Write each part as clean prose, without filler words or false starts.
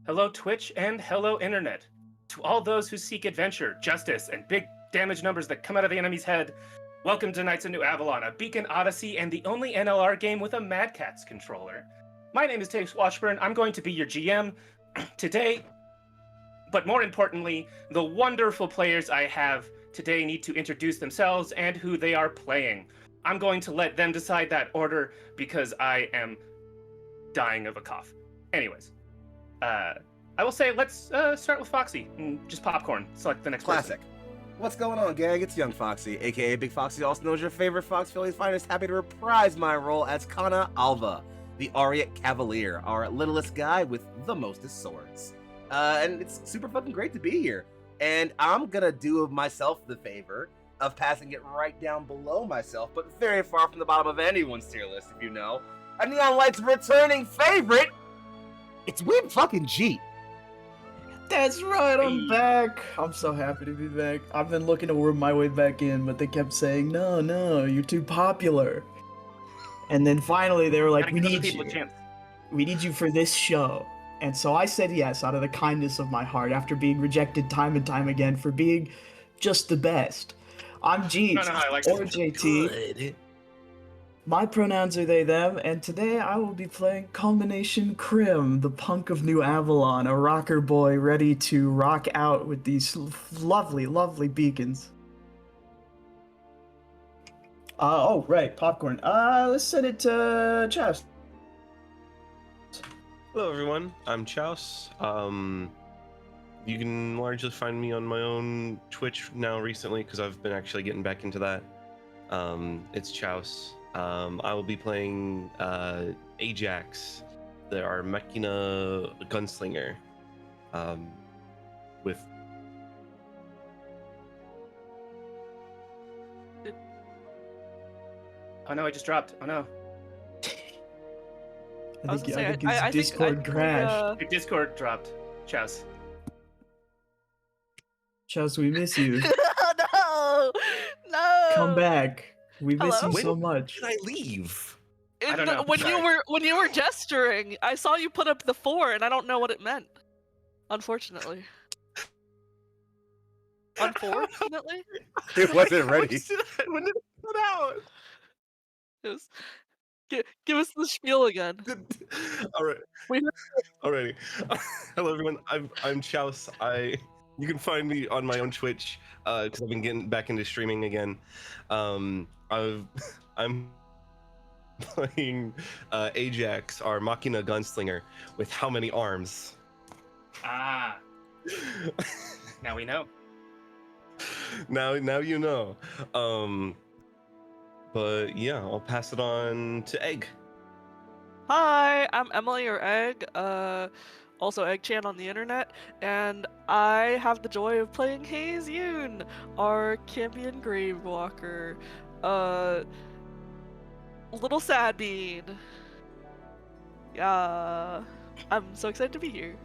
Hello, Twitch, and hello, Internet. To all those who seek adventure, justice, and big damage numbers that come out of the enemy's head, welcome to Knights of New Avalon, a Beacon Odyssey and the only NLR game with a Mad Catz controller. My name is Tate Washburn. I'm going to be your GM today, but more importantly, the wonderful players I have today need to introduce themselves and who they are playing. I'm going to let them decide that order because I am dying of a cough. Anyways. I will say let's start with Foxy and just popcorn. Select the next Classic. person. What's going on, gang? It's Young Foxy, aka Big Foxy, also known as your favorite Fox Philly's finest. Happy to reprise my role as Kana Alva, the Ariat Cavalier, our littlest guy with the mostest swords. And it's super fucking great to be here. And I'm gonna do myself the favor of passing it right down below myself, but very far from the bottom of anyone's tier list, if you know. A Neon Light's returning favorite. It's Weeb fucking G. That's right, I'm back. I'm so happy to be back. I've been looking to worm my way back in, but they kept saying, no, you're too popular. And then finally they were like, we need you. We need you for this show. And so I said yes out of the kindness of my heart after being rejected time and time again for being just the best. I'm G, or JT. Good. My pronouns are they, them, and today I will be playing Culmination Crim, the punk of New Avalon, a rocker boy ready to rock out with these lovely, lovely beacons. Oh, right, popcorn. Let's send it to Chas. Hello everyone, I'm Chouse. You can largely find me on my own Twitch now recently because I've been actually getting back into that. It's Chouse. I will be playing Ajax, our Machina gunslinger, with... Oh no, I just dropped. Oh no. I think his Discord crashed. Your Discord dropped. Chouse. Chas, we miss you. No! Come back. We miss Hello? you so much. When did I leave? I don't know. When you were gesturing, I saw you put up the 4, and I don't know what it meant. Unfortunately. Unfortunately? It wasn't ready. When did it put out? It was... Give us the spiel again. All right. We- Alrighty. Hello everyone. I'm Chouse. You can find me on my own Twitch because I've been getting back into streaming again. I'm playing Ajax, our Machina gunslinger, with how many arms? Ah. Now we know. Now you know. But yeah, I'll pass it on to Egg. Hi, I'm Emily or Egg, also Egg-chan on the internet, and I have the joy of playing Haze Yoon, our Cambion Gravewalker, little sad bean. Yeah, I'm so excited to be here.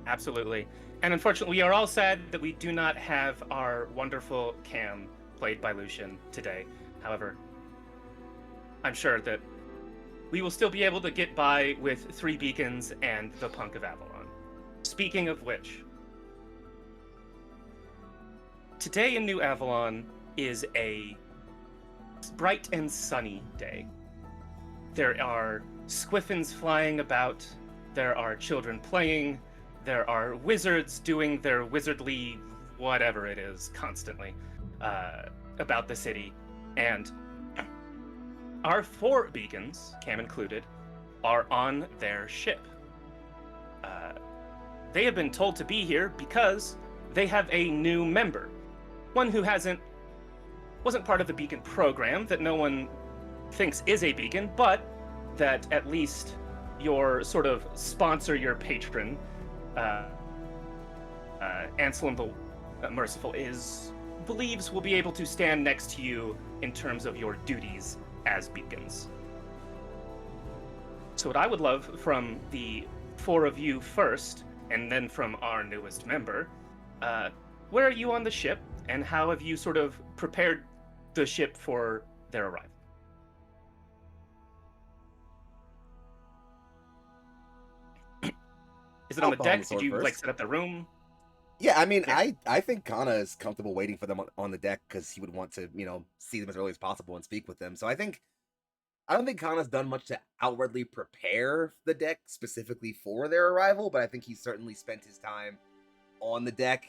Absolutely. And unfortunately, we are all sad that we do not have our wonderful Cam, played by Lucian, today. However, I'm sure that we will still be able to get by with 3 beacons and the Punk of Avalon. Speaking of which, today in New Avalon is a bright and sunny day. There are squiffins flying about, there are children playing, there are wizards doing their wizardly whatever it is constantly about the city, and our 4 beacons, Cam included, are on their ship. They have been told to be here because they have a new member. One who wasn't part of the beacon program, that no one thinks is a beacon, but that at least your sort of sponsor, your patron, Anselm the Merciful, believes will be able to stand next to you in terms of your duties as beacons. So what I would love from the 4 of you first, and then from our newest member, where are you on the ship, and how have you sort of prepared the ship for their arrival? Is it on I'll the follow the deck? Did sword you like first. set up the room? Yeah, I mean, Yeah. I think Kana is comfortable waiting for them on the deck because he would want to, see them as early as possible and speak with them. So I don't think Kana's done much to outwardly prepare the deck specifically for their arrival, but I think he's certainly spent his time on the deck.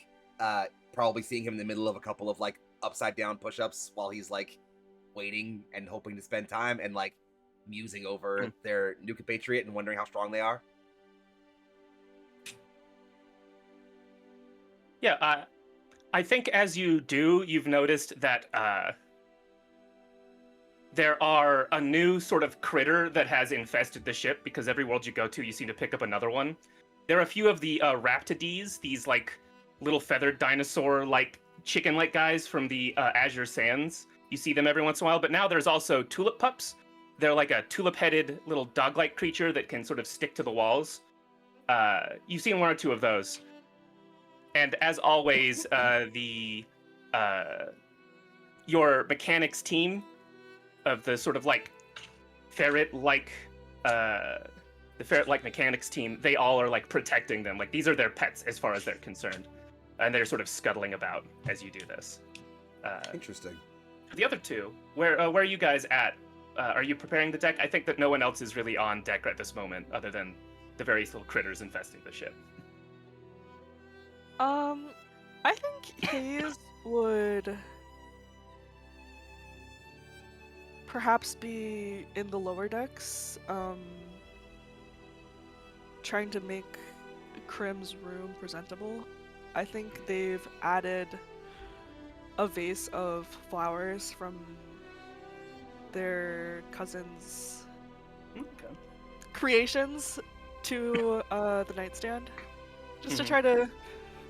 Probably seeing him in the middle of a couple of like upside down push-ups while he's like waiting and hoping to spend time and like musing over their new compatriot and wondering how strong they are. Yeah, I think as you do, you've noticed that there are a new sort of critter that has infested the ship because every world you go to, you seem to pick up another one. There are a few of the Raptides, these like little feathered dinosaur-like chicken-like guys from the Azure Sands. You see them every once in a while, but now there's also tulip pups. They're like a tulip-headed little dog-like creature that can sort of stick to the walls. You've seen one or two of those. And as always, your mechanics team of the sort of like ferret-like the ferret-like mechanics team, they all are like protecting them. Like these are their pets as far as they're concerned, and they're sort of scuttling about as you do this. Interesting. The other two, where are you guys at? Are you preparing the deck? I think that no one else is really on deck at this moment, other than the various little critters infesting the ship. I think Hayes would perhaps be in the lower decks, trying to make Krim's room presentable. I think they've added a vase of flowers from their cousin's creations to the nightstand, just to try to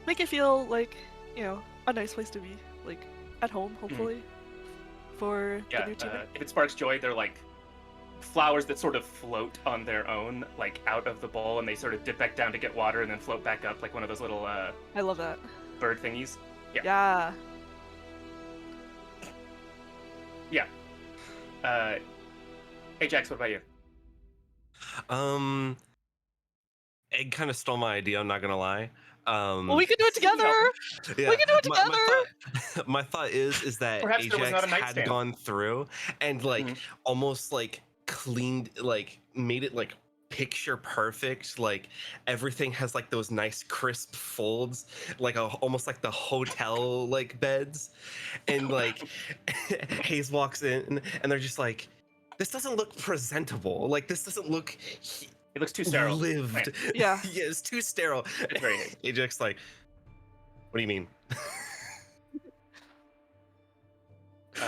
make it feel like, a nice place to be, like at home, hopefully, for the new teammate. If it sparks joy, they're like flowers that sort of float on their own, like out of the bowl, and they sort of dip back down to get water and then float back up, like one of those little I love that. bird thingies. Yeah. Ajax, what about you? Egg kind of stole my idea, I'm not gonna lie. Well, we can do it together. Yeah, We can do it together. my thought is that Perhaps there was not Ajax a had nightstand. gone through and like almost like cleaned, like made it like picture perfect. Like everything has like those nice crisp folds, like almost like the hotel like beds. And like Hayes walks in and they're just like, this doesn't look presentable. Like this doesn't look It looks too sterile. lived. Yeah. Yeah, it's too sterile. It's very Ajax like, what do you mean?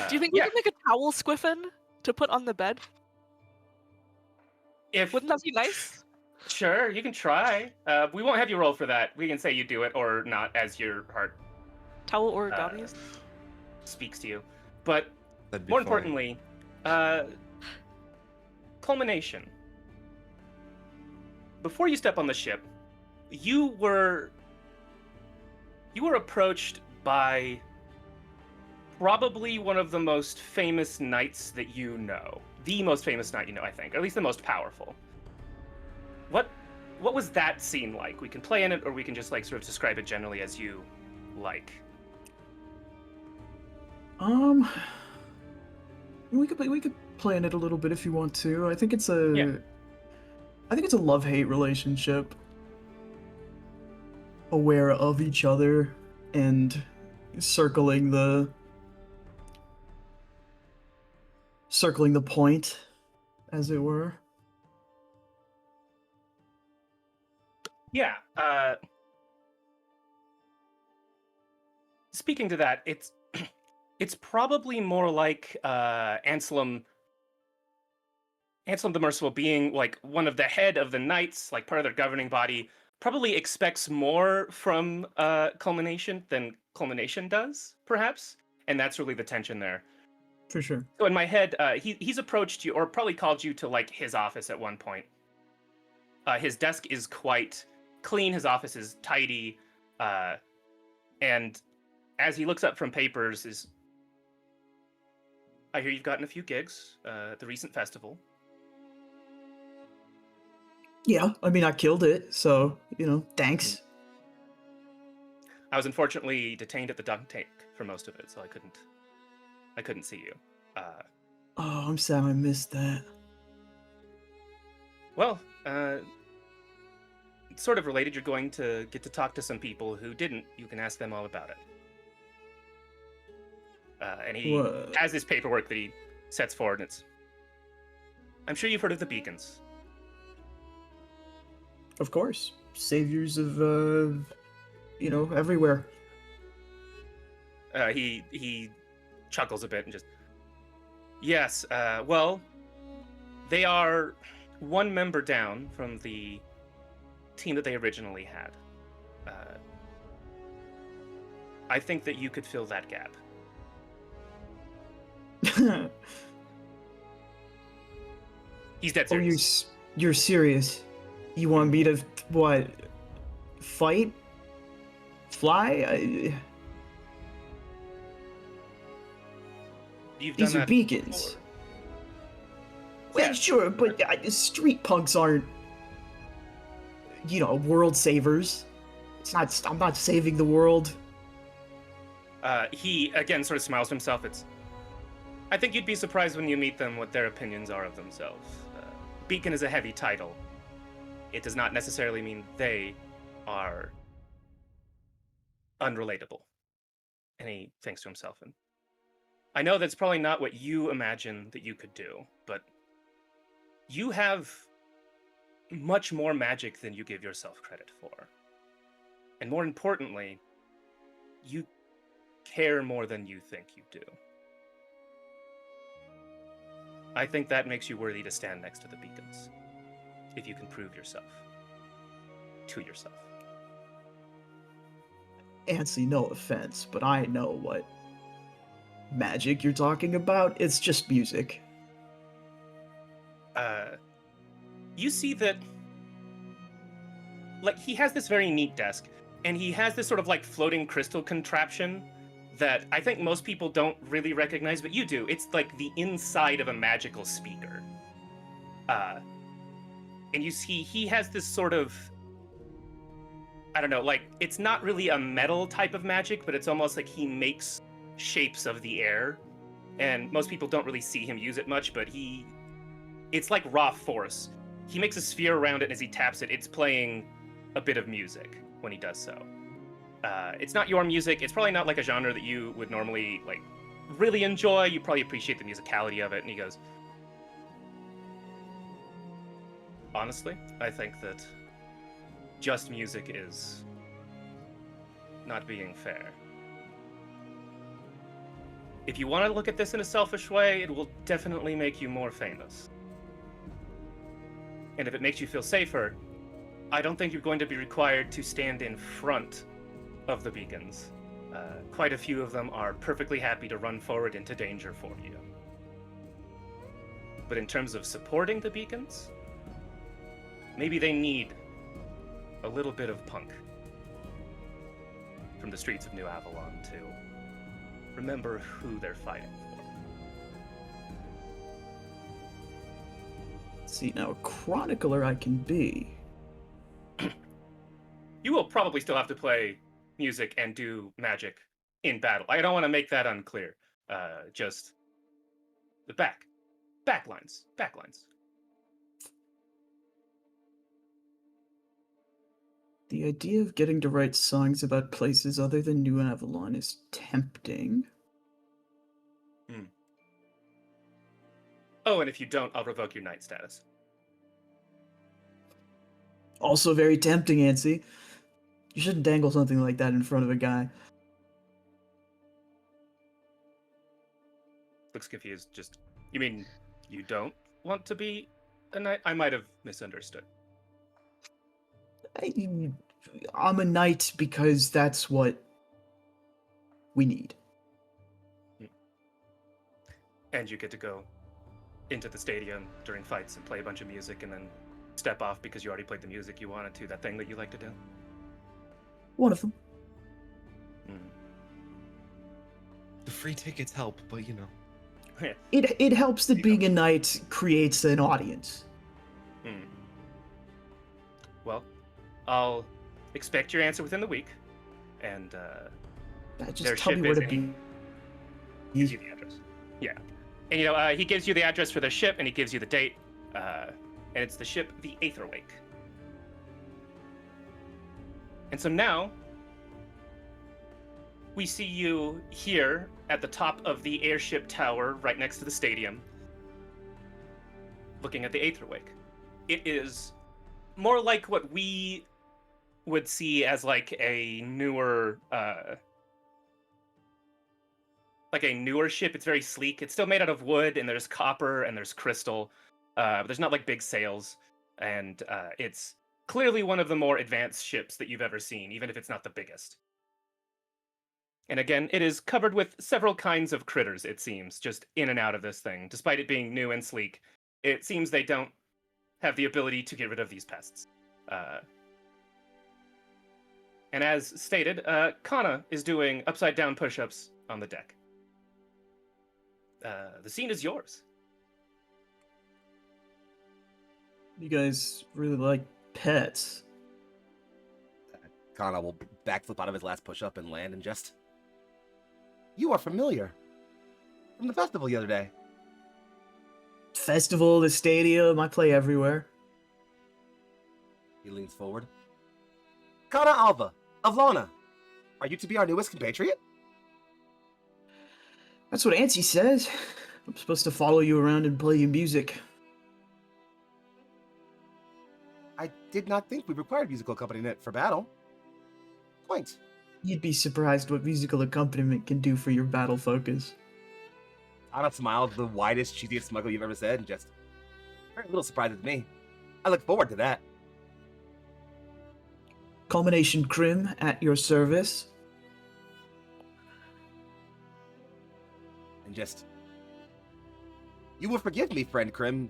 Do you think we can make a towel squiffin to put on the bed? Wouldn't that be nice? Sure, you can try. We won't have you roll for that. We can say you do it or not as your heart Towel origamis? speaks to you. But That'd be more fun. importantly, culmination. Before you step on the ship, you were approached by probably one of the most famous knights that you know. The most famous knight you know, I think, or at least the most powerful. What was that scene like? We can play in it, or we can just like sort of describe it generally as you like. We could play in it a little bit if you want to. I think it's a love-hate relationship. Aware of each other and circling the point, as it were. Yeah. Speaking to that, it's probably more like Anselm the Merciful, being like one of the head of the knights, like part of their governing body, probably expects more from Culmination than Culmination does, perhaps. And that's really the tension there. For sure. So in my head, he's approached you, or probably called you to like his office at one point. His desk is quite clean. His office is tidy, and as he looks up from papers, I hear you've gotten a few gigs at the recent festival. Yeah, I mean, I killed it, so thanks. I was unfortunately detained at the dunk tank for most of it, so I couldn't see you. Oh, I'm sad I missed that. Well, it's sort of related. You're going to get to talk to some people who didn't. You can ask them all about it. And he What? has this paperwork that he sets forward, and I'm sure you've heard of the beacons. Of course. Saviors of, everywhere. He chuckles a bit and just, yes, well, they are one member down from the team that they originally had. I think that you could fill that gap. He's dead Oh, serious. you're serious? You want me to what? Fight? Fly? You've done These are that beacons. before. Well, Yeah. sure, but street punks aren't, world savers. I'm not saving the world. He again sort of smiles to himself. I think you'd be surprised when you meet them what their opinions are of themselves. Beacon is a heavy title. It does not necessarily mean they are unrelatable. And he thinks to himself, and I know that's probably not what you imagine that you could do, but you have much more magic than you give yourself credit for. And more importantly, you care more than you think you do. I think that makes you worthy to stand next to the beacons, if you can prove yourself to yourself. Ansi, no offense, but I know what magic you're talking about. It's just music. You see that, like, he has this very neat desk, and he has this sort of like floating crystal contraption that I think most people don't really recognize, but you do. It's like the inside of a magical speaker. And you see he has this sort of, I don't know, like, it's not really a metal type of magic, but it's almost like he makes shapes of the air. And most people don't really see him use it much, but it's like raw force. He makes a sphere around it, and as he taps it, it's playing a bit of music when he does so. It's not your music. It's probably not like a genre that you would normally like really enjoy. You probably appreciate the musicality of it. And he goes, honestly, I think that just music is not being fair. If you want to look at this in a selfish way, it will definitely make you more famous. And if it makes you feel safer, I don't think you're going to be required to stand in front of the beacons. Quite a few of them are perfectly happy to run forward into danger for you. But in terms of supporting the beacons, maybe they need a little bit of punk from the streets of New Avalon to remember who they're fighting for. See, now, chronicler I can be. You will probably still have to play music and do magic in battle. I don't want to make that unclear. Just the backlines. The idea of getting to write songs about places other than New Avalon is tempting. Oh, and if you don't, I'll revoke your knight status. Also very tempting, Ansi. You shouldn't dangle something like that in front of a guy. Looks confused. Just, you mean you don't want to be a knight? I might have misunderstood. I'm a knight because that's what we need. And you get to go into the stadium during fights and play a bunch of music and then step off because you already played the music you wanted to, that thing that you like to do? One of them. The free tickets help, but you know. It helps that being a knight creates an audience. Well, I'll expect your answer within the week, and their Just tell ship me where is. to be. Gives you the address. Yeah, and he gives you the address for the ship, and he gives you the date, and it's the ship, the Aetherwake. And so now we see you here at the top of the airship tower, right next to the stadium, looking at the Aetherwake. It is more like what we would see as like a newer ship. It's very sleek. It's still made out of wood, and there's copper and there's crystal. There's not like big sails, and it's clearly one of the more advanced ships that you've ever seen, even if it's not the biggest. And again, it is covered with several kinds of critters, it seems, just in and out of this thing. Despite it being new and sleek, it seems they don't have the ability to get rid of these pests. And as stated, Kana is doing upside-down push-ups on the deck. The scene is yours. You guys really like pets. Kana will backflip out of his last push-up and land and just... You are familiar. From the festival the other day. Festival, the stadium, I play everywhere. He leans forward. Kana Alva, of Lana. Are you to be our newest compatriot? That's what Ansi says. I'm supposed to follow you around and play you music. I did not think we required musical accompaniment for battle. Quaint. You'd be surprised what musical accompaniment can do for your battle focus. Kana smiled the widest, cheesiest smile you've ever said, and just very little surprises me. I look forward to that. Culmination Crim at your service. And just... You will forgive me, friend Crim.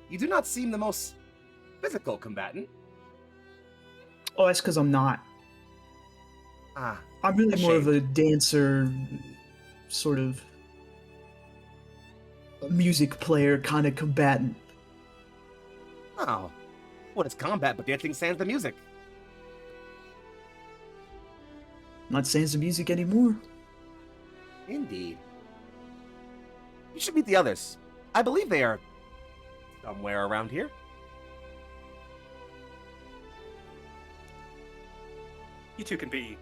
You do not seem the most physical combatant. Oh, that's because I'm not. Ah, I'm really more of shame. a dancer, sort of music player kind of combatant. Oh. What is combat but dancing sans the music? Not sans the music anymore. Indeed. You should meet the others. I believe they are somewhere around here. You two can be,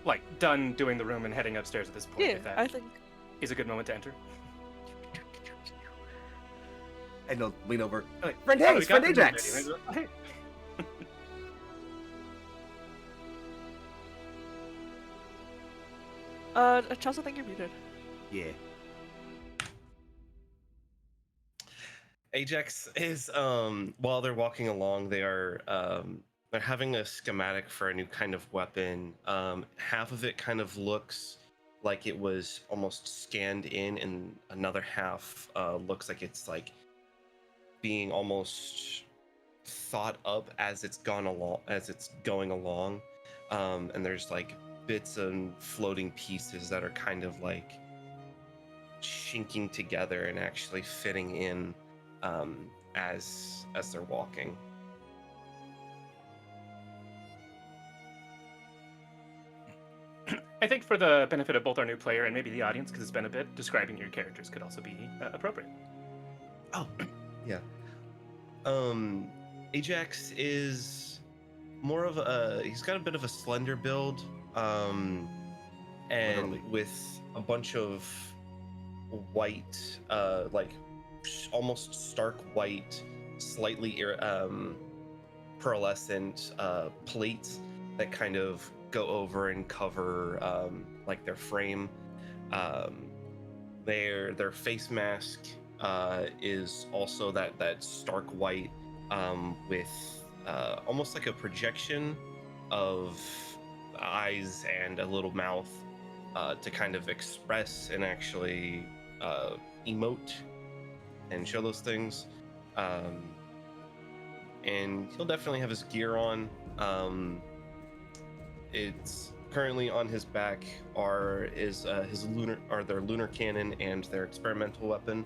like, done doing the room and heading upstairs at this point. Yeah, if that I think. is a good moment to enter. And he'll lean over. Like, Friend oh, Hayes, we got friend the room Ajax. ready. Oh, hey. Chelsea, I think you're muted. Yeah. Ajax is while they're walking along, they're having a schematic for a new kind of weapon. Half of it kind of looks like it was almost scanned in, and another half looks like it's like being almost thought up as it's going along. And there's like bits and floating pieces that are kind of like shinking together and actually fitting in as they're walking. I think for the benefit of both our new player and maybe the audience, because it's been a bit, describing your characters could also be appropriate. Oh, yeah. Ajax is more of he's got a bit of a slender build, and Literally. with a bunch of white, like almost stark white, slightly pearlescent plates that kind of go over and cover like their frame. Their face mask is also that stark white with almost like a projection of eyes and a little mouth to kind of express and actually emote and show those things. And he'll definitely have his gear on. It's currently on his back is their lunar cannon and their experimental weapon.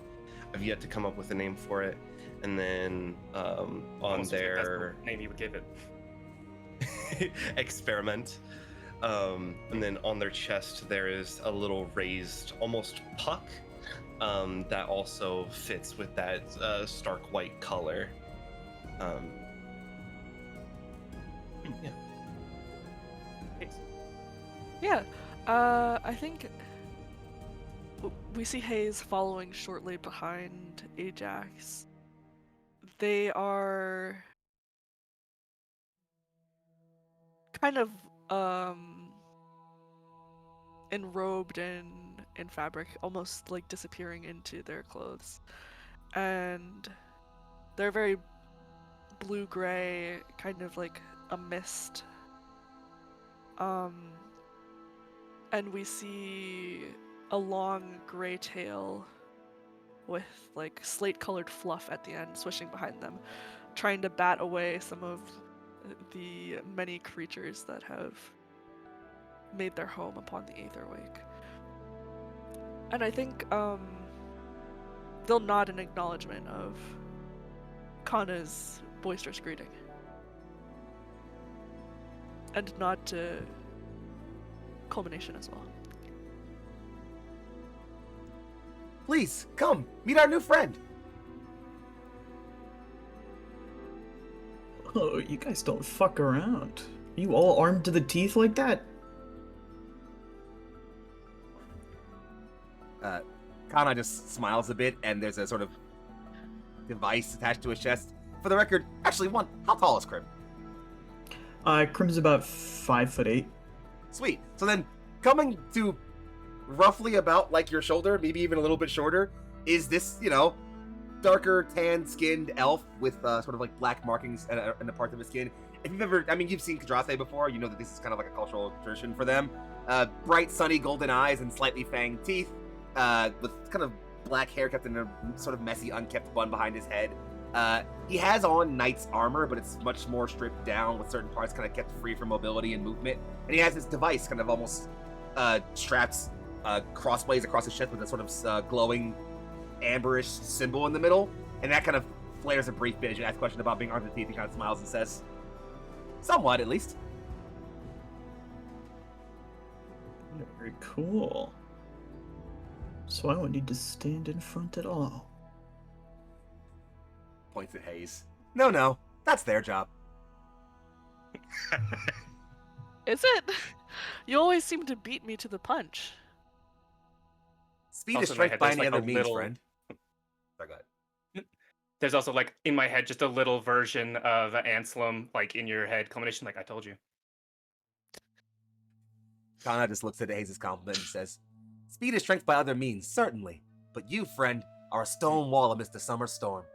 I've yet to come up with a name for it. And then on Almost forget that's their the name you would give it. experiment. And then on their chest there is a little raised, almost puck, that also fits with that stark white color. Yeah. Yeah, I think we see Hayes following shortly behind Ajax. They are kind of enrobed in fabric, almost like disappearing into their clothes, and they're very blue-gray, kind of like a mist. And we see a long gray tail with like slate-colored fluff at the end swishing behind them, trying to bat away some of the many creatures that have made their home upon the Aether Wake. And I think they'll nod in acknowledgement of Kana's boisterous greeting. And nod to Culmination as well. Please, come, meet our new friend. Oh, you guys don't fuck around. You all armed to the teeth like that? Kana just smiles a bit, and there's a sort of device attached to his chest. For the record, actually, how tall is Krim? Krim's about 5'8". Sweet. So then, coming to roughly about like your shoulder, maybe even a little bit shorter, is this, darker tan-skinned elf with sort of like black markings in the parts of his skin. If you've ever, you've seen Kadrate before, you know that this is kind of like a cultural tradition for them. Bright, sunny, golden eyes and slightly fanged teeth, with kind of black hair kept in a sort of messy, unkept bun behind his head. He has on knight's armor, but it's much more stripped down, with certain parts kind of kept free for mobility and movement. And he has this device kind of almost straps crossblades across his chest with a sort of glowing amberish symbol in the middle. And that kind of flares a brief bit as you ask a question about being armed to the teeth. He kind of smiles and says, somewhat, at least. Very cool. So I won't need to stand in front at all. Points at Hayes. No, that's their job. Is it? You always seem to beat me to the punch. Speed Also is in my strength head, by there's any like a other means, little- friend. Sorry, go ahead. There's also like in my head just a little version of Anselm, like in your head, culmination, like I told you. Kana just looks at Hayes' compliment and says, speed is strength by other means, certainly. But you, friend, are a stone wall amidst the summer storm.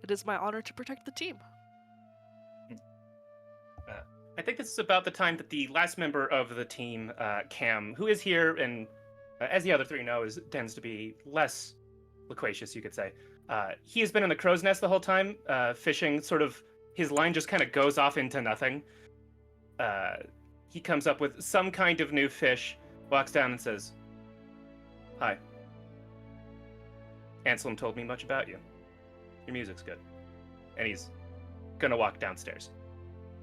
It is my honor to protect the team. I think this is about the time that the last member of the team, Cam, who is here and, as the other three know, tends to be less loquacious, you could say. He has been in the crow's nest the whole time, fishing. Sort of, his line just kind of goes off into nothing. He comes up with some kind of new fish, walks down and says, "Hi. Anselm told me much about you. Your music's good." And he's gonna walk downstairs.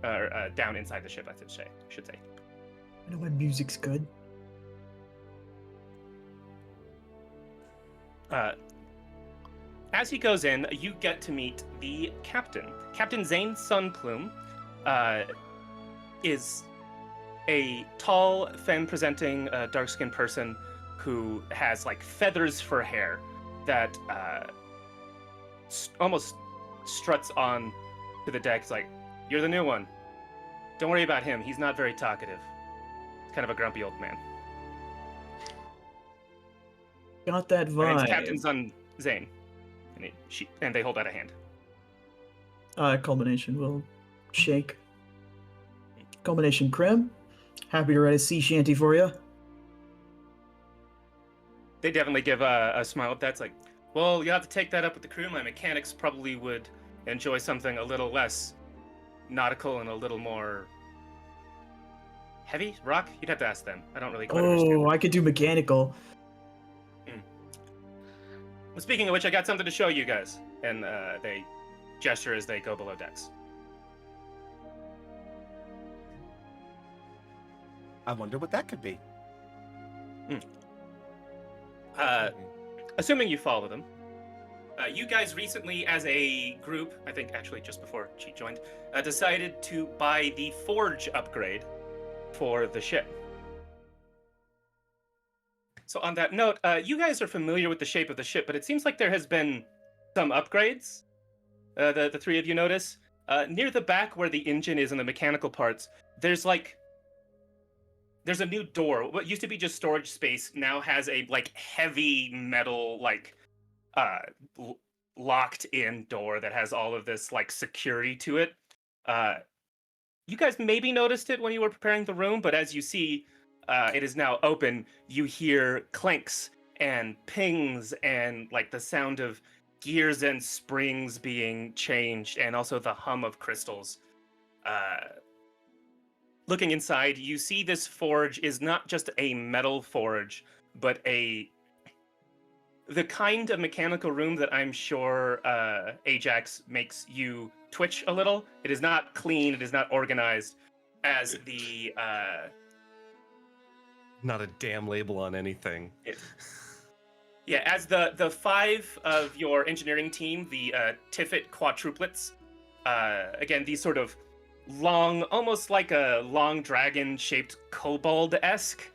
Or down inside the ship, I should say. I know my music's good. As he goes in, you get to meet the captain. Captain Zane Sunplume is a tall, femme-presenting, dark-skinned person who has like feathers for hair that almost struts on to the deck. It's like, "You're the new one. Don't worry about him. He's not very talkative. He's kind of a grumpy old man." Got that My name's vibe. Captain Zane. And they hold out a hand. Culmination will shake. Culmination Krim, happy to write a sea shanty for you. They definitely give a smile at that. It's like, well, you have to take that up with the crew. My mechanics probably would enjoy something a little less nautical and a little more heavy. Rock? You'd have to ask them. I don't really quite understand. Oh, I could do mechanical. Well, speaking of which, I got something to show you guys. And they gesture as they go below decks. I wonder what that could be. Assuming you follow them, you guys recently, as a group, I think actually just before she joined, decided to buy the forge upgrade for the ship. So on that note, you guys are familiar with the shape of the ship, but it seems like there has been some upgrades. The three of you notice. Near the back where the engine is and the mechanical parts, there's a new door. What used to be just storage space now has a heavy metal locked in door that has all of this security to it. You guys maybe noticed it when you were preparing the room, but as you see, it is now open. You hear clanks and pings and the sound of gears and springs being changed, and also the hum of crystals. Looking inside, you see this forge is not just a metal forge, but the kind of mechanical room that I'm sure Ajax makes you twitch a little. It is not clean, it is not organized as the... Not a damn label on anything. Yeah, as the five of your engineering team, the Tiffet quadruplets, again, these sort of long, almost like a long dragon-shaped kobold-esque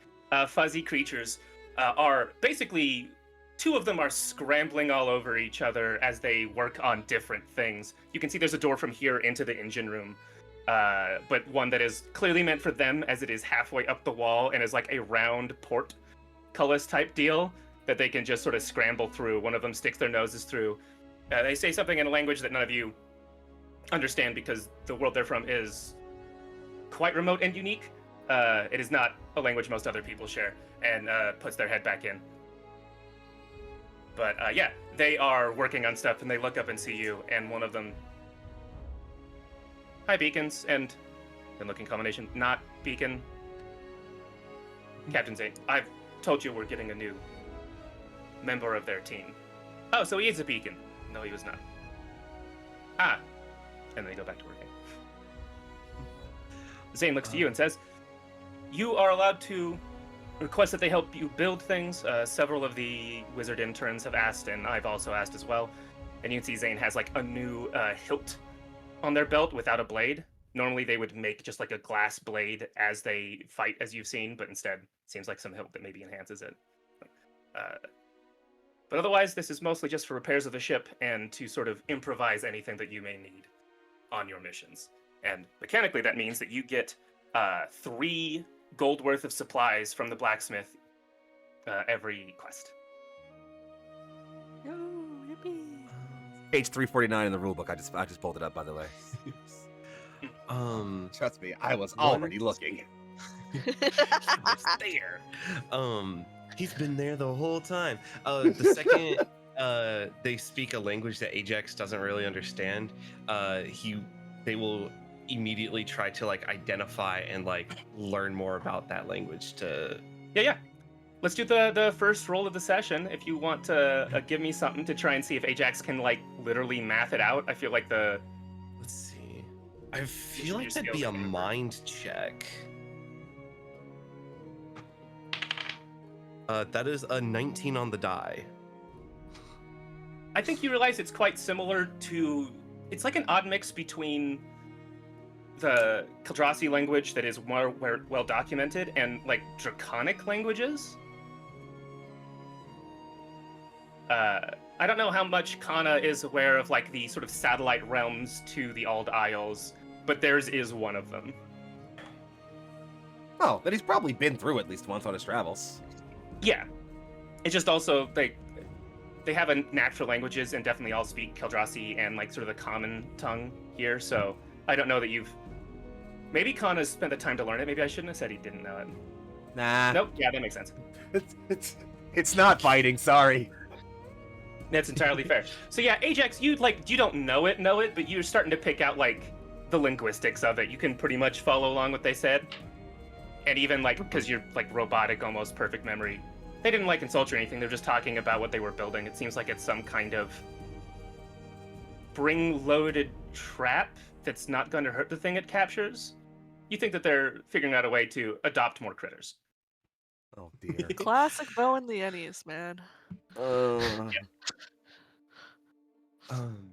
fuzzy creatures, are basically, two of them are scrambling all over each other as they work on different things. You can see there's a door from here into the engine room, but one that is clearly meant for them, as it is halfway up the wall and is like a round portcullis type deal that they can just sort of scramble through. One of them sticks their noses through. They say something in a language that none of you understand because the world they're from is quite remote and unique. It is not a language most other people share, and puts their head back in. But yeah, they are working on stuff, and they look up and see you, and one of them... Hi, Beacons, and looking combination, not Beacon. Captain Zane, I've told you we're getting a new member of their team. Oh, so he is a Beacon. No, he was not. Ah. And they go back to working. Zane looks to you and says, you are allowed to request that they help you build things. Several of the wizard interns have asked, and I've also asked as well. And you can see Zane has a new hilt on their belt without a blade. Normally they would make just a glass blade as they fight, as you've seen, but instead it seems like some hilt that maybe enhances it. But otherwise, this is mostly just for repairs of the ship and to sort of improvise anything that you may need on your missions. And mechanically, that means that you get 3 gold worth of supplies from the blacksmith every quest. Yo, yippee. Page 349 in the rulebook. I just pulled it up, by the way. Trust me, I was already looking. It's there. He's been there the whole time. The second they speak a language that Ajax doesn't really understand, they will immediately try to identify and learn more about that language to... Yeah. Let's do the first roll of the session. If you want to give me something to try and see if Ajax can literally math it out. I feel like Let's see. I feel like that'd be a mind check. That is a 19 on the die. I think you realize it's quite similar to... It's like an odd mix between the Keldrassi language that is more well documented and Draconic languages. I don't know how much Kana is aware of the sort of satellite realms to the Ald Isles, but theirs is one of them. Oh, then he's probably been through at least once on his travels. Yeah. It's just also, they have a natural languages and definitely all speak Keldrassi and sort of the common tongue here, so I don't know that you've... Maybe Kana's spent the time to learn it. Maybe I shouldn't have said he didn't know it. Nah. Nope, yeah, that makes sense. It's not fighting, sorry. That's entirely fair. So yeah, Ajax, you don't know it, but you're starting to pick out the linguistics of it. You can pretty much follow along what they said. And even because you're robotic, almost perfect memory, they didn't insult you or anything. They're just talking about what they were building. It seems like it's some kind of spring-loaded trap that's not going to hurt the thing it captures. you think that they're figuring out a way to adopt more critters. Oh dear. Classic Bo and the Ennies, man. Uh, Um,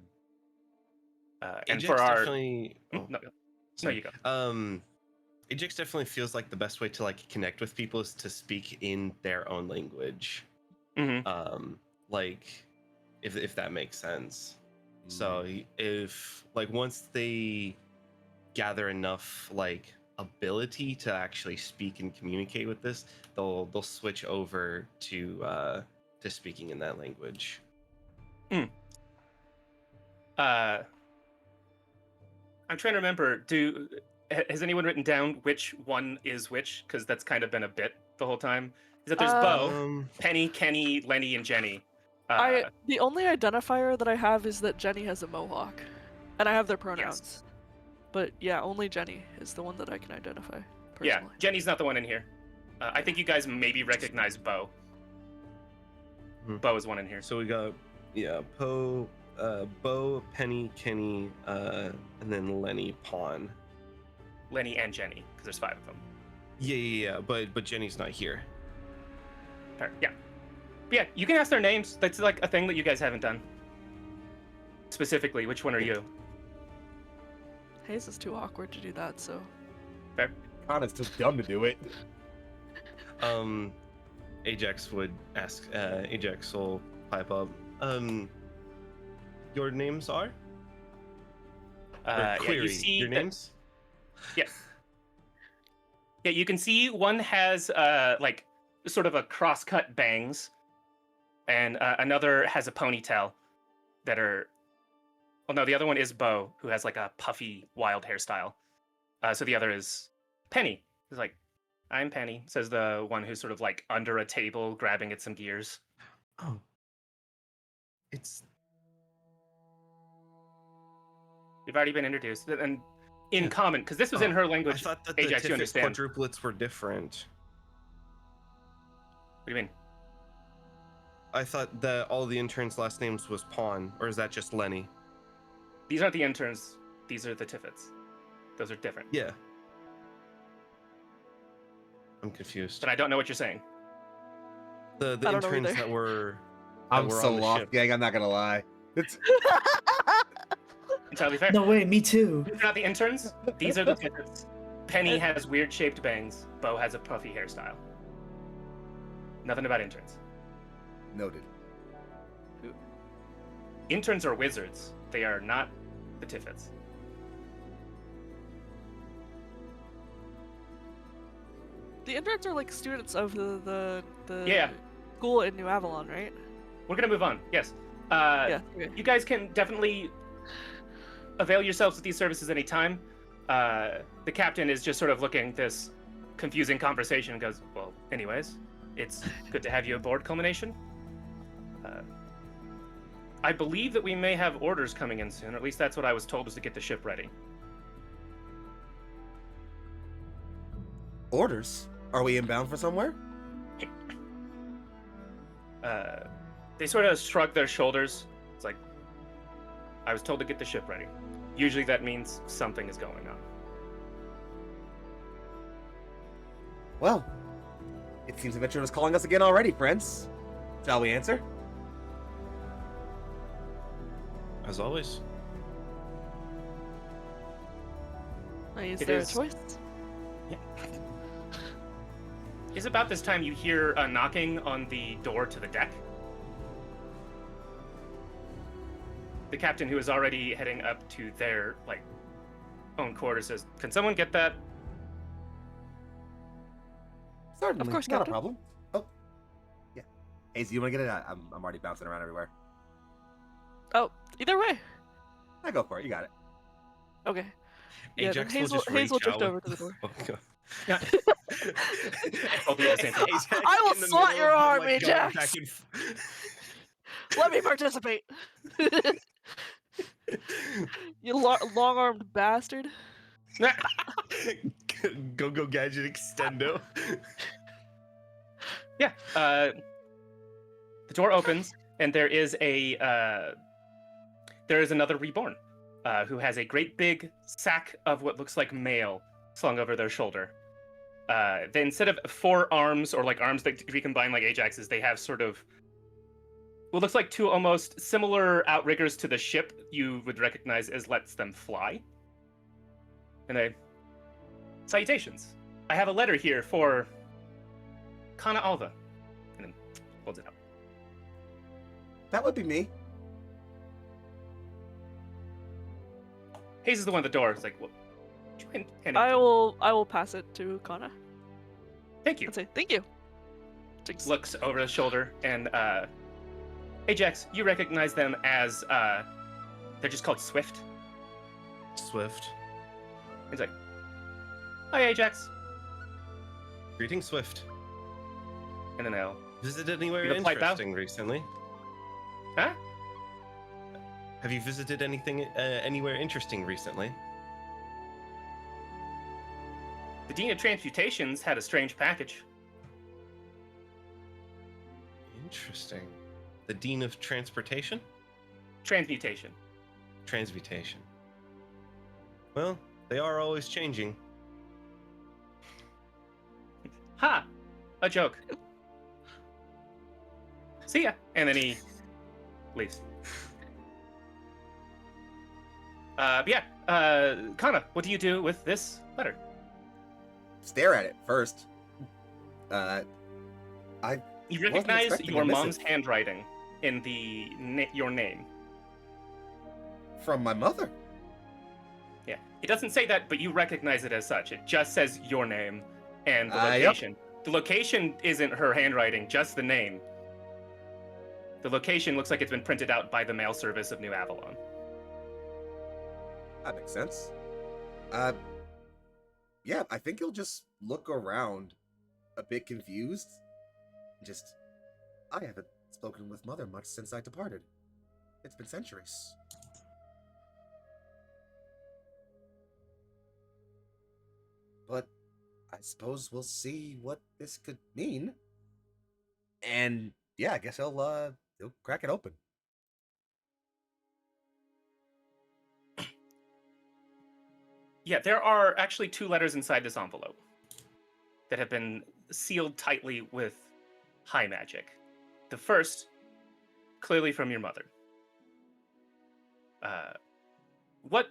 And Ajax for our definitely. Oh, no, sorry. you go. Ajax definitely feels like the best way to like connect with people is to speak in their own language. Mm-hmm. Like, if that makes sense. So if like once they gather enough like ability to actually speak and communicate with this, they'll switch over to speaking in that language. I'm trying to remember. Has anyone written down which one is which? Because that's kind of been a bit the whole time. Is that there's Bo, Penny, Kenny, Lenny, and Jenny. The only identifier that I have is that Jenny has a mohawk, and I have their pronouns. Yes. But yeah, only Jenny is the one that I can identify. Personally. Yeah, Jenny's not the one in here. I think you guys maybe recognize Bo. Bo is one in here. So we got Bo, Penny, Kenny, and then Lenny, Pawn. Lenny and Jenny, because there's 5 of them. Yeah. But Jenny's not here. Yeah. But yeah, you can ask their names. That's like a thing that you guys haven't done. Specifically, which one are you? Hayes is too awkward to do that, so. Fair. Kana's too dumb to do it. Ajax would ask. Ajax will pipe up. Your names are? Query. You see your names? Yeah. Yeah, you can see one has like sort of a cross-cut bangs, and another has a ponytail that are. Well, no, the other one is Bo, who has like a puffy, wild hairstyle. So the other is Penny. Who's like, "I'm Penny," says the one who's sort of like under a table, grabbing at some gears. Oh. It's. You've already been introduced, and in common, because this was in her language. I thought that Ajax, the you understand. quadruplets were different. What do you mean? I thought that all the interns' last names was Pawn, or is that just Lenny? These aren't the interns. These are the Tiffets. Those are different. Yeah. I'm confused. But I don't know what you're saying. The I don't know interns either. that were. I'm were so on the lost, ship. gang. I'm not gonna lie. It's Entirely fair. No way, me too. These are not the interns. These are the Tiffets. Penny has weird shaped bangs. Bo has a puffy hairstyle. Nothing about interns. noted. Interns are wizards. They are not the Tiffets. The interns are like students of the Yeah. school in New Avalon, right? We're gonna move on. Yes. Yeah. Okay. You guys can definitely avail yourselves of these services anytime. The captain is just sort of looking at this confusing conversation and goes, "Well, anyways, it's good to have you aboard, Culmination. I believe that we may have orders coming in soon, or at least that's what I was told, was to get the ship ready." Orders? Are we inbound for somewhere? They sort of shrug their shoulders. It's like, I was told to get the ship ready. Usually that means something is going on. Well, it seems Adventure is calling us again already, friends. Shall we answer? As always. Is It there is- a choice? It's about this time you hear a knocking on the door to the deck. The captain, who is already heading up to their own quarters, says, "Can someone get that?" Certainly. Of course, not Captain. a problem. Oh, yeah. Hey, so you want to get it? I'm already bouncing around everywhere. Oh, either way. I go for it. You got it. Okay. Yeah, then Ajax will Hayes just Hayes will reach drift out. over to the door. Oh, God. Both do the same thing. Ajax I will in the swat middle your of, arm, going Ajax. back and Let me participate. You long-armed bastard. Go gadget extendo. Yeah. The door opens, and there is another reborn who has a great big sack of what looks like mail slung over their shoulder. Then instead of 4 arms or like arms that recombine like Ajax's, they have sort of what looks like 2 almost similar outriggers to the ship you would recognize as lets them fly. And they, salutations. I have a letter here for Kana Alva. And then holds it up. That would be me. Hayes is the one at the door. It's like, well, hand it I to me. will pass it to Kana Thank you. and say thank you. Jinx. Looks over his shoulder and Ajax, you recognize them as they're just called Swift. Swift. He's like, hi Ajax. Greeting, Swift. And then they'll, Visited anywhere You have a pipe bow? interesting recently? huh? Have you visited anything anywhere interesting recently? The Dean of Transmutations had a strange package. Interesting. The Dean of Transportation? Transmutation. Transmutation. Well, they are always changing. Ha! A joke. See ya. And then he leaves. But yeah, Kana, what do you do with this letter? Stare at it first. You Wasn't recognize expecting your a missive. mom's handwriting in the your name. From my mother. Yeah, it doesn't say that, but you recognize it as such. It just says your name and the Yep. location. The location isn't her handwriting, just the name. The location looks like it's been printed out by the mail service of New Avalon. That makes sense. Yeah, I think he'll just look around, a bit confused. Just, I haven't spoken with Mother much since I departed. It's been centuries. But I suppose we'll see what this could mean. And yeah, I guess he'll crack it open. Yeah, there are actually 2 letters inside this envelope that have been sealed tightly with high magic. The first, clearly from your mother. What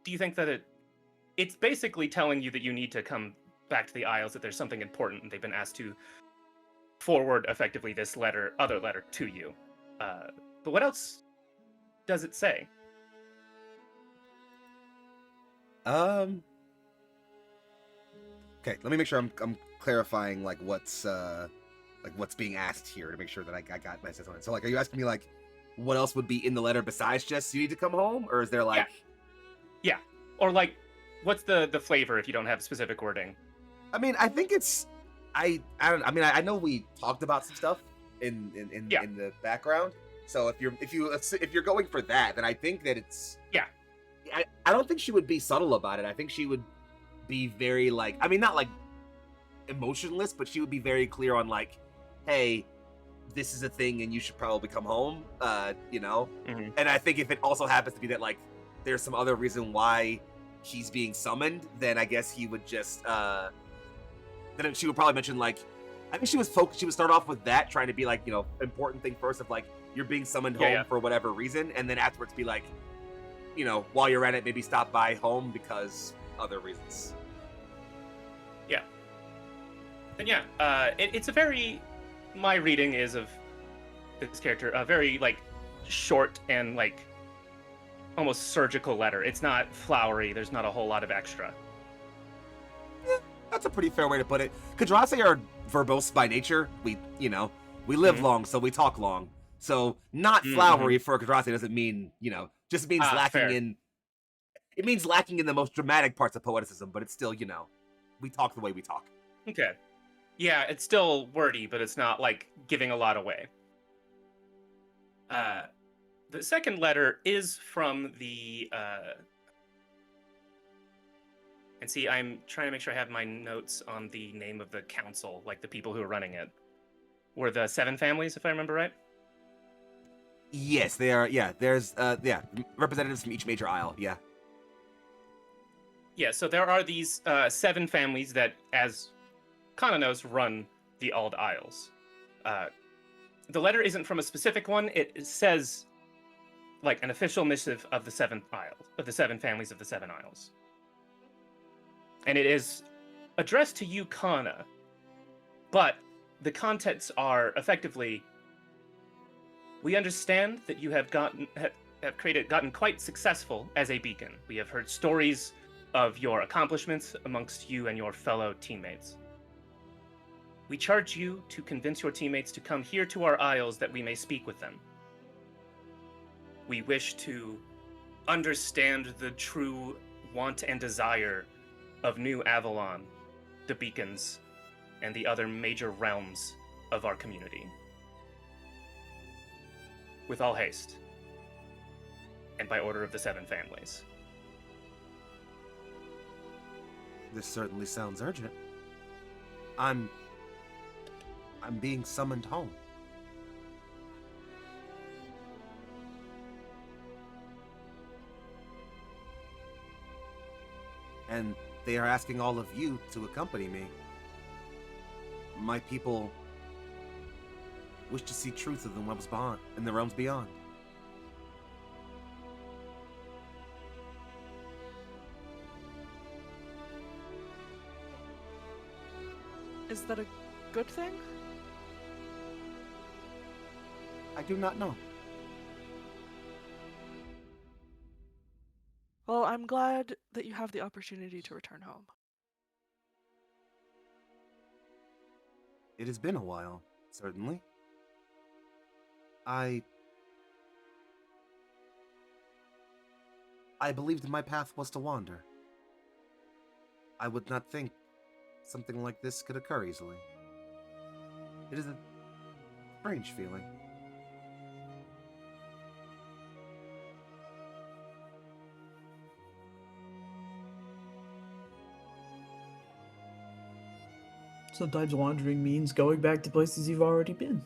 do you think that it's basically telling you that you need to come back to the Isles, that there's something important, and they've been asked to forward effectively this other letter to you. But what else does it say? Okay, let me make sure I'm clarifying like what's being asked here to make sure that I got my sense on it. So like, are you asking me like what else would be in the letter besides just you need to come home, or is there like? Yeah. Or like, what's the flavor if you don't have specific wording? I mean, I think it's I don't. I mean, I know we talked about some stuff in the background. So if you're going for that, then I think that it's I don't think she would be subtle about it. I think she would be very like, I mean, not like emotionless, but she would be very clear on like, hey, this is a thing and you should probably come home, you know? Mhm. And I think if it also happens to be that like there's some other reason why he's being summoned, then I guess he would just, then she would probably mention like, I think she would start off with that, trying to be like, you know, important thing first of like, you're being summoned home for whatever reason, and then afterwards be like, you know, while you're at it, maybe stop by home because other reasons. Yeah. And yeah, it's a very, my reading is of this character, a very like short and like almost surgical letter. It's not flowery. There's not a whole lot of extra. Yeah, that's a pretty fair way to put it. Kadrase are verbose by nature. We live long, so we talk long. So not flowery for Kadrase doesn't mean, you know, just means lacking in. It means lacking in the most dramatic parts of poeticism, but it's still, you know, we talk the way we talk. Okay. Yeah, it's still wordy, but it's not like giving a lot away. The second letter is from the and see, I'm trying to make sure I have my notes on the name of the council, like the people who are running it. Were the 7 families, if I remember right? Yes, they are. Yeah, there's representatives from each major isle. Yeah. Yeah, so there are these 7 families that, as Kana knows, run the Ald Isles. The letter isn't from a specific one. It says like an official missive of the 7 Isles, of the 7 families of the 7 Isles. And it is addressed to you, Kana, but the contents are effectively, we understand that you have gotten quite successful as a beacon. We have heard stories of your accomplishments amongst you and your fellow teammates. We charge you to convince your teammates to come here to our isles that we may speak with them. We wish to understand the true want and desire of New Avalon, the beacons, and the other major realms of our community. With all haste, and by order of the 7 families. This certainly sounds urgent. I'm being summoned home. And they are asking all of you to accompany me. My people wish to see truth in the realms beyond. Is that a good thing? I do not know. Well, I'm glad that you have the opportunity to return home. It has been a while, certainly. I believed my path was to wander. I would not think something like this could occur easily. It is a strange feeling. Sometimes wandering means going back to places you've already been.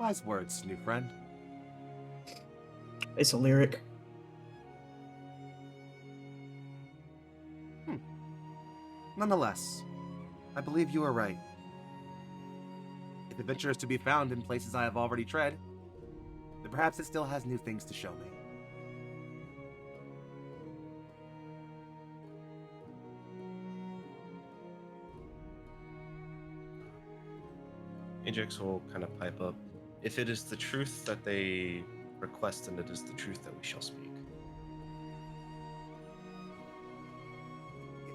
Wise words, new friend. It's a lyric. Nonetheless, I believe you are right. If adventure is to be found in places I have already tread, then perhaps it still has new things to show me. Ajax will kind of pipe up. If it is the truth that they request, then it is the truth that we shall speak.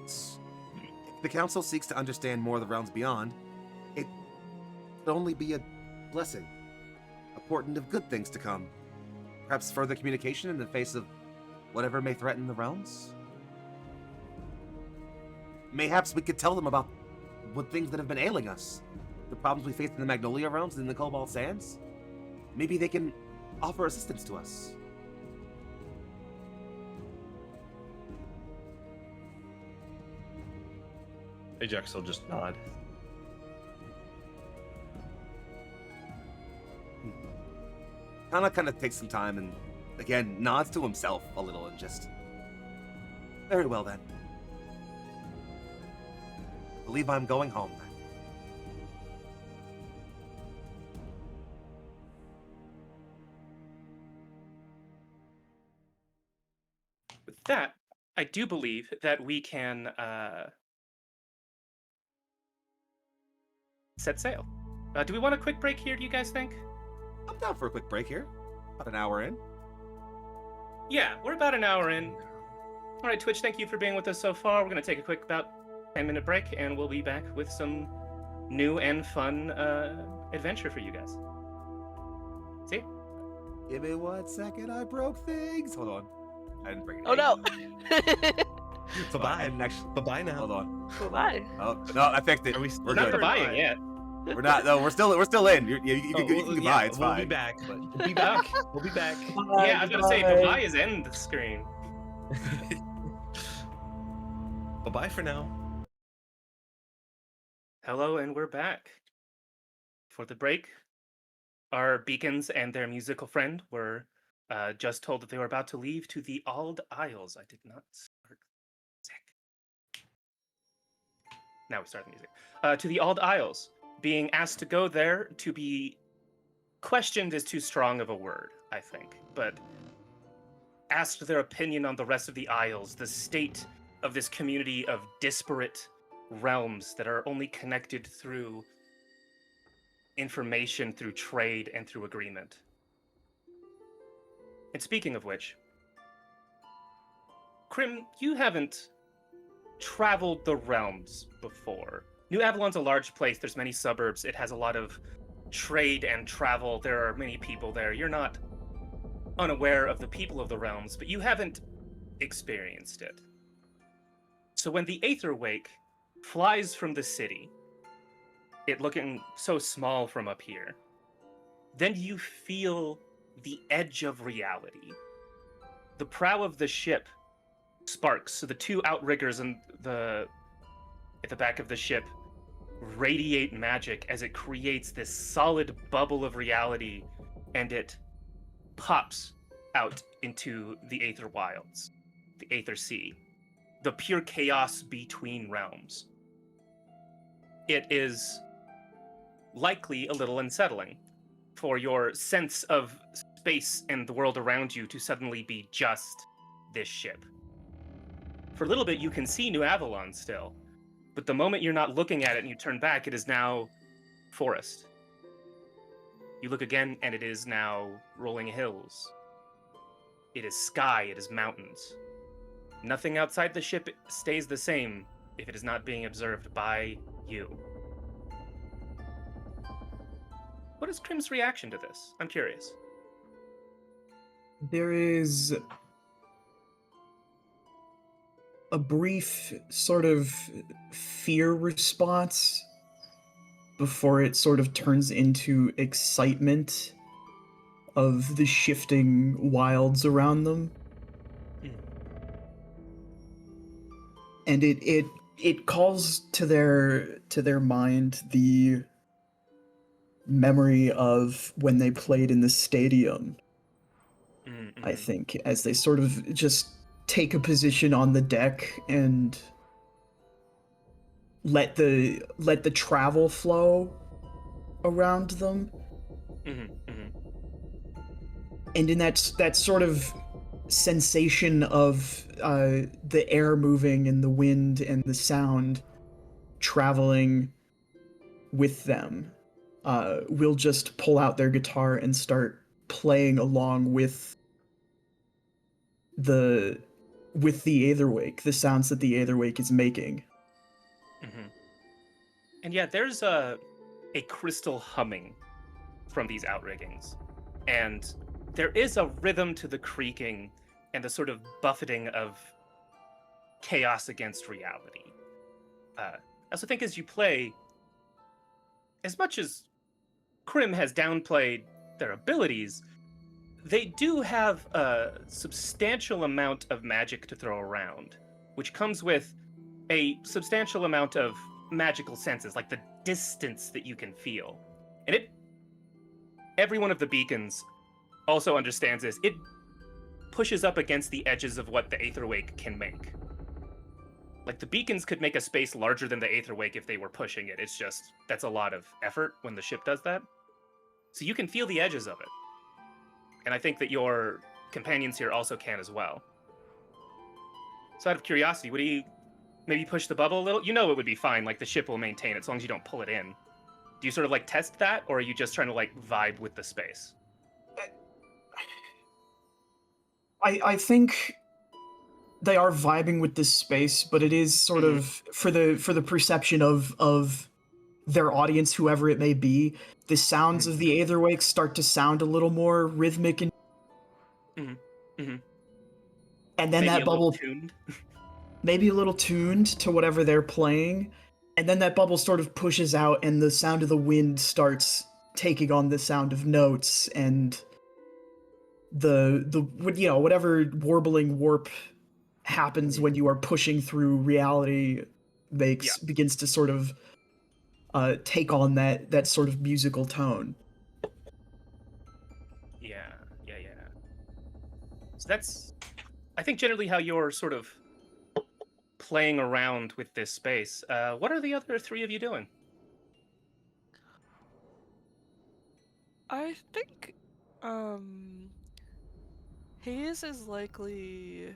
If the council seeks to understand more of the realms beyond, it could only be a blessing, a portent of good things to come. Perhaps further communication in the face of whatever may threaten the realms. Mayhaps we could tell them about what things that have been ailing us, the problems we faced in the Magnolia realms and in the Cobalt Sands. Maybe they can offer assistance to us. Ajax will just nod. Kana kind of takes some time and, again, nods to himself a little and just... Very well, then. I believe I'm going home, then. With that, I do believe that we can set sail. Do we want a quick break here, do you guys think? I'm down for a quick break here. About an hour in. Yeah, we're about an hour in. All right, Twitch, thank you for being with us so far. We're going to take a quick about 10-minute break, and we'll be back with some new and fun adventure for you guys. See? Give me 1 second, I broke things. Hold on. I didn't bring it. Oh no! Bye-bye. I didn't actually... Bye-bye now. Hold on. Bye. Oh, no, I fixed it. Are we We're still We're not good. to buying yet. We're not. No, we're still in. You can buy. It's we'll fine. be back. We'll be back. We'll be back. Yeah, I was going to say, bye is end the screen. Bye-bye for now. Hello, and we're back. For the break, our beacons and their musical friend were just told that they were about to leave to the Ald Isles. I did not start music. Now we start the music. To the Ald Isles, being asked to go there to be questioned is too strong of a word, I think, but asked their opinion on the rest of the Isles, the state of this community of disparate realms that are only connected through information, through trade, and through agreement. And speaking of which, Krim, you haven't traveled the realms before. New Avalon's a large place. There's many suburbs. It has a lot of trade and travel. There are many people there. You're not unaware of the people of the realms, but you haven't experienced it. So when the Aetherwake flies from the city, it looking so small from up here, then you feel the edge of reality. The prow of the ship sparks, so the two outriggers at the back of the ship radiate magic as it creates this solid bubble of reality, and it pops out into the Aether Wilds, the Aether Sea, the pure chaos between realms. It is likely a little unsettling for your sense of space and the world around you to suddenly be just this ship. For a little bit, you can see New Avalon still, but the moment you're not looking at it and you turn back, it is now forest. You look again, and it is now rolling hills. It is sky, it is mountains. Nothing outside the ship stays the same if it is not being observed by you. What is Krim's reaction to this? I'm curious. There is a brief sort of fear response before it sort of turns into excitement of the shifting wilds around them. And it calls to their mind the memory of when they played in the stadium. Mm-hmm. I think, as they sort of just take a position on the deck and let the travel flow around them. Mm-hmm. Mm-hmm. And in that sort of sensation of the air moving and the wind and the sound traveling with them, will just pull out their guitar and start playing along with the Aetherwake, the sounds that the Aetherwake is making. Mm-hmm. And yeah, there's a crystal humming from these outriggings, and there is a rhythm to the creaking and the sort of buffeting of chaos against reality. I also think as you play, as much as Krim has downplayed their abilities, they do have a substantial amount of magic to throw around, which comes with a substantial amount of magical senses, like the distance that you can feel. And every one of the beacons also understands this. It pushes up against the edges of what the Aetherwake can make. Like, the beacons could make a space larger than the Aetherwake if they were pushing it. It's just, that's a lot of effort when the ship does that. So you can feel the edges of it. And I think that your companions here also can as well. So out of curiosity, would he maybe push the bubble a little? You know it would be fine, like the ship will maintain it as long as you don't pull it in. Do you sort of like test that, or are you just trying to like vibe with the space? I think they are vibing with this space, but it is sort of for the perception of their audience, whoever it may be, the sounds of the Aetherwake start to sound a little more rhythmic and and then Maybe that bubble tuned. maybe a little tuned to whatever they're playing, and then that bubble sort of pushes out and the sound of the wind starts taking on the sound of notes, and the whatever warbling warp happens when you are pushing through reality begins to sort of take on that sort of musical tone. Yeah. that's I think generally how you're sort of playing around with this space. What are the other three of you doing? I think, Hayes is likely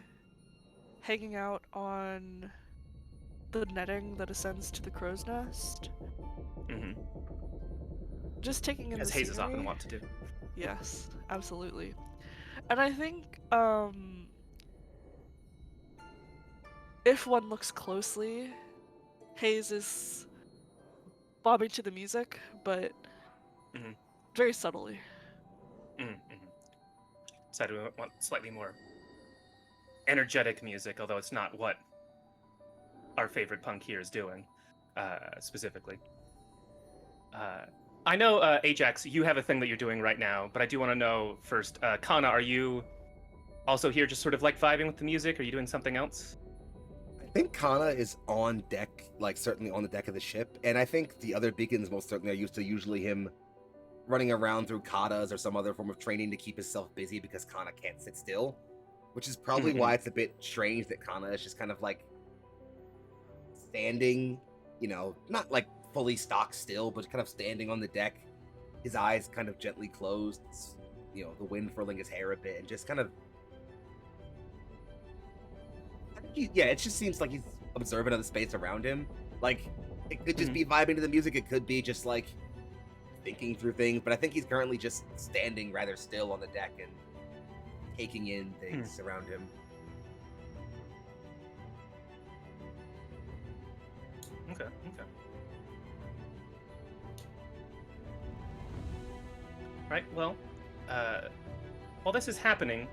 hanging out on the netting that ascends to the crow's nest. Mm-hmm. Just taking in As the Hayes is often scenery. wont to do. Yes, absolutely. And I think, if one looks closely, Hayes is bobbing to the music, but Mm-hmm. very subtly. Mm-hmm. So I want slightly more energetic music, although it's not what our favorite punk here is doing, specifically. I know, Ajax, you have a thing that you're doing right now, but I do want to know first, Kana, are you also here just sort of like vibing with the music? Are you doing something else? I think Kana is on deck, like certainly on the deck of the ship, and I think the other beacons most certainly are used to usually him running around through katas or some other form of training to keep himself busy because Kana can't sit still, which is probably why it's a bit strange that Kana is just kind of like standing, not like fully stock still, but kind of standing on the deck, his eyes kind of gently closed, the wind furling his hair a bit, and just kind of, it just seems like he's observant of the space around him. Like, it could just be vibing to the music, it could be just like thinking through things, but I think he's currently just standing rather still on the deck and taking in things around him. Okay. Right, well, while this is happening,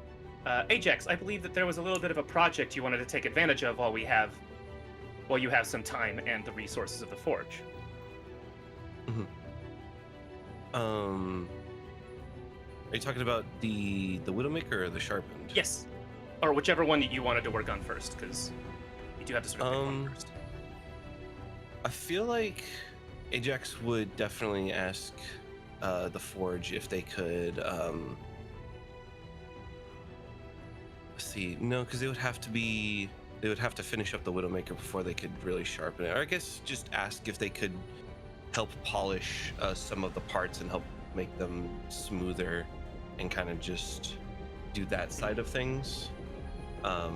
Ajax, I believe that there was a little bit of a project you wanted to take advantage of while you have some time and the resources of the forge. Mm-hmm. Are you talking about the Widowmaker or the Sharpened? Yes, or whichever one you wanted to work on first, because you do have to sort of pick one first. I feel like Ajax would definitely ask the Forge if they could. Let's see, no, because they would have to finish up the Widowmaker before they could really sharpen it. Or I guess just ask if they could help polish some of the parts and help make them smoother and kind of just do that side of things. So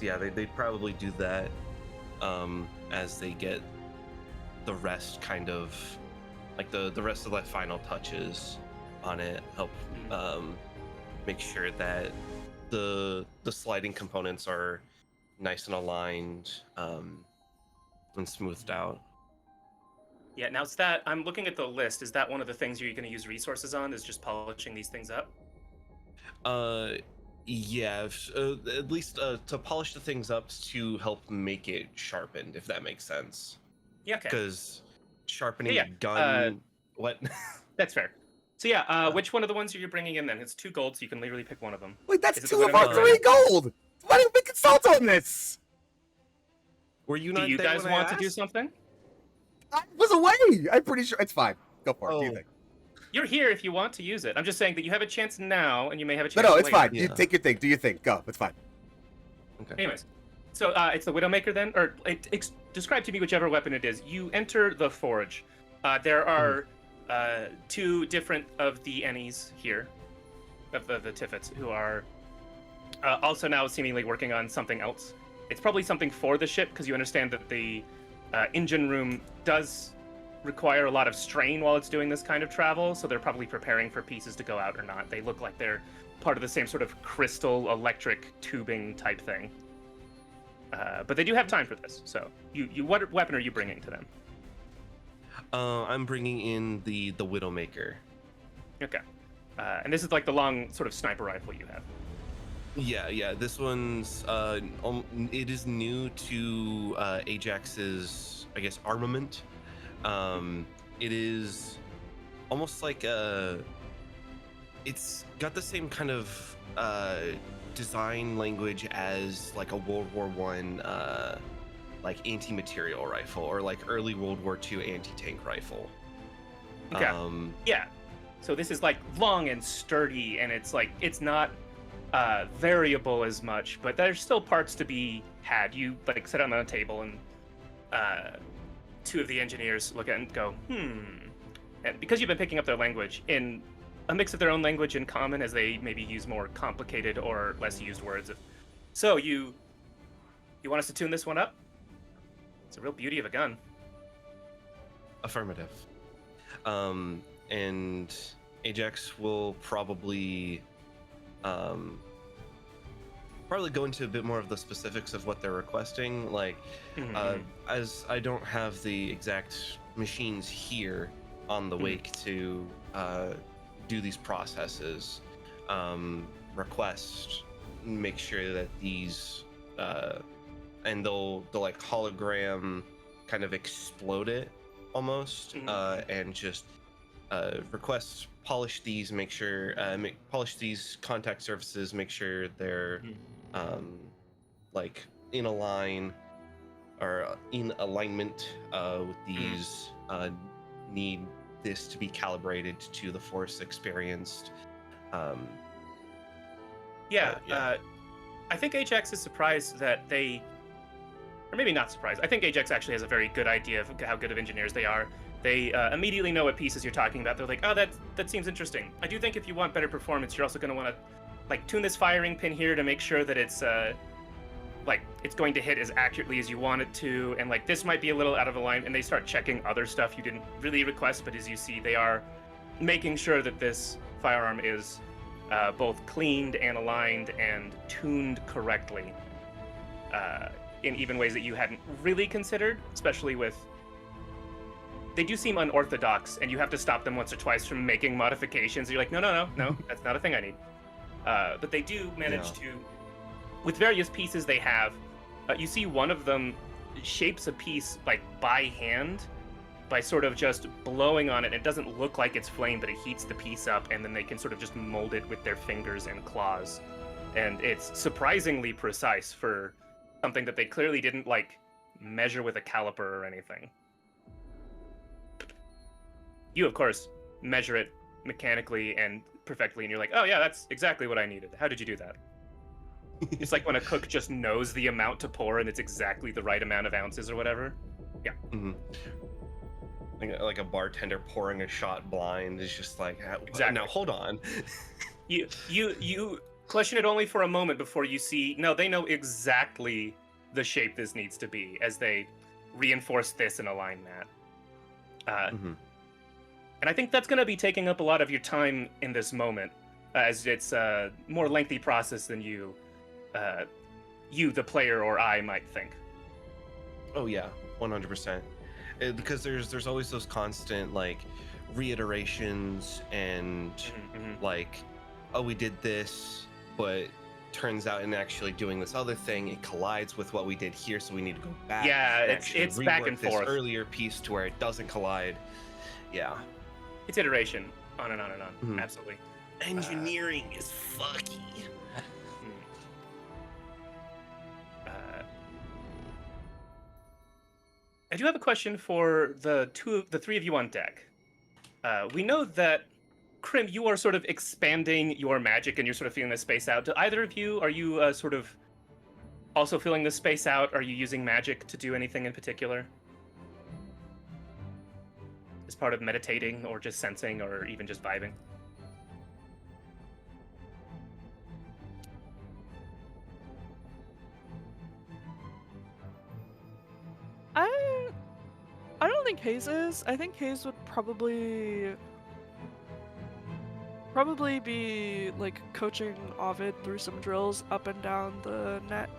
yeah, they'd probably do that as they get the rest kind of like the rest of the final touches on it, help make sure that the sliding components are nice and aligned and smoothed out. Yeah, now it's that I'm looking at the list. Is that one of the things you're going to use resources on? Is just polishing these things up? Yeah, at least to polish the things up to help make it sharpened, if that makes sense. Yeah, okay. Because sharpening Yeah, a gun, what? That's fair. So yeah, which one of the ones are you bringing in then? It's 2 gold, so you can literally pick one of them. Wait, that's Is it the 2 of our Widowmaker? 3 gold! Why didn't we consult on this? Were you Do not you there guys when I want to do asked? something? I was away! I'm pretty sure it's fine. Go for it. Do you Oh. think? You're here if you want to use it. I'm just saying that you have a chance now, and you may have a chance No, it's later. fine. Yeah. You take your thing. Do your thing. Go. It's fine. Okay. Anyways, so it's the Widowmaker then, or describe to me whichever weapon it is. You enter the forge. There are 2 different of the Ennies here, of the Tiffets, who are also now seemingly working on something else. It's probably something for the ship, because you understand that the engine room does require a lot of strain while it's doing this kind of travel, so they're probably preparing for pieces to go out or not. They look like they're part of the same sort of crystal electric tubing type thing. But they do have time for this, so what weapon are you bringing to them? I'm bringing in the Widowmaker. Okay. And this is like the long sort of sniper rifle you have. Yeah. This one's it is new to Ajax's, I guess, armament. It is almost like it's got the same kind of design language as like a World War One like anti-material rifle or like early World War II anti-tank rifle. Okay. Yeah. So this is like long and sturdy, and it's like it's not variable as much, but there's still parts to be had. You like sit down on a table, and two of the engineers look at it and go, and because you've been picking up their language in a mix of their own language in common, as they maybe use more complicated or less used words. So you want us to tune this one up? It's a real beauty of a gun. Affirmative. And Ajax will probably go into a bit more of the specifics of what they're requesting. Like, as I don't have the exact machines here on the wake to do these processes, request, make sure that these, and they'll like hologram kind of explode it almost, and just request polish these, make sure polish these contact surfaces, make sure they're like in a line or in alignment with these. Need this to be calibrated to the force experienced. I think Ajax is surprised that they, or maybe not surprised. I think Ajax actually has a very good idea of how good of engineers they are. They immediately know what pieces you're talking about. They're like, oh, that seems interesting. I do think if you want better performance, you're also going to want to like tune this firing pin here to make sure that it's like it's going to hit as accurately as you want it to, and like this might be a little out of line. And they start checking other stuff you didn't really request, but as you see, they are making sure that this firearm is both cleaned and aligned and tuned correctly in even ways that you hadn't really considered, especially with. They do seem unorthodox, and you have to stop them once or twice from making modifications. You're like, no, that's not a thing I need. But they do manage to, with various pieces they have, you see one of them shapes a piece like by hand, by sort of just blowing on it. It doesn't look like it's flame, but it heats the piece up, and then they can sort of just mold it with their fingers and claws. And it's surprisingly precise for something that they clearly didn't like measure with a caliper or anything. You, of course, measure it mechanically and perfectly, and you're like, oh yeah, that's exactly what I needed. How did you do that? It's like when a cook just knows the amount to pour and it's exactly the right amount of ounces or whatever. Yeah. Like a bartender pouring a shot blind is just like, exactly. Now hold on. You question it only for a moment before you see, no, they know exactly the shape this needs to be as they reinforce this and align that. And I think that's going to be taking up a lot of your time in this moment, as it's a more lengthy process than you, the player, or I might think. Oh yeah, 100%. Because there's always those constant like reiterations and like, oh, we did this, but turns out in actually doing this other thing, it collides with what we did here, so we need to go back. Yeah, it's back and forth. This earlier piece to where it doesn't collide. Yeah. It's iteration, on and on and on. Absolutely. Engineering is fucky. I do have a question for the three of you on deck. We know that, Krim, you are sort of expanding your magic and you're sort of feeling the space out. Do either of you, are you sort of also feeling the space out? Are you using magic to do anything in particular? As part of meditating or just sensing or even just vibing? I don't think Hayes is. I think Hayes would probably be like coaching Ovid through some drills up and down the net.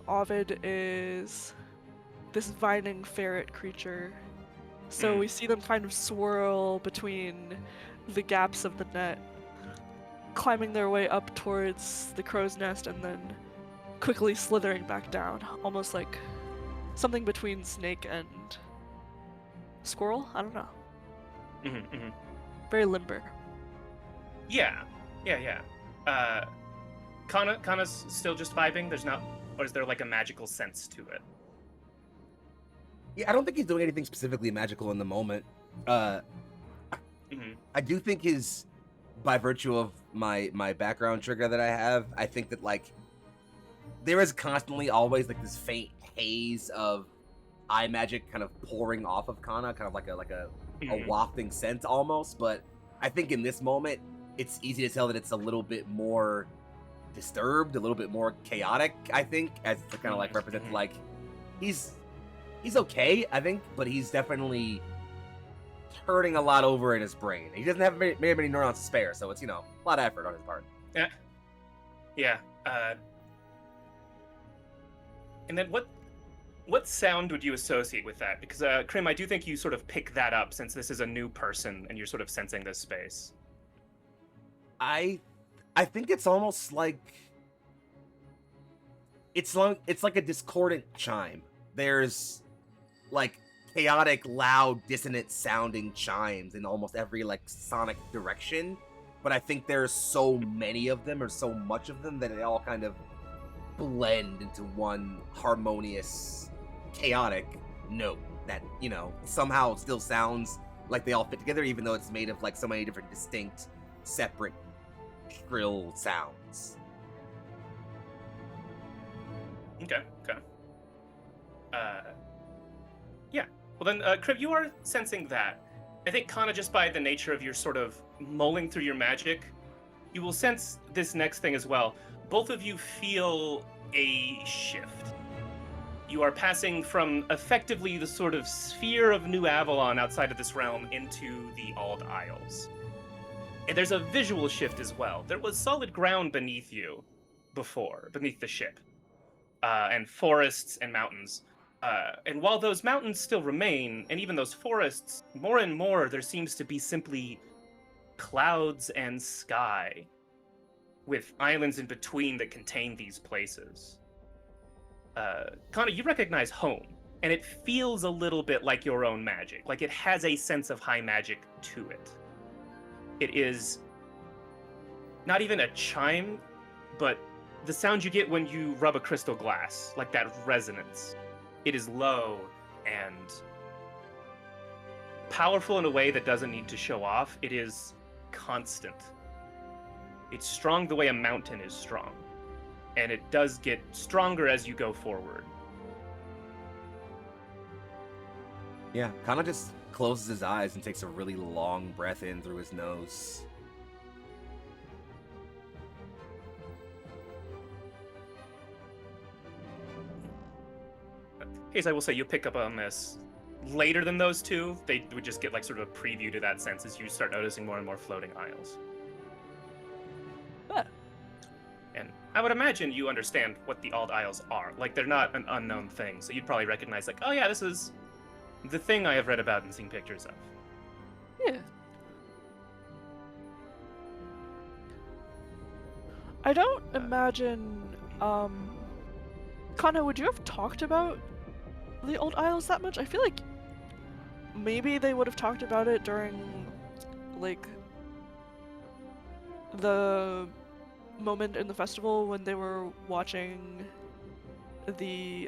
Ovid is this vining ferret creature, so we see them kind of swirl between the gaps of the net, climbing their way up towards the crow's nest and then quickly slithering back down, almost like something between snake and squirrel. I don't know. Very limber. Yeah. Kana's still just vibing. There's not, or is there like a magical sense to it? Yeah, I don't think he's doing anything specifically magical in the moment. I do think his by virtue of my background trigger that I have, I think that like there is constantly always like this faint haze of eye magic kind of pouring off of Kana, kind of like a wafting scent almost. But I think in this moment, it's easy to tell that it's a little bit more disturbed, a little bit more chaotic. I think as to kind of like represent like he's okay, I think, but he's definitely turning a lot over in his brain. He doesn't have very many neurons to spare, so it's, you know, a lot of effort on his part. Yeah. And then what sound would you associate with that? Because Krim, I do think you sort of pick that up since this is a new person and you're sort of sensing this space. I think it's almost like it's like a discordant chime. There's like chaotic, loud, dissonant sounding chimes in almost every like sonic direction, but I think there's so many of them or so much of them that it all kind of blend into one harmonious, chaotic note that, you know, somehow still sounds like they all fit together, even though it's made of like so many different distinct, separate, shrill sounds. Okay. Yeah. Well then, Kriv, you are sensing that. I think Kana, just by the nature of your sort of mulling through your magic, you will sense this next thing as well. Both of you feel a shift. You are passing from effectively the sort of sphere of New Avalon outside of this realm into the Ald Isles. And there's a visual shift as well. There was solid ground beneath you before, beneath the ship, and forests and mountains. And while those mountains still remain, and even those forests, more and more there seems to be simply clouds and sky, with islands in between that contain these places. Kana, you recognize home, and it feels a little bit like your own magic. Like it has a sense of high magic to it. It is not even a chime, but the sound you get when you rub a crystal glass, like that resonance. It is low and powerful in a way that doesn't need to show off. It is constant. It's strong the way a mountain is strong. And it does get stronger as you go forward. Yeah, Kana just closes his eyes and takes a really long breath in through his nose. Case I will say, you'll pick up on this later than those two. They would just get like sort of a preview to that sense as you start noticing more and more floating isles. And I would imagine you understand what the Ald Isles are. Like, they're not an unknown thing, so you'd probably recognize, like, oh yeah, this is the thing I have read about and seen pictures of. Yeah. I don't imagine, Kana, would you have talked about the Old Isles that much? I feel like maybe they would have talked about it during, like, the moment in the festival when they were watching the,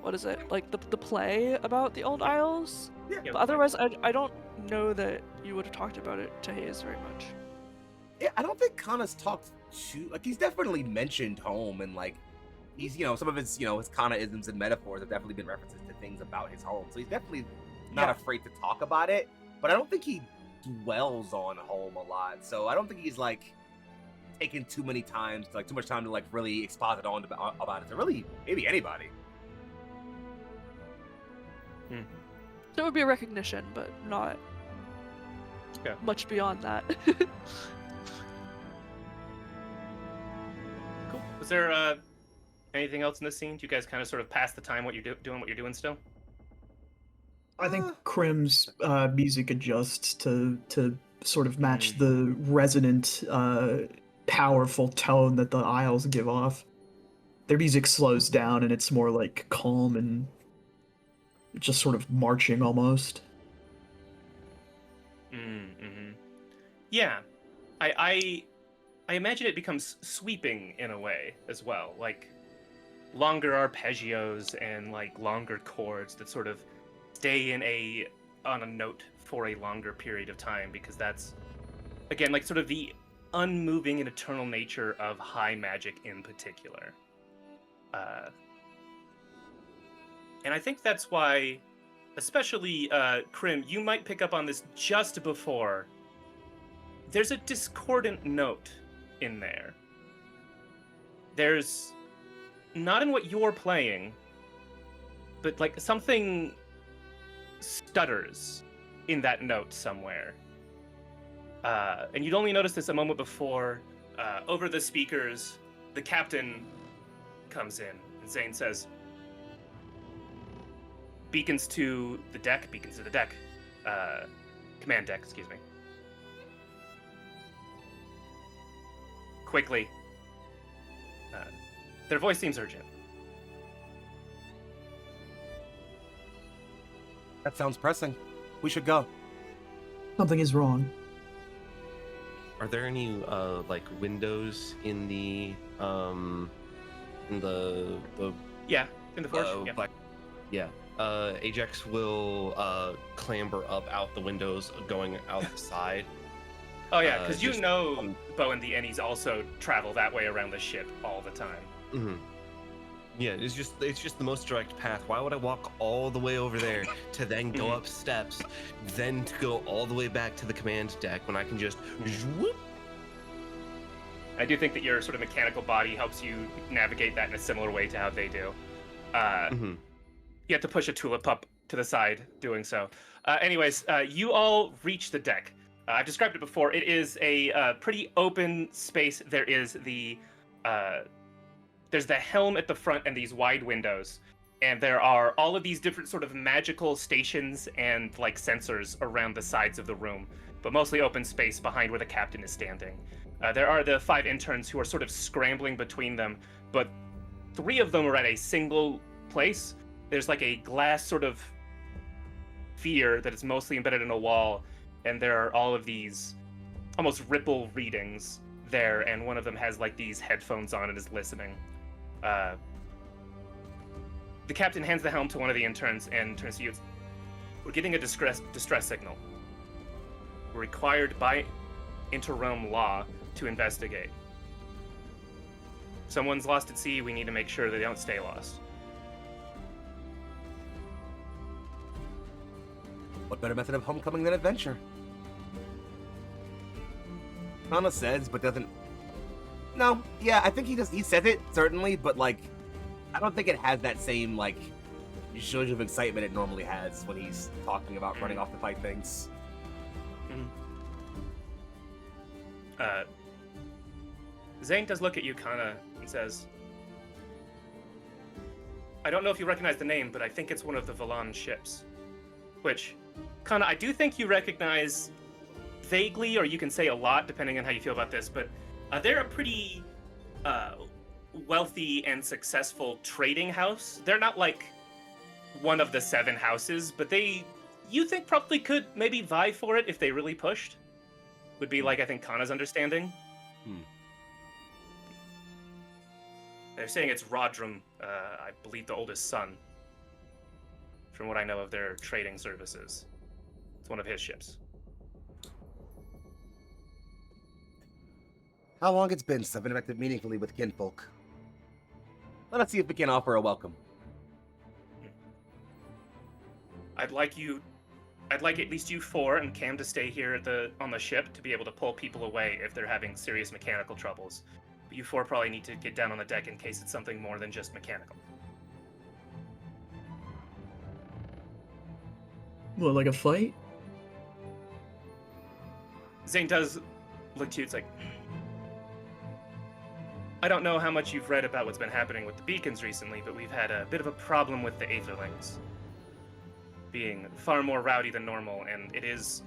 what is it? Like, the play about the Old Isles? Yeah. But otherwise, I don't know that you would have talked about it to Hayes very much. Yeah, I don't think Kana's talked to, like, he's definitely mentioned home, and like he's, you know, some of his, you know, his Kana-isms and metaphors have definitely been references to things about his home, so he's definitely not afraid to talk about it, but I don't think he dwells on home a lot, so I don't think he's like taken too much time to like really exposit on about it to really maybe anybody. So it would be a recognition, but not much beyond that. Cool. Was there anything else in this scene? Do you guys kind of sort of pass the time what you're doing what you're doing still? I think Krim's music adjusts to sort of match the resonant, powerful tone that the Isles give off. Their music slows down and it's more like calm and just sort of marching almost. Mm-hmm. Yeah, I imagine it becomes sweeping in a way as well, like longer arpeggios and like longer chords that sort of stay on a note for a longer period of time, because that's again, like sort of the unmoving and eternal nature of high magic in particular. And I think that's why, especially Krim, you might pick up on this just before. There's a discordant note in there. There's not in what you're playing, but like something stutters in that note somewhere. And you'd only notice this a moment before. Over the speakers, the captain comes in, and Zane says, beacons to the deck, command deck, excuse me. Quickly. Their voice seems urgent. That sounds pressing. We should go. Something is wrong. Are there any like windows in the Yeah, in the forge. Yeah. black? Yeah. Ajax will clamber up out the windows, going out the side. Oh yeah, because you just know Bo and the Ennies also travel that way around the ship all the time. Mm-hmm. Yeah, it's just the most direct path. Why would I walk all the way over there to then go up steps, then to go all the way back to the command deck when I can just whoop? I do think that your sort of mechanical body helps you navigate that in a similar way to how they do. You have to push a tulip up to the side doing so. Anyways, you all reach the deck. I've described it before. It is a pretty open space. There is there's the helm at the front and these wide windows. And there are all of these different sort of magical stations and like sensors around the sides of the room, but mostly open space behind where the captain is standing. There are the 5 interns who are sort of scrambling between them, but 3 of them are at a single place. There's like a glass sort of sphere that is mostly embedded in a wall, and there are all of these almost ripple readings there, and one of them has like these headphones on and is listening. The captain hands the helm to one of the interns and turns to you. We're getting a distress signal. We're required by interrealm law to investigate. If someone's lost at sea, we need to make sure they don't stay lost. What better method of homecoming than adventure? Kana says, but doesn't... No, yeah, I think he says it, certainly, but, like, I don't think it has that same, like, surge of excitement it normally has when he's talking about running off to fight things. Zane does look at you, Kana, and says, I don't know if you recognize the name, but I think it's one of the Valon ships. Which, Kana, I do think you recognize vaguely, or you can say a lot, depending on how you feel about this, but they're a pretty wealthy and successful trading house. They're not like one of the 7 houses, but you think probably could maybe vie for it if they really pushed. Would be like, I think, Kana's understanding. They're saying it's Rodrum, I believe the oldest son, from what I know of their trading services. It's one of his ships. How long it's been since I've interacted meaningfully with kinfolk. Let us see if we can offer a welcome. I'd like at least you 4 and Cam to stay here on the ship to be able to pull people away if they're having serious mechanical troubles. But you 4 probably need to get down on the deck in case it's something more than just mechanical. What, like a fight? Zane does look to you, it's like, I don't know how much you've read about what's been happening with the beacons recently, but we've had a bit of a problem with the Aetherlings being far more rowdy than normal, and it is,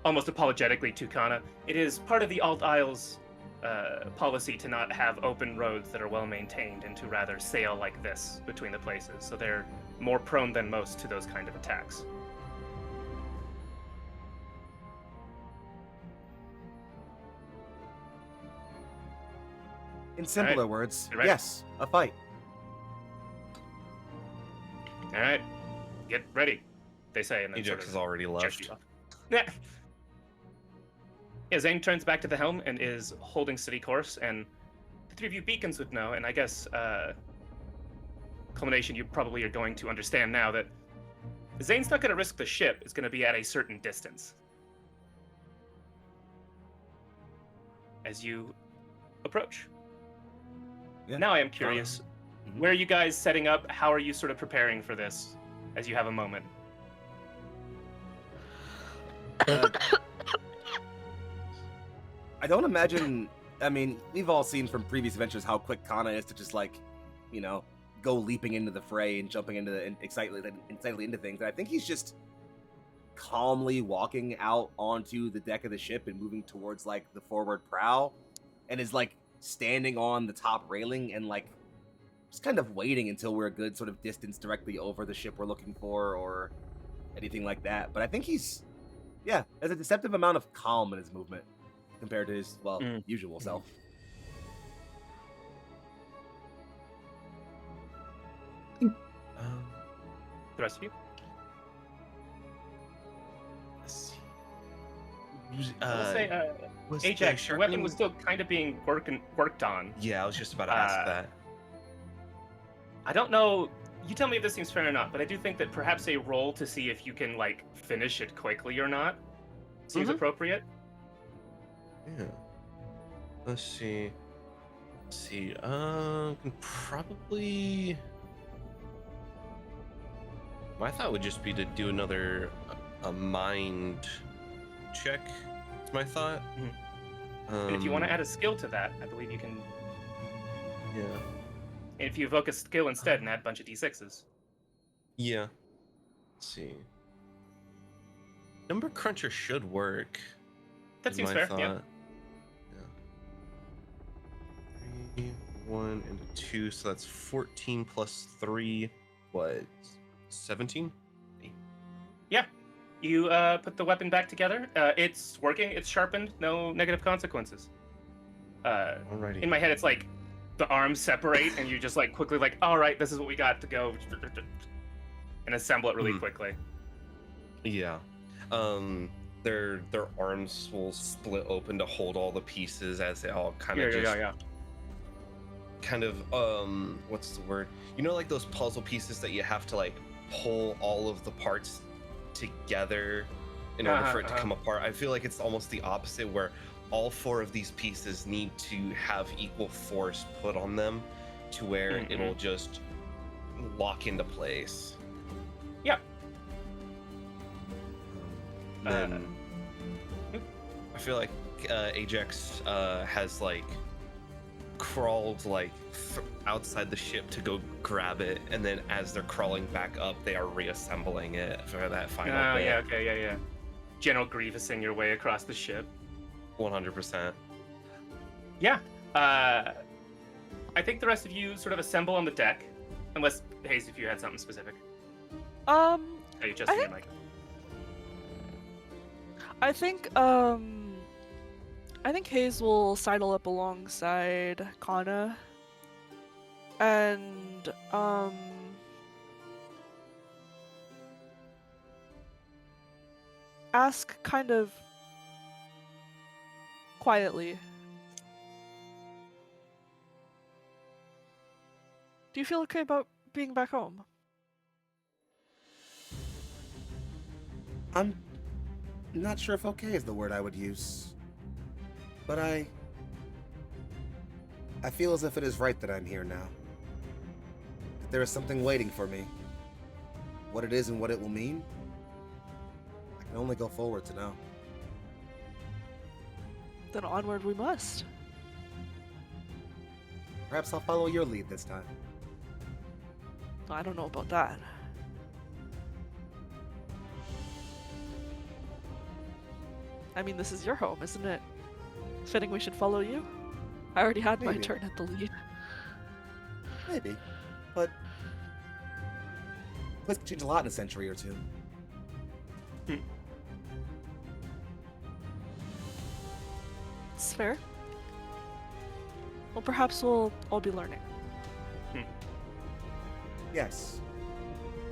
almost apologetically to Kana, it is part of the Alt Isles policy to not have open roads that are well maintained and to rather sail like this between the places, so they're more prone than most to those kind of attacks. In simpler Alright. words, You ready? yes, a fight. All right, get ready, they say, and then Ajax sort has of already jerk left. you off. Yeah. Yeah, Zane turns back to the helm and is holding steady course, and the three of you beacons would know, and I guess, culmination, you probably are going to understand now that Zane's not going to risk the ship. It's going to be at a certain distance. As you approach. Yeah. Now I am curious, Mhm. where are you guys setting up? How are you sort of preparing for this as you have a moment? Uh, I don't imagine. I mean, we've all seen from previous adventures how quick Kana is to just like, go leaping into the fray and jumping into excitedly into things. And I think he's just calmly walking out onto the deck of the ship and moving towards like the forward prow, and is like standing on the top railing and like just kind of waiting until we're a good sort of distance directly over the ship we're looking for or anything like that. But I think there's a deceptive amount of calm in his movement compared to his usual self. The rest of you? Let's see. I will say, was Ajax, the your weapon sharpening- was still kind of being worked on. Yeah, I was just about to ask that. I don't know. You tell me if this seems fair or not, but I do think that perhaps a roll to see if you can like finish it quickly or not seems appropriate. Yeah. Let's see. Can probably. My thought would just be to do another a mind check. That's my thought. And if you want to add a skill to that, I believe you can. Yeah. And if you evoke a skill instead and add a bunch of d6s. Yeah. Let's see. Number cruncher should work. That is seems my fair. thought. Yeah. 3, 1, and a 2, so that's 14 plus 3. What? 17? You put the weapon back together. It's working. It's sharpened. No negative consequences. Alrighty. In my head, it's like the arms separate, and you just like quickly like, all right, this is what we got to go, and assemble it really quickly. Yeah. Their arms will split open to hold all the pieces as they all kind of kind of what's the word? You know, like those puzzle pieces that you have to like pull all of the parts together in order for it to come apart. I feel like it's almost the opposite, where all 4 of these pieces need to have equal force put on them to where it'll just lock into place. Yeah. Then I feel like Ajax has like crawled like outside the ship to go grab it, and then as they're crawling back up, they are reassembling it for that final bit. Yeah, okay, yeah. General Grievousing your way across the ship. 100%. Yeah. I think the rest of you sort of assemble on the deck, unless Hayes, if you had something specific. I Hey, just think- Mike. I think Hayes will sidle up alongside Kana and ask kind of quietly, do you feel okay about being back home? I'm not sure if okay is the word I would use, but I feel as if it is right that I'm here now. That there is something waiting for me. What it is and what it will mean, I can only go forward to know. Then onward we must. Perhaps I'll follow your lead this time. I don't know about that. I mean, this is your home, isn't it? Fitting we should follow you? I already had my Maybe. turn at the lead. Maybe, but things can change a lot in a century or two. It's fair. Well, perhaps we'll all be learning. Yes.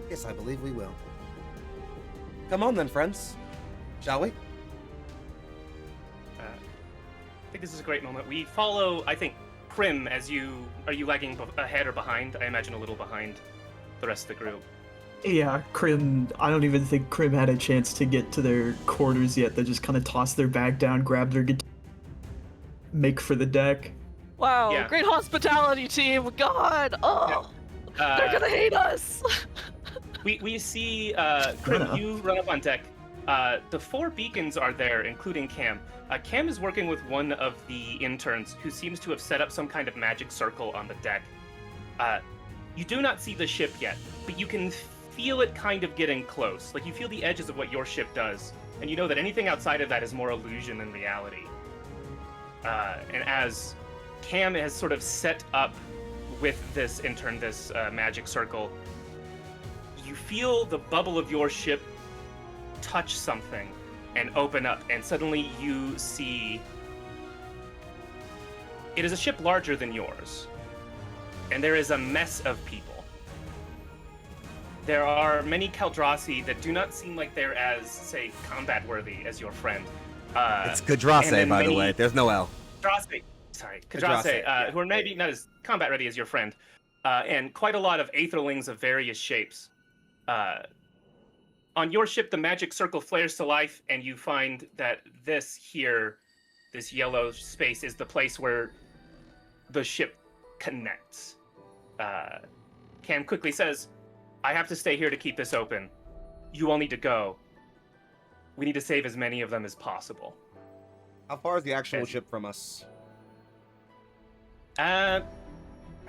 Yes, I believe we will. Come on then, friends. Shall we? think this is a great moment. We follow, I think, Prim as you... Are you lagging ahead or behind? I imagine a little behind the rest of the group. Yeah, Krim, I don't even think Krim had a chance to get to their quarters yet. They just kind of tossed their bag down, grabbed their guitar, make for the deck. Wow, Yeah. great hospitality team. God, oh, they're gonna hate us. We see, Krim, you run up on deck. The 4 beacons are there, including Cam. Cam is working with one of the interns who seems to have set up some kind of magic circle on the deck. You do not see the ship yet, but you can feel it kind of getting close. Like, you feel the edges of what your ship does, and you know that anything outside of that is more illusion than reality. And as Cam has sort of set up with this intern, this magic circle, you feel the bubble of your ship touch something and open up, and suddenly you see it is a ship larger than yours, and there is a mess of people. There are many Kaldrassi that do not seem like they're as, say, combat worthy as your friend. It's Kadrasse, by the way. There's no L. Kadrasse, who are maybe not as combat ready as your friend, and quite a lot of aetherlings of various shapes. On your ship, the magic circle flares to life, and you find that this here, this yellow space, is the place where the ship connects. Cam quickly says, I have to stay here to keep this open. You all need to go. We need to save as many of them as possible. How far is the actual ship from us? How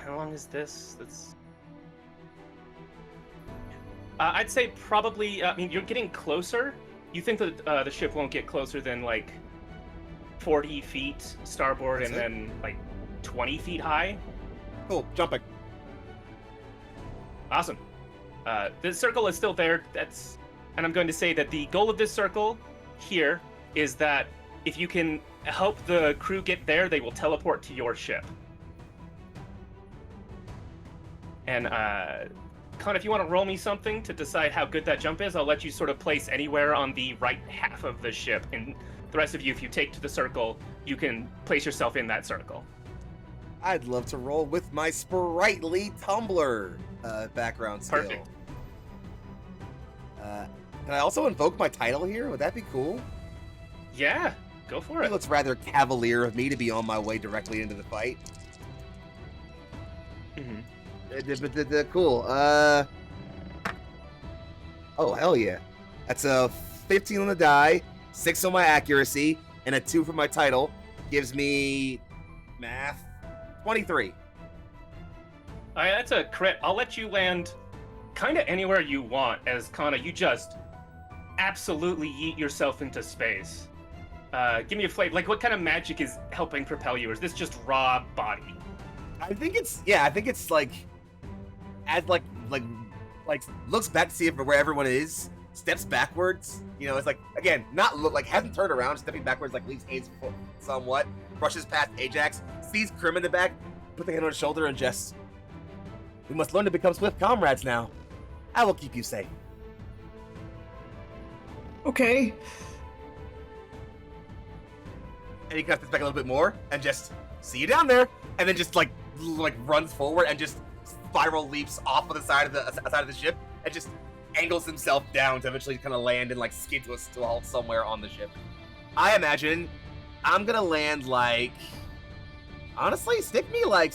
long is this? That's... I'd say probably, I mean, you're getting closer. You think that the ship won't get closer than, like, 40 feet starboard and then, like, 20 feet high. Cool, jumping. Awesome. The circle is still there. And I'm going to say that the goal of this circle here is that if you can help the crew get there, they will teleport to your ship. And, Con, if you want to roll me something to decide how good that jump is, I'll let you sort of place anywhere on the right half of the ship. And the rest of you, if you take to the circle, you can place yourself in that circle. I'd love to roll with my sprightly tumbler background skill. Perfect. Can I also invoke my title here? Would that be cool? Yeah, go for It it. looks rather cavalier of me to be on my way directly into the fight. Cool. Oh, hell yeah. That's a 15 on the die, 6 on my accuracy, and a 2 for my title. Gives me... math... 23. All right, that's a crit. I'll let you land kind of anywhere you want, as Kana, you just absolutely yeet yourself into space. Give me a flavor. Like, what kind of magic is helping propel you? Or is this just raw body? I think it's like... as like looks back to see where everyone is, steps backwards, you know, it's like, again, not look like, hasn't turned around, stepping backwards, like leaves A's foot somewhat, brushes past Ajax, sees Krim in the back, put the hand on his shoulder and just, we must learn to become swift comrades now. I will keep you safe. Okay. And he kind of steps back a little bit more and just, see you down there, and then just like runs forward and just spiral leaps off of the side of the ship and just angles himself down to eventually kind of land and like skid to a halt somewhere on the ship. I imagine I'm gonna land like, honestly, stick me like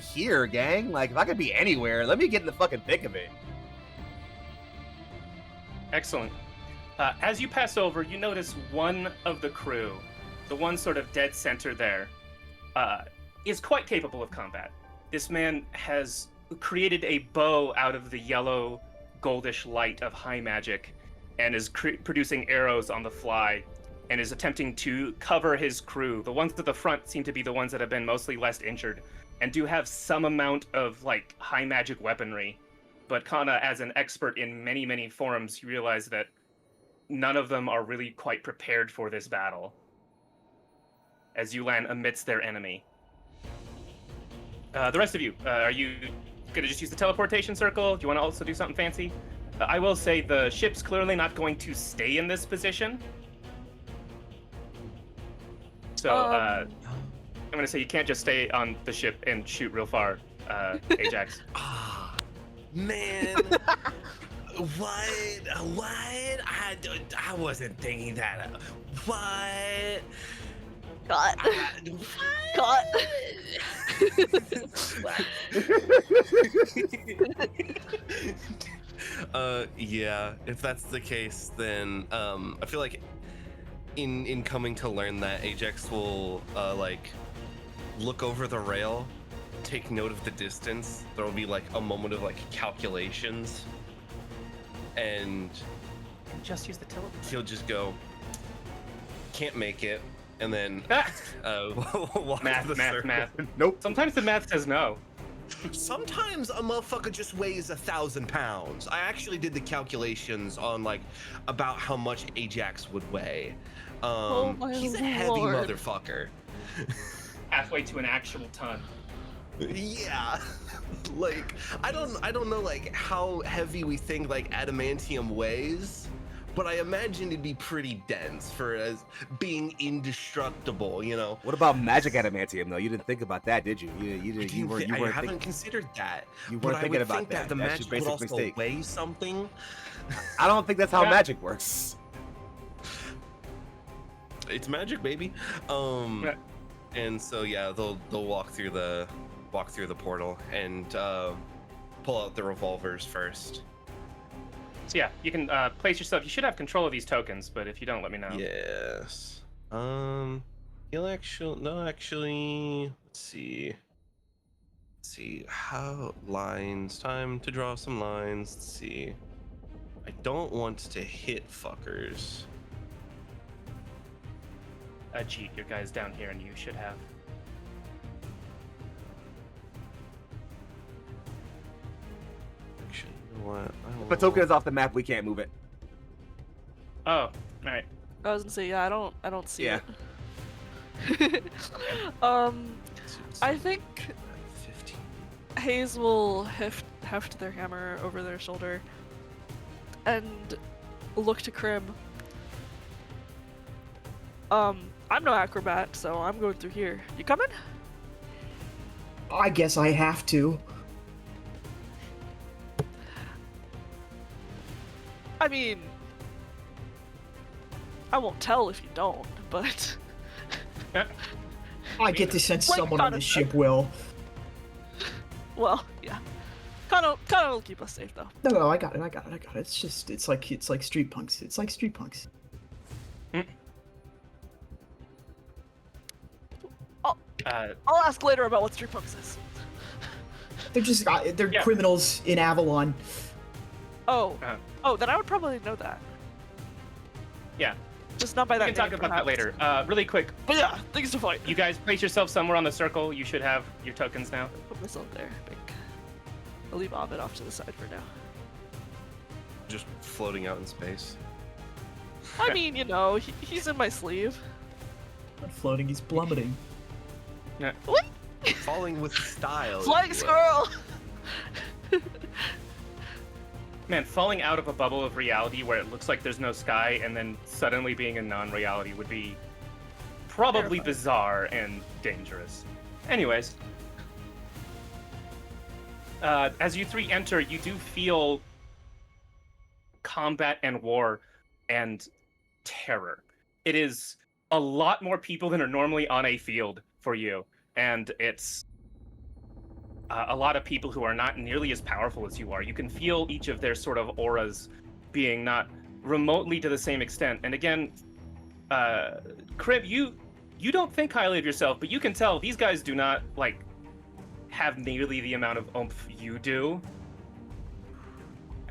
here, gang. Like, if I could be anywhere, let me get in the fucking thick of it. Excellent. As you pass over, you notice one of the crew, the one sort of dead center there, is quite capable of combat. This man has created a bow out of the yellow goldish light of high magic and is producing arrows on the fly and is attempting to cover his crew. The ones at the front seem to be the ones that have been mostly less injured and do have some amount of like high magic weaponry. But Kana, as an expert in many, many forms, you realize that none of them are really quite prepared for this battle as you land amidst their enemy. The rest of you, are you gonna just use the teleportation circle? Do you want to also do something fancy? I will say the ship's clearly not going to stay in this position. So, gonna say you can't just stay on the ship and shoot real far, Ajax. Ah, man. What? I wasn't thinking that. What? Cut. Yeah, if that's the case, then I feel like in coming to learn that, Ajax will like look over the rail, take note of the distance. There will be like a moment of like calculations, and Just use the teleport. he'll just go, can't make it, and then walk Math, to the math, circle. math. Nope. Sometimes the math says no. Sometimes a motherfucker just weighs 1,000 pounds. I actually did the calculations on like about how much Ajax would weigh. Oh my He's a heavy lord. motherfucker. Halfway to an actual ton. Yeah. Like I don't know like how heavy we think like adamantium weighs, but I imagine it'd be pretty dense for as being indestructible, you know. What about magic adamantium though? You didn't think about that, did you? I haven't considered that. You But weren't I thinking would about think that. the That's your magic would basic also mistake. weigh something. I don't think that's how Yeah. magic works. It's magic, baby. Yeah. And so yeah, they'll walk through the portal and pull out the revolvers first. So yeah, you can place yourself. You should have control of these tokens, but if you don't, let me know. Yes. He'll actually. Let's see. How lines. Time to draw some lines. Let's see. I don't want to hit fuckers. Jeet, your guy's down here, and you should have. Actually, you know what? If a token is off the map, we can't move it. Oh, all right. I was gonna say, yeah, I don't see Yeah. it. I think 15. Hayes will heft their hammer over their shoulder and look to Krim. I'm no acrobat, so I'm going through here. You coming? I guess I have to. I mean, I won't tell if you don't, but I get to sense Like, someone on kinda- the ship will. well, yeah. Kind of will keep us safe though. No, I got it. It's like street punks. It's like street punks. I'll ask later about what Street Punks is. They're Yeah. criminals in Avalon. Oh, Uh-huh. oh, then I would probably know that. Yeah, Just not by we that can talk name, about that perhaps. later. Really quick, But yeah, things to fight. you guys place yourself somewhere on the circle. You should have your tokens now. Put myself there. I'll leave Ovid off to the side for now. Just floating out in space. I mean, you know, he's in my sleeve. Not floating, he's plummeting. What? Falling with style. if Flying you will. squirrel! Man, falling out of a bubble of reality where it looks like there's no sky and then suddenly being in non-reality would be probably Terrifying. bizarre and dangerous. Anyways, as you three enter, you do feel combat and war and terror. It is a lot more people than are normally on a field for you, and it's a lot of people who are not nearly as powerful as you are. You can feel each of their sort of auras being not remotely to the same extent. And again, Crib, you don't think highly of yourself, but you can tell these guys do not like have nearly the amount of oomph you do,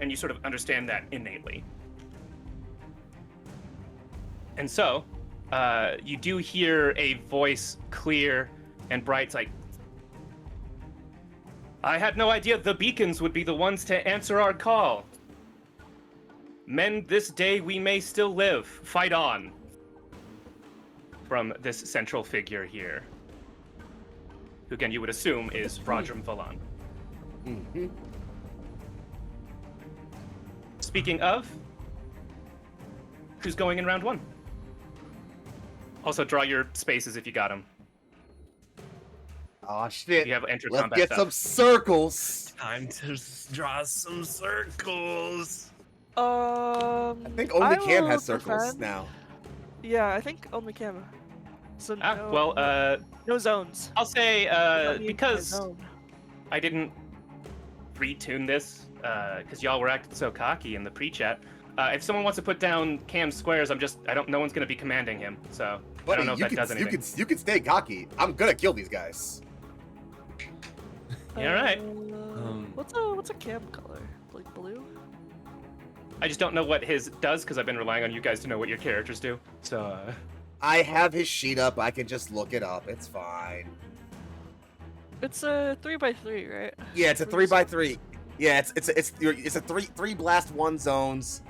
and you sort of understand that innately. And so, you do hear a voice clear and bright, it's like, I had no idea the beacons would be the ones to answer our call. Men, this day we may still live. Fight on. From this central figure here. Who, again, you would assume is Rodram Valan. Mhm. Speaking of, who's going in round one? Also, draw your spaces if you got them. Oh shit. You have enter Let's combat get stuff. some circles. Time to draw some circles. I think only Cam will has circles defend. now. Yeah, I think only Cam. So no, Well, no zones. I'll say Let me because zone. I didn't retune this because y'all were acting so cocky in the pre-chat. If someone wants to put down Cam's squares, no one's gonna be commanding him. So I Buddy, don't know if that does anything. you can stay cocky. I'm gonna kill these guys. Yeah, right. What's a Cam color? Like blue? I just don't know what his does because I've been relying on you guys to know what your characters do. So I have his sheet up. I can just look it up. It's fine. It's a 3x3, right? Yeah, it's a 3x3. Yeah, it's a three blast one zones.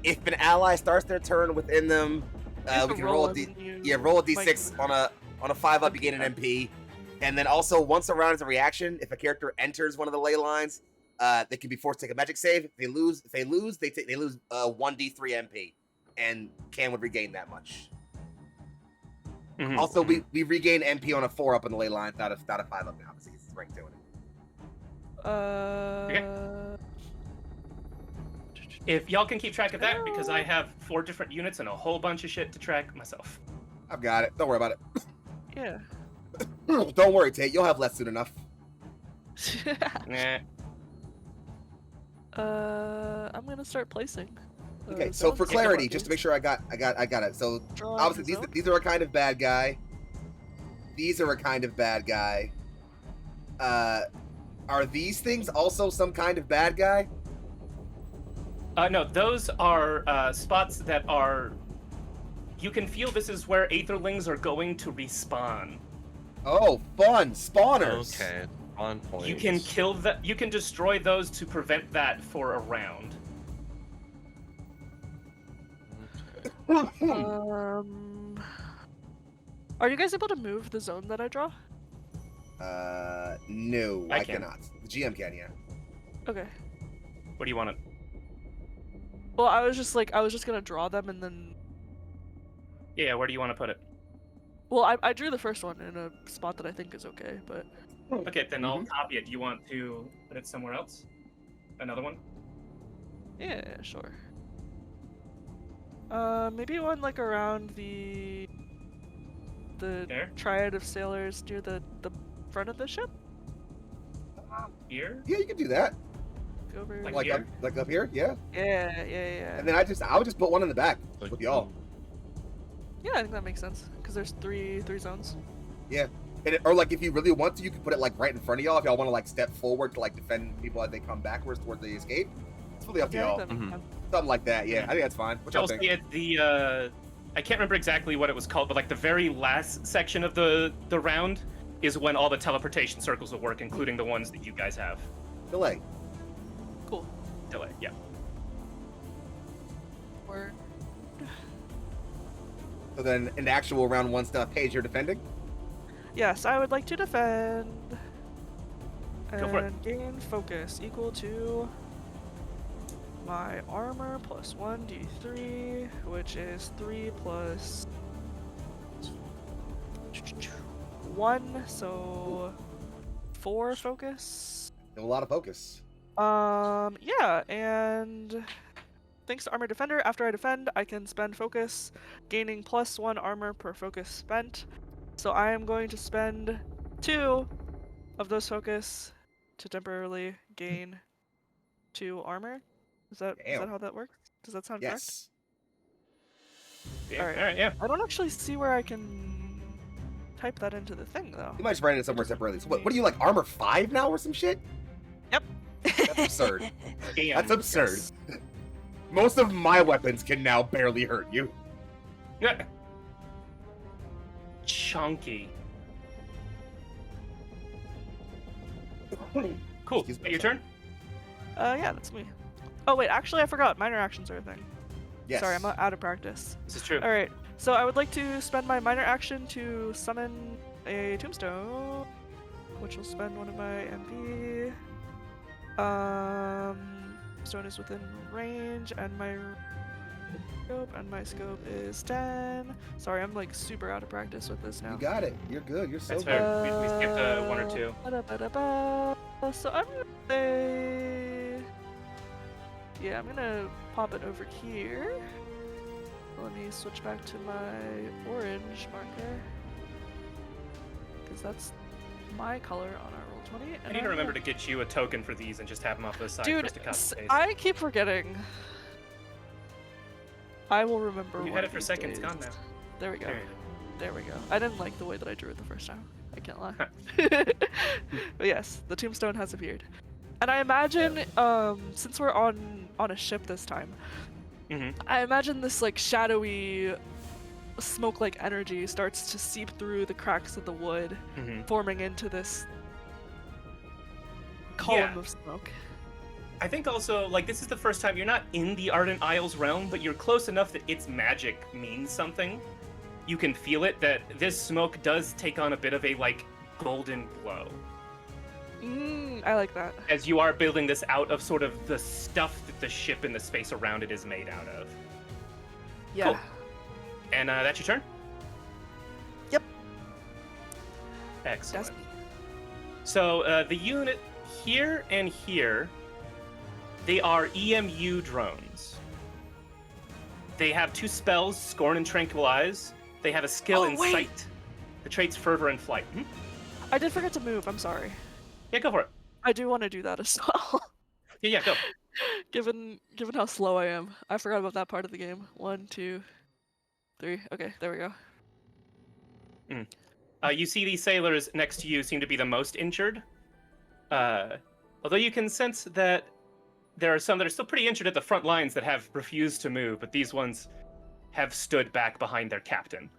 If an ally starts their turn within them, we can roll a roll a d6 on a 5-up. You gain an MP, and then also once a round as a reaction, if a character enters one of the ley lines, they can be forced to take a magic save. If they lose, they lose 1d3 MP, and Cam would regain that much. mhm. Also, we regain MP on a 4-up on the ley lines, not a 5-up now because it's rank 2 in it. If y'all can keep track of that, because I have 4 different units and a whole bunch of shit to track myself. I've got it. Don't worry about it. Yeah. Don't worry, Tate. You'll have less soon enough. Nah. I'm gonna start placing. Okay, so for zones. clarity, just to make sure I got it. So Drawing obviously zone. these are a kind of bad guy. These are a kind of bad guy. Are these things also some kind of bad guy? No, those are spots that are. You can feel this is where Aetherlings are going to respawn. Oh, fun spawners. Okay. On point. You can kill that. You can destroy those to prevent that for a round. Are you guys able to move the zone that I draw? No, I I can. cannot. The GM can, yeah. Okay. What do you want to? Well, I was just gonna draw them and then. Yeah, where do you want to put it? Well, I drew the first one in a spot that I think is okay, but. Okay, then I'll copy it. Do you want to put it somewhere else? Another one? Yeah, sure. Maybe one like around the There? triad of sailors near the front of the ship. Here? Yeah, you can do that. Go over. Like Like here? up here, yeah. Yeah. And then I would just put one in the back Like, with y'all. Yeah, I think that makes sense because there's three zones. Yeah. Or like if you really want to, you can put it like right in front of y'all if y'all want to like step forward to like defend people as they come backwards towards the escape. It's really up to Yeah, I y'all. think that makes Mhm. sense. Something like that. Yeah, I think that's fine. What y'all Also, think? at the I can't remember exactly what it was called, but like the very last section of the round is when all the teleportation circles will work, including the ones that you guys have. Delay. Cool. Delay, yeah. Word. So then in the actual round 1 stuff, Paige, you're defending? Yes, I would like to defend. Go for it. And gain focus equal to my armor plus 1d3, which is 3 plus 1, so 4 focus. A lot of focus. Yeah, and thanks to Armor Defender, after I defend, I can spend focus, gaining plus 1 armor per focus spent. So I am going to spend 2 of those focus to temporarily gain 2 armor. Is that Damn. how that works? Does that sound correct? Yes. Yeah, Alright. Alright, yeah. I don't actually see where I can type that into the thing, though. You might just write it somewhere separately. So what are you like, armor 5 now or some shit? Yep. That's absurd. Damn. That's absurd. Most of my weapons can now barely hurt you. Yeah. Chunky. Cool. Excuse me, Your turn? Yeah, that's me. Oh, wait, actually, I forgot. Minor actions are a thing. Yes. Sorry, I'm out of practice. This is true. Alright, so I would like to spend my minor action to summon a tombstone, which will spend 1 of my MP. Stone is within range, and my scope, and my scope is 10. Sorry, I'm like super out of practice with this now. You got it. You're good. You're so That's good. fair. We skipped 1 or 2. Ba-da-ba-da-ba. So I'm gonna say, yeah, I'm gonna pop it over here. Let me switch back to my orange marker, because that's my color on our Roll20. I need to remember to get you a token for these and just have them off to the side Dude, for us to copy and paste. I keep forgetting. I will remember. You one had of it for these seconds, days. gone now. There we go. There you There we go. I didn't like the way that I drew it the first time. I can't lie. But yes, the tombstone has appeared. And I imagine, since we're on a ship this time, I imagine this like shadowy smoke-like energy starts to seep through the cracks of the wood, forming into this column of smoke. I think also, like, this is the first time you're not in the Ardent Isles realm, but you're close enough that its magic means something. You can feel it, that this smoke does take on a bit of a, like, golden glow. I like that. As you are building this out of sort of the stuff that the ship and the space around it is made out of. Yeah. Cool. And that's your turn? Yep. Excellent. That's me. So the unit here and here, they are EMU drones. They have 2 spells, Scorn and Tranquilize. They have a skill in wait. Sight. The traits Fervor and Flight. I did forget to move, I'm sorry. Yeah, go for it. I do want to do that as well. Yeah, go. given how slow I am. I forgot about that part of the game. 1, 2, 3. Okay, there we go. You see these sailors next to you seem to be the most injured. Although you can sense that there are some that are still pretty injured at the front lines that have refused to move, but these ones have stood back behind their captain.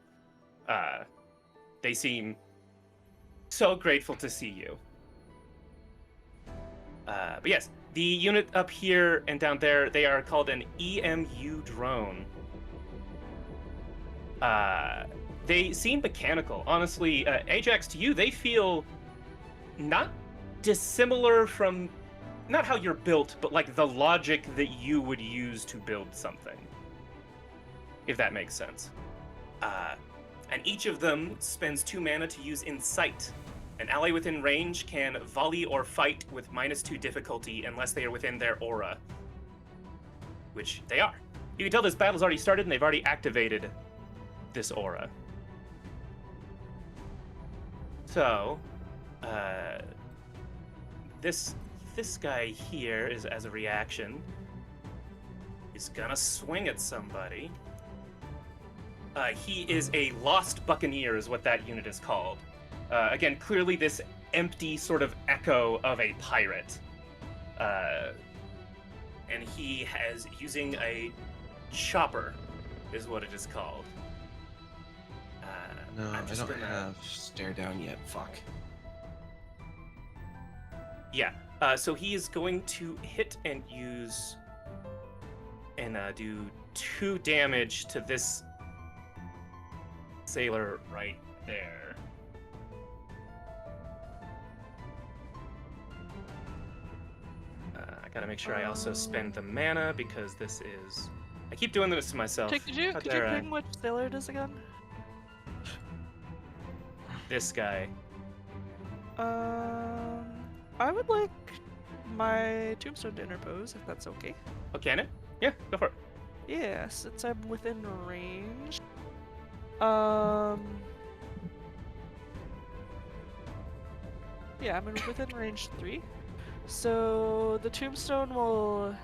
They seem so grateful to see you. But yes, the unit up here and down there, they are called an EMU drone. They seem mechanical. Honestly, Ajax, to you, they feel not dissimilar from, not how you're built, but like the logic that you would use to build something. If that makes sense. And each of them spends 2 mana to use Insight. An ally within range can volley or fight with -2 difficulty unless they are within their aura. Which they are. You can tell this battle's already started and they've already activated this aura. So, this guy here is, as a reaction, is gonna swing at somebody. He is a Lost Buccaneer is what that unit is called. Again, clearly this empty sort of echo of a pirate. And he has using a chopper is what it is called. No, I'm I just don't gonna- have stare down yet. Fuck. Yeah, so he is going to hit and use and do 2 damage to this sailor right there. I gotta make sure I also spend the mana because this is. I keep doing this to myself. Could you How dare I? ping which sailor it is again? This guy. I would like my tombstone to interpose, if that's okay. Oh, can it? Yeah, go for it. Yeah, since I'm within range. Yeah, I'm within range 3. So the tombstone will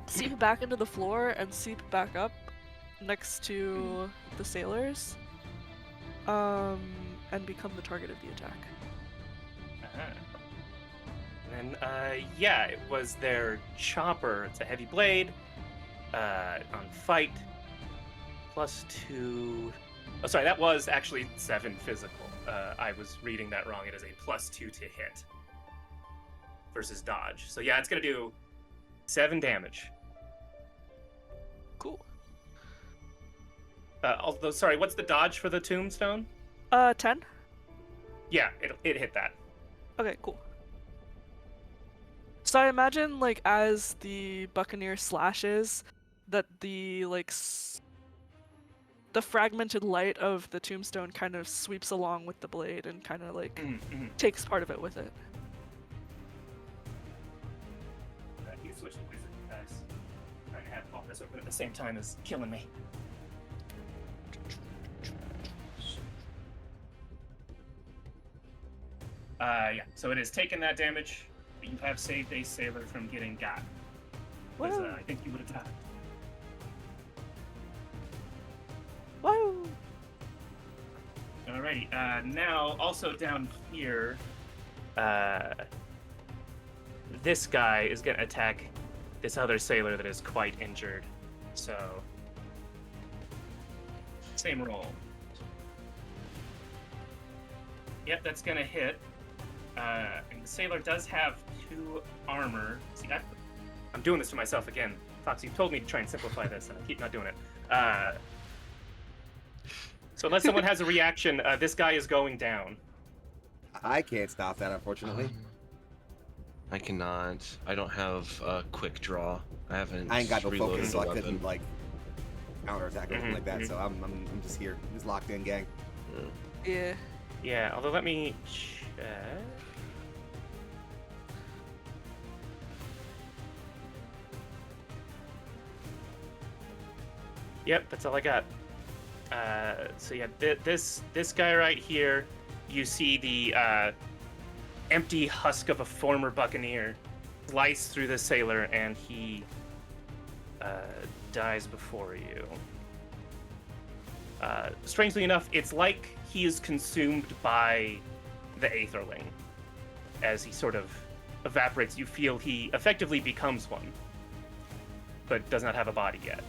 seep back into the floor and seep back up next to the sailors. And become the target of the attack. And then, yeah, it was their chopper. It's a heavy blade. On fight, +2. Oh, sorry, that was actually 7 physical. I was reading that wrong. It is a +2 to hit versus dodge. So yeah, it's gonna do 7 damage. Cool. Although, sorry, what's the dodge for the tombstone? 10? Yeah, it hit that. Okay, cool. So I imagine, like, as the Buccaneer slashes, that the the fragmented light of the tombstone kind of sweeps along with the blade and kind of like takes part of it with it. You switch to wizard, guys. Trying to have all this open at the same time is killing me. Yeah, so it has taken that damage, but you have saved a sailor from getting got. Because Woo! I think you would have died. Woo! Alrighty, now also down here, this guy is going to attack this other sailor that is quite injured. So, same roll. Yep, that's going to hit. And the sailor does have 2 armor. See, I'm doing this to myself again. Fox, you told me to try and simplify this, and I keep not doing it. So unless someone has a reaction, this guy is going down. I can't stop that, unfortunately. I cannot. I don't have a quick draw. I haven't. I ain't got no reloaded focus, the so I weapon. couldn't like counterattack or anything like that. So I'm just here, just locked in, gang. Yeah. Yeah, although let me check. Yep, that's all I got. So yeah, this guy right here, you see the empty husk of a former buccaneer slice through the sailor, and he dies before you. Strangely enough, it's like he is consumed by the Aetherling. As he sort of evaporates, you feel he effectively becomes one, but does not have a body yet.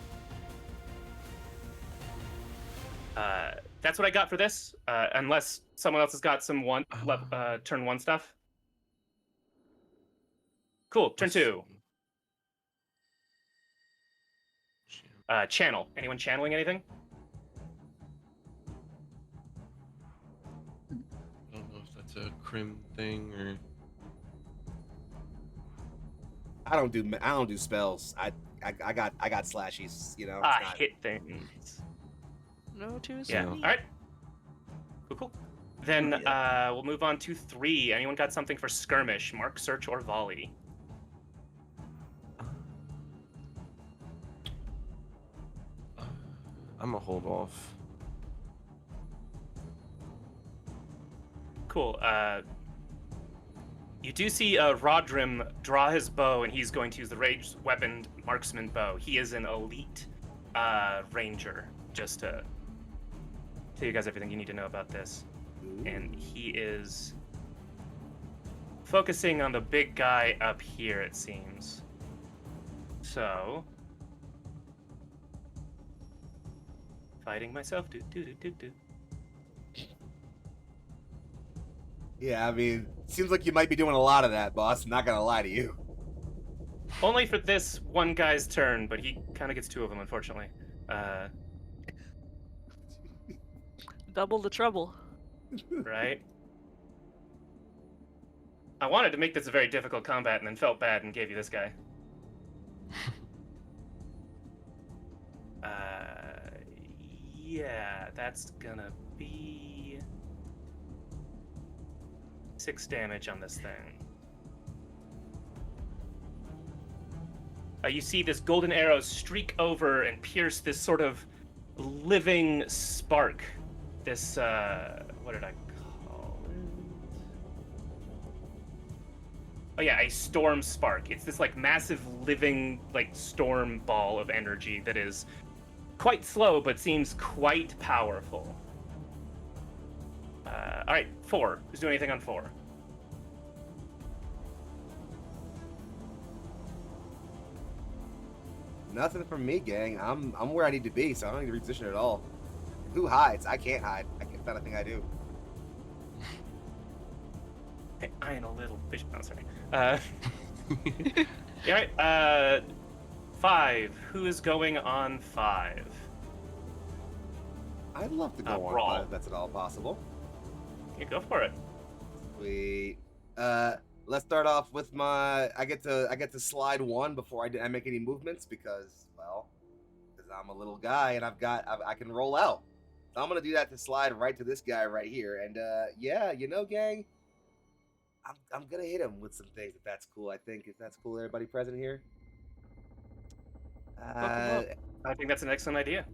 That's what I got for this, unless someone else has got some turn 1 stuff. Cool, turn 2. Channel. Anyone channeling anything? I don't know if that's a crim thing or. I don't do spells. I got slashies. You know. It's not... Hit things. No twos. Yeah. for All me. right. Cool. Then we'll move on to 3. Anyone got something for skirmish? Mark, search, or volley? I'm gonna hold off. Cool. You do see Rodrim draw his bow, and he's going to use the ranged weapon marksman bow. He is an elite ranger. Just to tell you guys everything you need to know about this. And he is focusing on the big guy up here, it seems. So, fighting myself. Do. Yeah, I mean, seems like you might be doing a lot of that, boss. I'm not gonna lie to you. Only for this one guy's turn, but he kind of gets 2 of them, unfortunately. Double the trouble. Right? I wanted to make this a very difficult combat and then felt bad and gave you this guy. Yeah, that's gonna be 6 damage on this thing. You see this golden arrow streak over and pierce this sort of living spark. This, what did I call it? Oh yeah, a storm spark. It's this like massive living like storm ball of energy that is quite slow but seems quite powerful. All right, 4. Who's doing anything on 4? Nothing from me, gang. I'm where I need to be, so I don't need to reposition at all. Who hides? I can't hide. It's not a thing I do. Hey, I ain't a little fish. Oh, sorry. Yeah, all right. 5. Who is going on 5? I'd love to go on brawl. 5 if that's at all possible. You go for it. Sweet. Let's start off with my. I get to slide 1 before I make any movements because, well, I'm a little guy, and I can roll out. So I'm gonna do that to slide right to this guy right here, and yeah, you know, gang, I'm gonna hit him with some things if that's cool. I think if that's cool, everybody present here. Fuck 'em up. I think that's an excellent idea.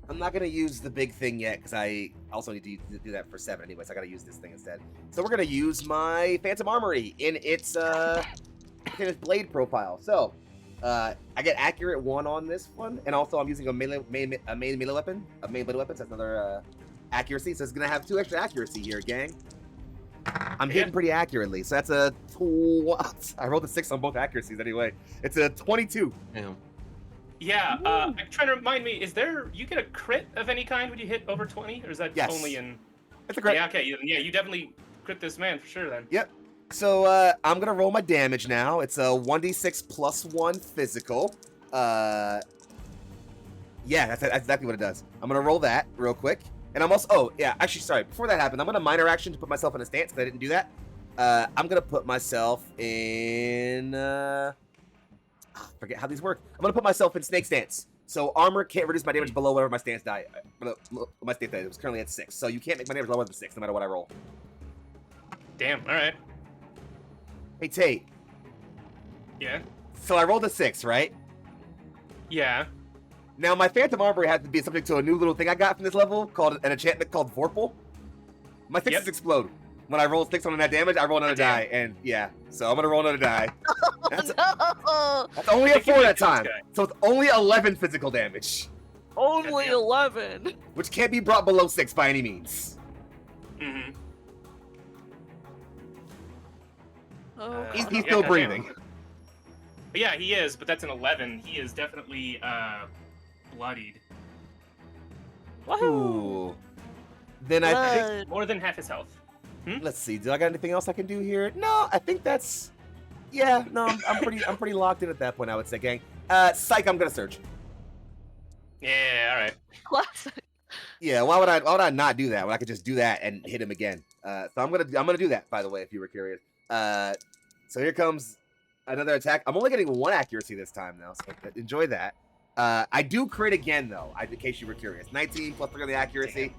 I'm not gonna use the big thing yet because I also need to do that for 7 anyway, so I gotta use this thing instead. So we're gonna use my Phantom Armory in its blade profile. So I get accurate 1 on this one, and also I'm using a main melee weapon. A main melee weapon, so that's another accuracy. So it's gonna have 2 extra accuracy here, gang. I'm hitting pretty accurately, so that's a I rolled a 6 on both accuracies anyway. It's a 22. Damn. Yeah, I'm trying to remind me, you get a crit of any kind when you hit over 20? Or is that Yes. only in... It's a crit. Yeah, okay, yeah, you definitely crit this man for sure then. Yep. So I'm gonna roll my damage now. It's a 1d6 plus 1 physical. Yeah, that's exactly what it does. I'm gonna roll that real quick. And I'm also, oh yeah, actually sorry, before that happened, I'm gonna minor action to put myself in a stance because I didn't do that. I'm gonna put myself in forget how these work. I'm gonna put myself in snake stance. So armor can't reduce my damage below whatever my stance die. My stance die. It was currently at 6. So you can't make my damage lower than 6 no matter what I roll. Damn, alright. Hey Tate. Yeah. So I rolled a 6, right? Yeah. Now my Phantom Armory had to be subject to a new little thing I got from this level called an enchantment called Vorpal. My 6s Yep. explode. When I roll 6 on that damage, I roll another Damn. die, and yeah, so I'm gonna roll another die. That's, No! that's only a Think you 4 can that kill this time, guy. so it's only 11 physical damage, Only Goddamn. 11. which can't be brought below 6 by any means. Mm-hmm. Oh, He's God. still yeah, goddamn. breathing. Yeah, he is, but that's an 11. He is definitely, bloodied. Woohoo! Ooh. Then I think, Blood. More than half his health. let's see, do I got anything else I can do here? No, I think that's, yeah, no, I'm pretty locked in at that point, I would say, gang. Psych, I'm gonna surge. Yeah, alright. Classic. Yeah, why would I not do that when I could just do that and hit him again? So I'm gonna do that, by the way, if you were curious. So here comes another attack. I'm only getting 1 accuracy this time though, so enjoy that. I do crit again though, in case you were curious. 19 plus 3 on the accuracy,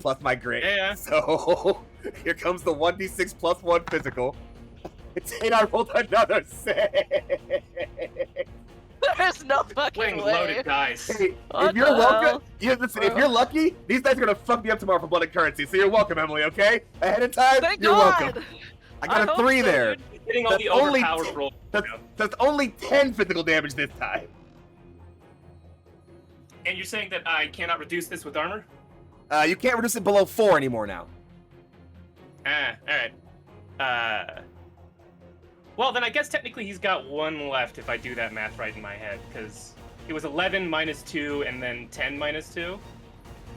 plus my grit. Yeah. So here comes the 1d6 plus 1 physical. It's 8. I rolled another 6. There's no fucking Playing way. loaded dice. Hey, What if you're the welcome, hell? listen, if you're lucky, these dice are gonna fuck me up tomorrow for blooded currency. So you're welcome, Emily. Okay, ahead of time, Thank you're God. welcome. I got a hope 3 so, there. dude. Hitting all That's the only overpowered rolls. That's only 10 physical damage this time. And you're saying that I cannot reduce this with armor? You can't reduce it below 4 anymore now. Alright. Well, then I guess technically he's got 1 left if I do that math right in my head, because it was 11 minus 2 and then 10 minus 2?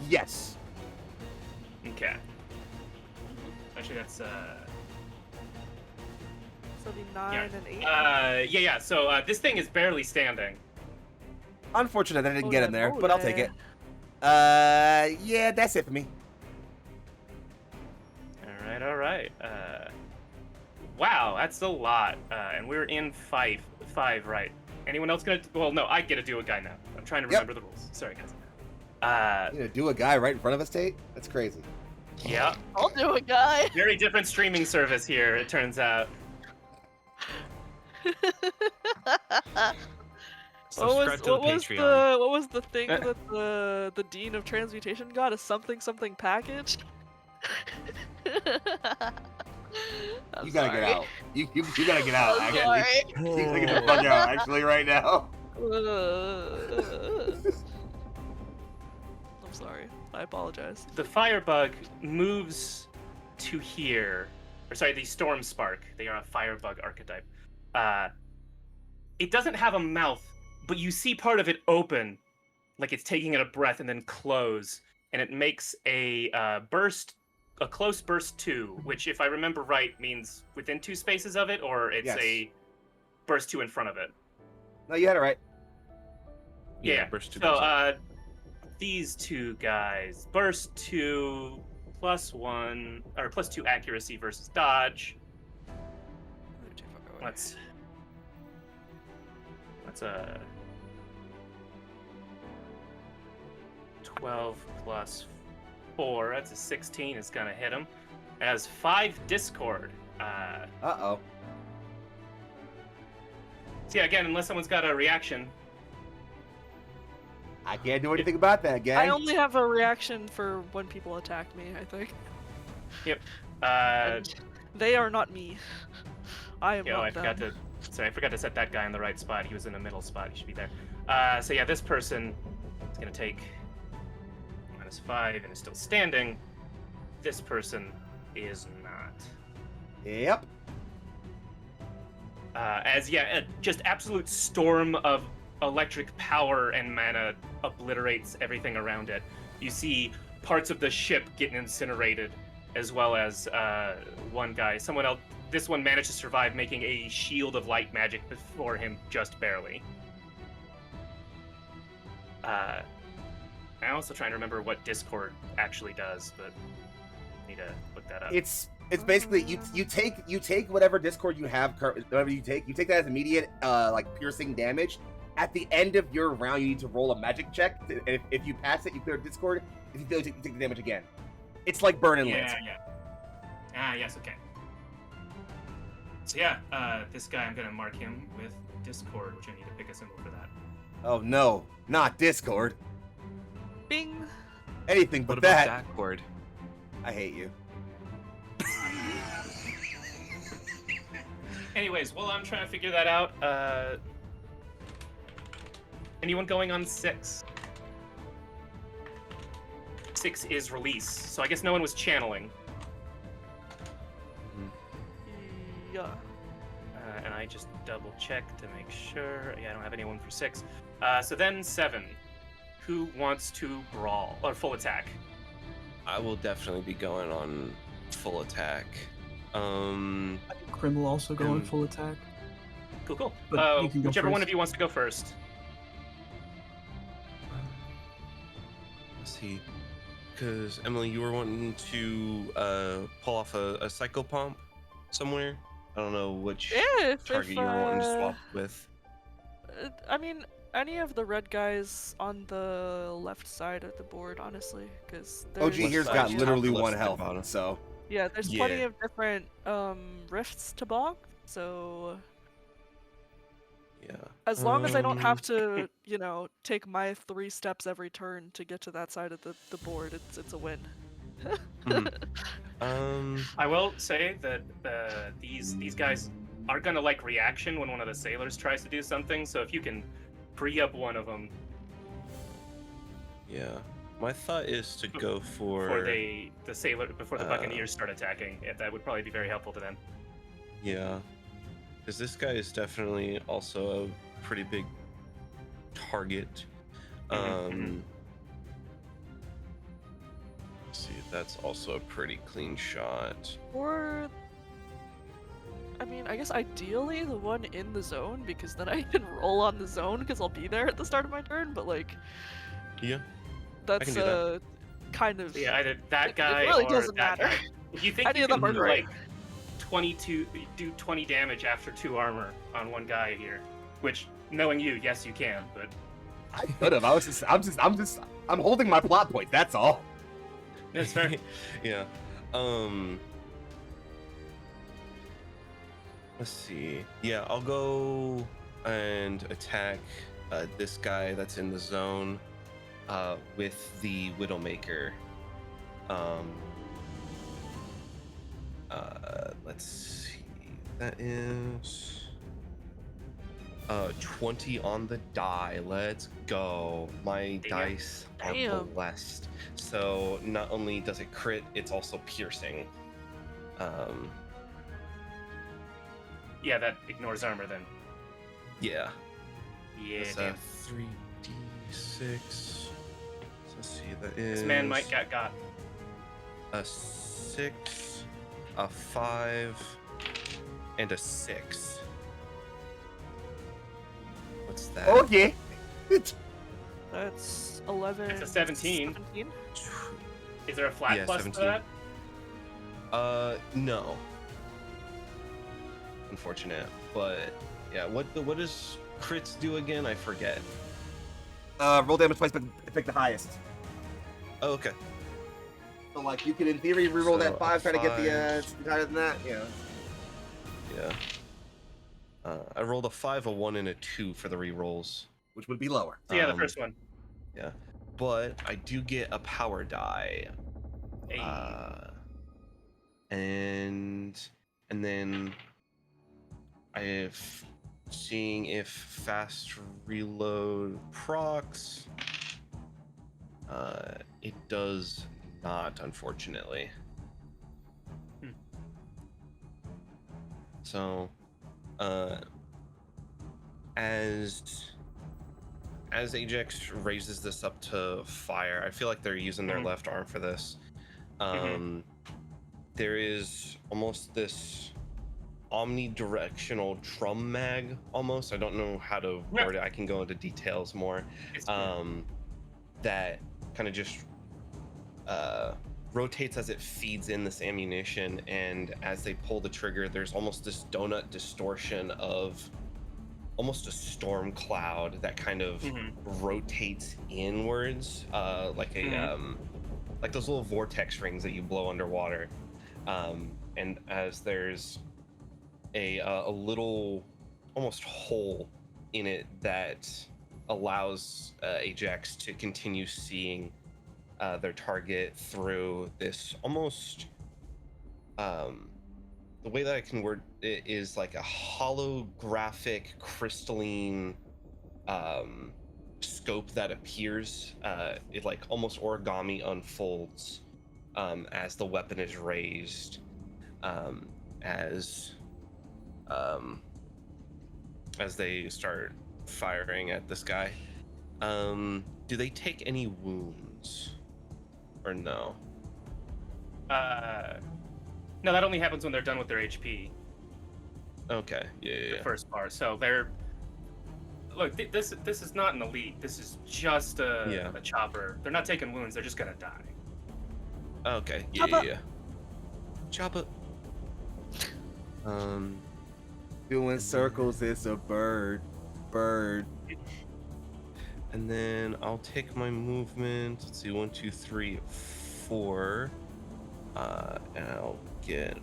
Yes. Okay. Actually, that's, So it'd be 9 Yeah. and 8. yeah, so this thing is barely standing. Unfortunate that I didn't Oh, get him that there, but I'll take it. yeah. Yeah, that's it for me. Alright. Wow, that's a lot. And we're in 5, right? Anyone else gonna, well, no, I get to do a guy now. I'm trying to Yep. remember the rules. Sorry, guys. You gonna do a guy right in front of us, Tate? That's crazy. Yeah. I'll do a guy. Very different streaming service here, it turns out. Subscribe to the Patreon. What was the thing that the dean of transmutation got? A something package? I'm You gotta sorry. get out. You gotta get out, I'm actually. sorry. You gotta get the fuck out, actually, right now. I'm sorry. I apologize. The firebug moves to here. Or sorry, the storm spark. They are a firebug archetype. It doesn't have a mouth, but you see part of it open, like it's taking in a breath and then close, and it makes a close burst 2, which, if I remember right, means within 2 spaces of it, or it's Yes. a burst 2 in front of it. No, you had it right. Yeah. burst 2. So, these 2 guys, burst 2 plus 1 or plus 2 accuracy versus dodge. Let's 12 plus 4, that's a 16, is gonna hit him. As 5 discord. Uh-oh. So yeah, again, unless someone's got a reaction. I can't do anything about that, gang. I only have a reaction for when people attack me, I think. Yep. And they are not me. I am Yo, I not them. forgot to set that guy in the right spot. He was in the middle spot. He should be there. So yeah, this person is gonna take -5 and is still standing. This person is not. Yep. Just absolute storm of electric power and mana obliterates everything around it. You see parts of the ship getting incinerated, as well as one guy. Someone else. This one managed to survive, making a shield of light magic before him, just barely. I'm also trying to remember what Discord actually does, but I need to look that up. It's basically you take whatever discord you have, whatever you take that as immediate like piercing damage. At the end of your round, you need to roll a magic check. And if you pass it, you clear discord. If you fail, you take the damage again. It's like burning Yeah, lance. yeah. Yes, okay. So yeah, this guy, I'm gonna mark him with Discord, which I need to pick a symbol for that. Oh no, not discord. Bing! Anything but What about that. Discord? I hate you. Anyways, while I'm trying to figure that out, anyone going on 6? 6 is release, so I guess no one was channeling. Yeah. And I just double check to make sure. Yeah, I don't have anyone for 6. So then 7. Who wants to brawl or full attack? I will definitely be going on full attack. I think Krim will also go on Mm. full attack. Cool. But you can go Whichever one first. of you wants to go first. Let's see. Because, Emily, you were wanting to pull off a psycho pomp somewhere? I don't know which Yeah, if, target if, you were wanting to swap with. I mean, any of the red guys on the left side of the board, honestly, because OG here's got top, literally left one side, health, bottom. so yeah, there's plenty Yeah. of different rifts to block. So Yeah. as long as I don't have to, take my 3 steps every turn to get to that side of the board, it's a win. I will say that these guys are gonna like reaction when one of the sailors tries to do something. So if you can free up one of them Yeah. My thought is to go before the Buccaneers start attacking, that would probably be very helpful to them. Yeah. Because this guy is definitely also a pretty big target. Mhm. Let's see, that's also a pretty clean shot. Or, I mean, I guess ideally the one in the zone, because then I can roll on the zone because I'll be there at the start of my turn. But like, Yeah. that's do that. kind of Yeah, either that it guy really or doesn't that matter. guy. If you think Any you of them can are do great. like 20 damage after 2 armor on one guy here, which knowing you, yes you can, but I could have. I'm holding my plot point. That's all. that's fair. Yeah. Let's see. Yeah, I'll go and attack this guy that's in the zone with the Widowmaker. Let's see. That is 20 on the die. Let's go. My Damn. dice are Damn. blessed. So not only does it crit, it's also piercing. Yeah, that ignores armor then. Yeah. Yeah, That's damn. 3d6. So let's see, that is This man might got. a 6, a 5, and a 6. What's that? Okay. That's 11. It's a 17. 17? Is there a flat Yeah, plus 17. for that? No. Unfortunate, but yeah. What does crits do again? I forget. Roll damage twice, but pick the highest. Oh, okay. So like you could in theory reroll that So, 5, try to get the five. higher than that. Yeah. Yeah. I rolled a 5, a 1, and a 2 for the rerolls. Which would be lower. So yeah, the Um, first one. Yeah. But I do get a power die. Hey. And then I've seeing if fast reload procs. It does not, unfortunately. Hmm. So, as Ajax raises this up to fire, I feel like they're using their Mhm. left arm for this. Mhm. There is almost this omnidirectional drum mag, almost. I don't know how to Yeah. word it. I can go into details more. It's That kind of just rotates as it feeds in this ammunition, and as they pull the trigger, there's almost this donut distortion of almost a storm cloud that kind of rotates inwards, like a like those little vortex rings that you blow underwater. And as there's a little almost hole in it that allows Ajax to continue seeing their target through this almost the way that I can word it is like a holographic crystalline scope that appears. It like almost origami unfolds as the weapon is raised, as they start firing at this guy. Do they take any wounds or no? No, that only happens when they're done with their HP. Okay, yeah. The first bar. So they're look. This is not an elite. This is just a chopper. They're not taking wounds. They're just gonna die. Okay, Chopper. Chopper. Doing circles, it's a bird. And then I'll take my movement. Let's see, 1, 2, 3, 4. And I'll get.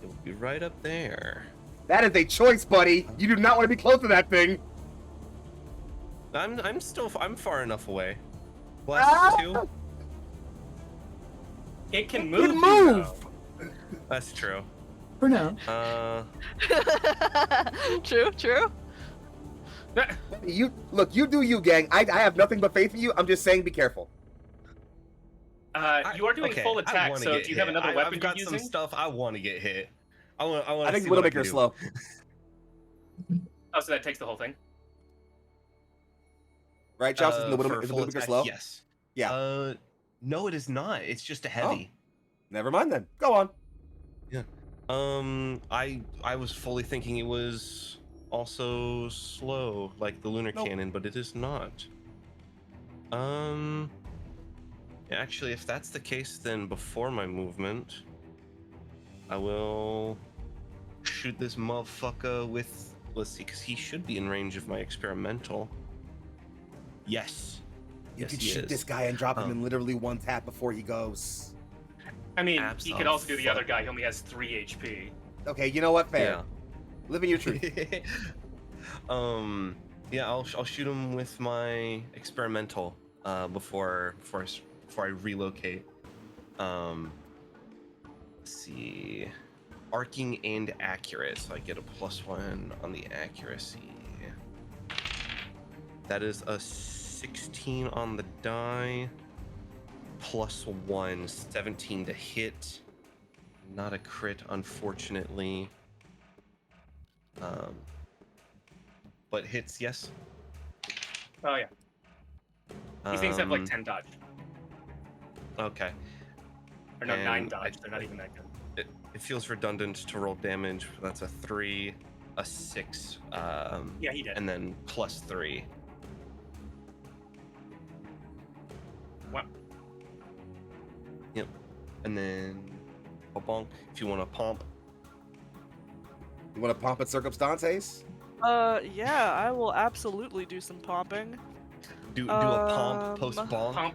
It will be right up there. That is a choice, buddy. You do not want to be close to that thing. I'm far enough away. Blast 2. It can It move. can move. That's true. For now. True. You look. You do you, gang. I have nothing but faith in you. I'm just saying, be careful. You are doing full attack. So do you have another weapon I've got you're some using? stuff I want to get hit. I think see Widowmaker what is slow. Oh, so that takes the whole thing. Right, Charles? Is the For Widowmaker full attack, slow? yes. Yeah. No, it is not. It's just a heavy. Never mind then. Go on. I was fully thinking it was also slow, like the lunar Nope. cannon, but it is not. Actually, if that's the case, then before my movement, I will shoot this motherfucker with, let's see, because he should be in range of my experimental. Yes. You Yes, could he shoot is. this guy and drop him in literally one tap before he goes. I mean, he could also do the other Abso-fuck. guy. He only has 3 HP. Okay, you know what? Fair. Yeah. Living your truth. Yeah, I'll shoot him with my experimental before I relocate. Let's see, arcing and accurate, so I get a +1 on the accuracy. That is a 16 on the die, +1, 17 to hit. Not a crit, unfortunately. But hits, yes. Oh yeah. These things have like 10 dodge. Okay. Or no, 9 And dodge. They're not even that good. It feels redundant to roll damage. That's a 3, a 6, Yeah, he did. and then +3. Wow. Yep. And then a bonk if you want to pomp. You want to pomp at Circumstances? Yeah, I will absolutely do some popping. Do a pomp post bonk. Pump.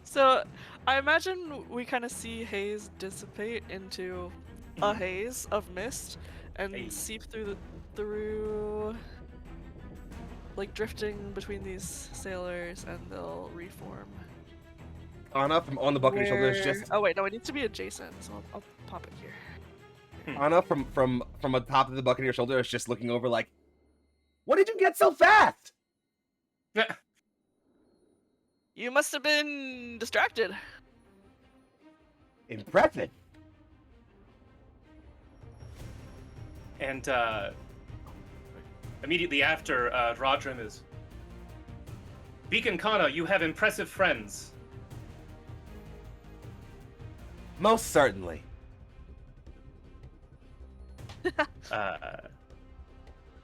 So, I imagine we kind of see haze dissipate into a haze of mist and Hey. seep through, like drifting between these sailors, and they'll reform. Anna from on the bucket of your shoulder is just Oh wait, no, it needs to be adjacent, so I'll pop it here. Anna from the top of the bucket of your shoulder is just looking over like, what did you get so fast? You must have been distracted. Impressive. And immediately after, Rodrim is. Beacon Kana, you have impressive friends. Most certainly.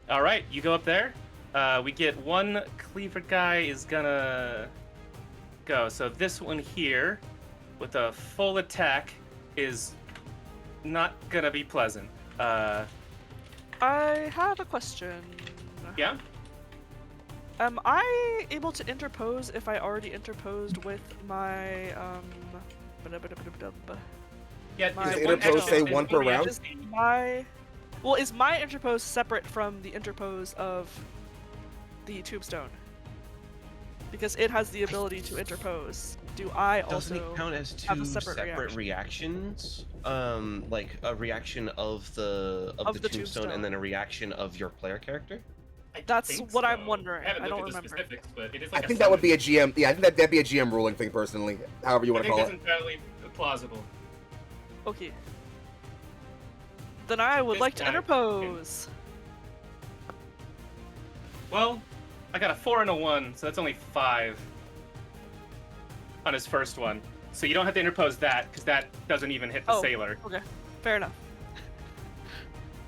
All right, you go up there. We get one cleaver guy is gonna go. So this one here, with a full attack, is not gonna be pleasant. I have a question. Yeah. Am I able to interpose if I already interposed with my Yeah. My is it interpose one say action one per only round? action? Is my interpose separate from the interpose of the tombstone? Because it has the ability to interpose. Do I Doesn't also it count as two have a separate reactions? Like a reaction of the tombstone and then a reaction of your player character? I That's think what I'm so. wondering. haven't I don't looked at the remember. specifics, but it is I like think that would be a GM. Yeah, I think that'd be a GM ruling thing personally. However you I want to think call that's it. entirely plausible. Okay. Then I would This like to guy interpose. Well, I got a 4 and a 1, so that's only 5 on his first one. So you don't have to interpose that, because that doesn't even hit the Oh. sailor. Okay, fair enough.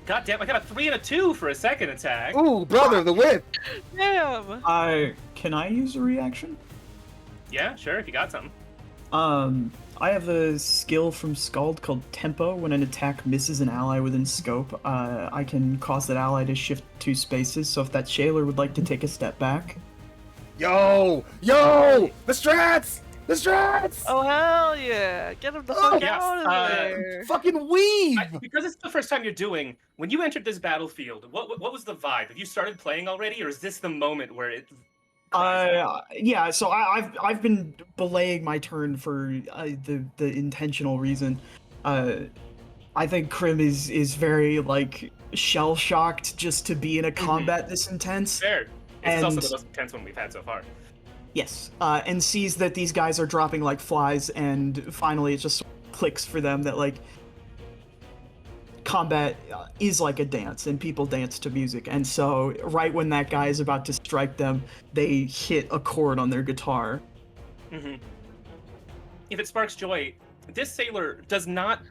God damn, I got a 3 and a 2 for a second attack. Ooh, brother, the whip. Damn! Can I use a reaction? Yeah, sure, if you got something. I have a skill from Scald called Tempo. When an attack misses an ally within scope, I can cause that ally to shift 2 spaces. So if that sailor would like to take a step back, Yo, the strats. Oh hell yeah! Get him the fuck yes, out of there! Fucking weave. Because it's the first time you're doing, when you entered this battlefield, what was the vibe? Have you started playing already, or is this the moment where it... yeah. So I've been belaying my turn for the intentional reason. I think Krim is very like shell shocked just to be in a combat this intense. Fair. It's also And- the most intense one we've had so far. Yes, and sees that these guys are dropping like flies, and finally it just clicks for them that like combat is like a dance, and people dance to music. And so right when that guy is about to strike them, they hit a chord on their guitar. Mm-hmm. If it sparks joy, this sailor does not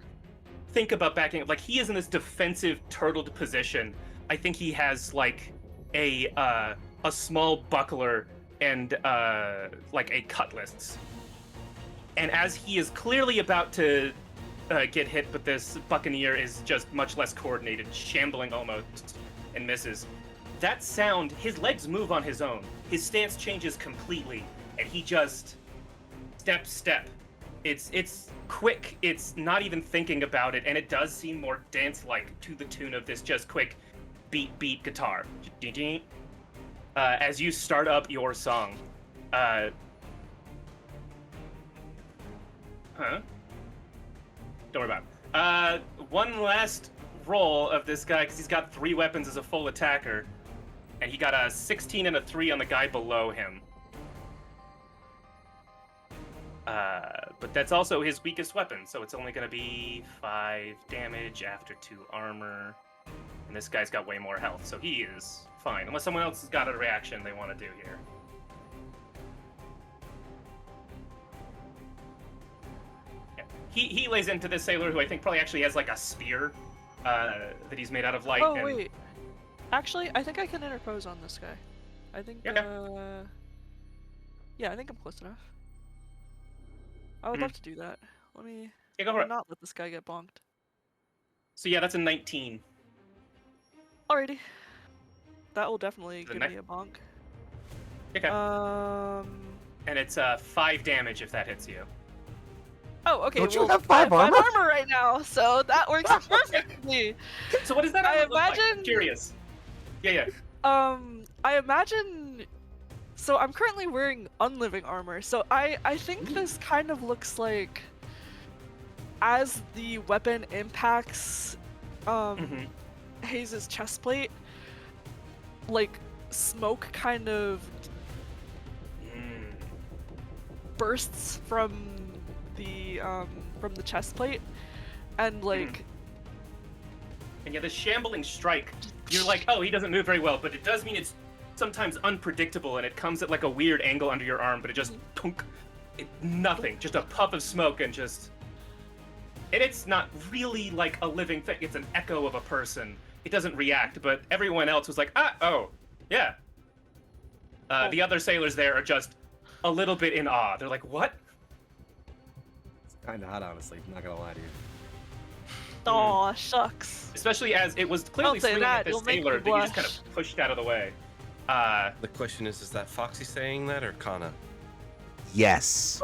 think about backing up. Like, he is in this defensive turtled position. I think he has like a small buckler and like a cutlass. And as he is clearly about to get hit, but this buccaneer is just much less coordinated, shambling almost, and misses. That sound, his legs move on his own. His stance changes completely, and he just step. It's quick. It's not even thinking about it, and it does seem more dance-like to the tune of this just quick beat guitar. As you start up your song. Huh? Don't worry about it. One last roll of this guy, because he's got 3 weapons as a full attacker, and he got a 16 and a 3 on the guy below him. But that's also his weakest weapon, so it's only going to be 5 damage after 2 armor. And this guy's got way more health, so he is fine. Unless someone else has got a reaction they want to do here. Yeah. He lays into this sailor, who I think probably actually has like a spear that he's made out of light. Oh and... wait, actually, I think I can interpose on this guy. I think. Okay. Yeah, I think I'm close enough. I would love to do that. Let me Yeah, go for it. not let this guy get bonked. So yeah, that's a 19. Alrighty. That will definitely The give next- me a bonk. Okay. and it's 5 damage if that hits you. Oh, okay. Don't you well, have 5 I have armor? 5 armor right now, so that works perfectly. So what does that I armor look like? I'm imagine- curious. Yeah. I imagine. So I'm currently wearing unliving armor, so I think this kind of looks like as the weapon impacts Mhm. Hayes' chest plate, like smoke kind of Mm. bursts from the chest plate, and like And yeah, the shambling strike, you're like, oh, he doesn't move very well, but it does mean it's sometimes unpredictable, and it comes at like a weird angle under your arm, but it just nothing, just a puff of smoke, and just, and it's not really like a living thing. It's an echo of a person. It doesn't react, but everyone else was like, yeah. The other sailors there are just a little bit in awe. They're like, what? It's kind of hot, honestly. I'm not gonna lie to you. aw, shucks. Especially as it was clearly Don't say swinging that, at this you'll make me sailor that you just kind blush. of pushed out of the way. The question is that Foxy saying that or Kana? Yes.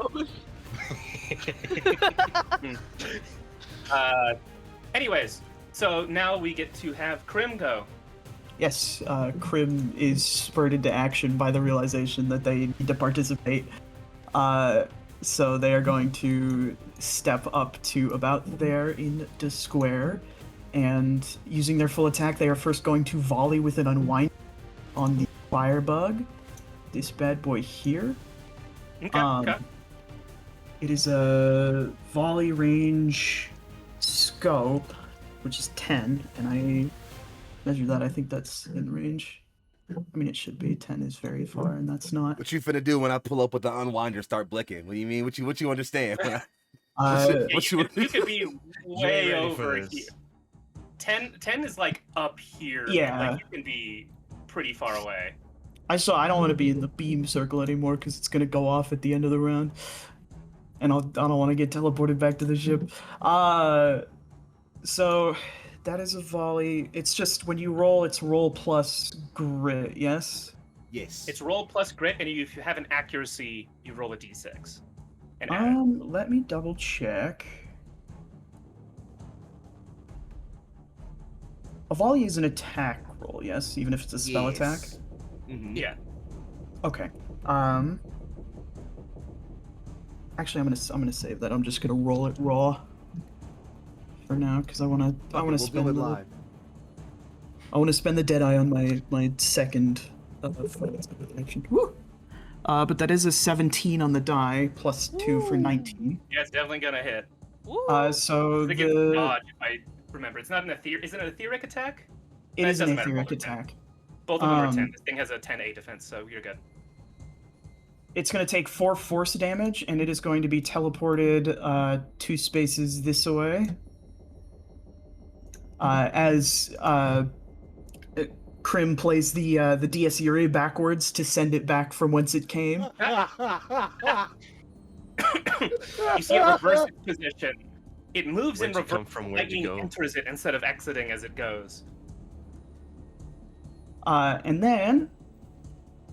Anyways, so now we get to have Krim go. Yes, Krim is spurred into action by the realization that they need to participate. So they are going to step up to about there in the square, and using their full attack, they are first going to volley with an unwind on the firebug. This bad boy here. Okay. It is a volley range scope, which is 10, and I measure that. I think that's in range. I mean, it should be. 10 is very far, and that's not. What you finna do when I pull up with the unwinder, start blicking? What do you mean? What you understand? Uh, You could be way ready over for this. here. 10 is like up here. Yeah. Like you can be pretty far away. I don't want to be in the beam circle anymore because it's gonna go off at the end of the round, and I don't want to get teleported back to the ship. So that is a volley. It's just when you roll, it's roll plus grit. Yes. Yes. It's roll plus grit, and if you have an accuracy, you roll a d6. And add it. Let me double check. A volley is an attack roll, yes, even if it's a spell attack. Mhm. Yeah. Okay. Actually, I'm gonna save that. I'm just gonna roll it raw for now because I wanna We'll spend do it the live. I wanna spend the Deadeye on my second action. Woo! But that is a 17 on the die plus 2 for 19. Yeah, it's definitely gonna hit. Woo. So I think it's the dodge, if I remember. It's not an is it an etheric attack? it it is an doesn't matter. etheric attack. Both of them are 10. Um, This thing has a 10-8 defense, so you're good. It's going to take 4 force damage, and it is going to be teleported 2 spaces this way. As Krim plays the Dies Irae backwards to send it back from whence it came. You see it reverse its position. It moves Where'd in you reverse. come from? Where'd you Lightning go? enters it instead of exiting as it goes. And then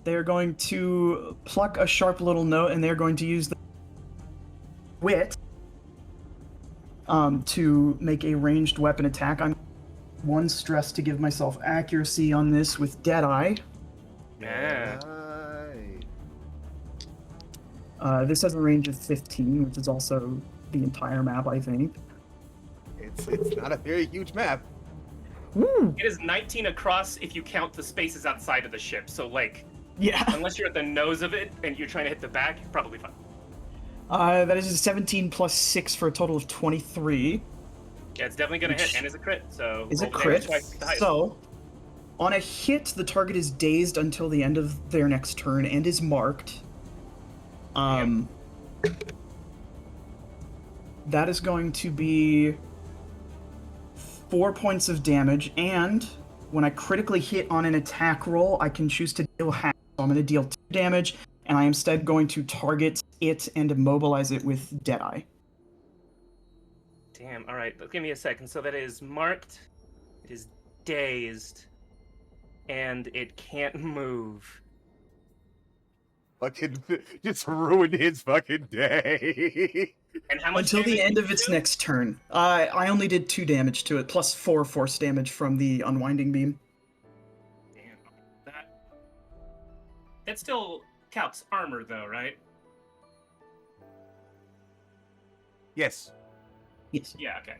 they're going to pluck a sharp little note, and they're going to use the wit to make a ranged weapon attack. I'm 1 stress to give myself accuracy on this with Deadeye. Yeah. This has a range of 15, which is also the entire map, I think. It's not a very huge map. Woo! It is 19 across if you count the spaces outside of the ship. So, like, Yeah. unless you're at the nose of it and you're trying to hit the back, you're probably fine. That is a 17 plus 6 for a total of 23. Yeah, it's definitely going to Which hit, and it's a crit. So Is a roll the damage crit. twice the highest. So, on a hit, the target is dazed until the end of their next turn and is marked. That is going to be 4 points of damage, and when I critically hit on an attack roll, I can choose to deal half. So I'm going to deal 2 damage, and I am instead going to target it and immobilize it with Deadeye. Damn, alright, give me a second. So that is marked, it is dazed, and it can't move. fucking just ruined his fucking day. And how much Until the damage end did of you its do? next turn. I only did 2 damage to it, plus 4 force damage from the unwinding beam. Damn. That still counts armor, though, right? Yes. Yes. Yeah, okay.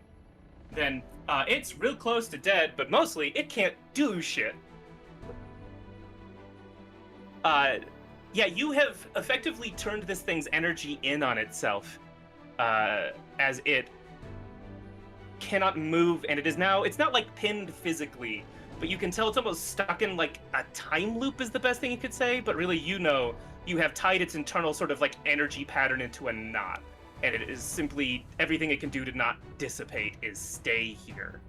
Then it's real close to dead, but mostly it can't do shit. Yeah, you have effectively turned this thing's energy in on itself, as it cannot move, and it's not like pinned physically, but you can tell it's almost stuck in like a time loop is the best thing you could say, but really you have tied its internal sort of like energy pattern into a knot, and it is simply everything it can do to not dissipate is stay here.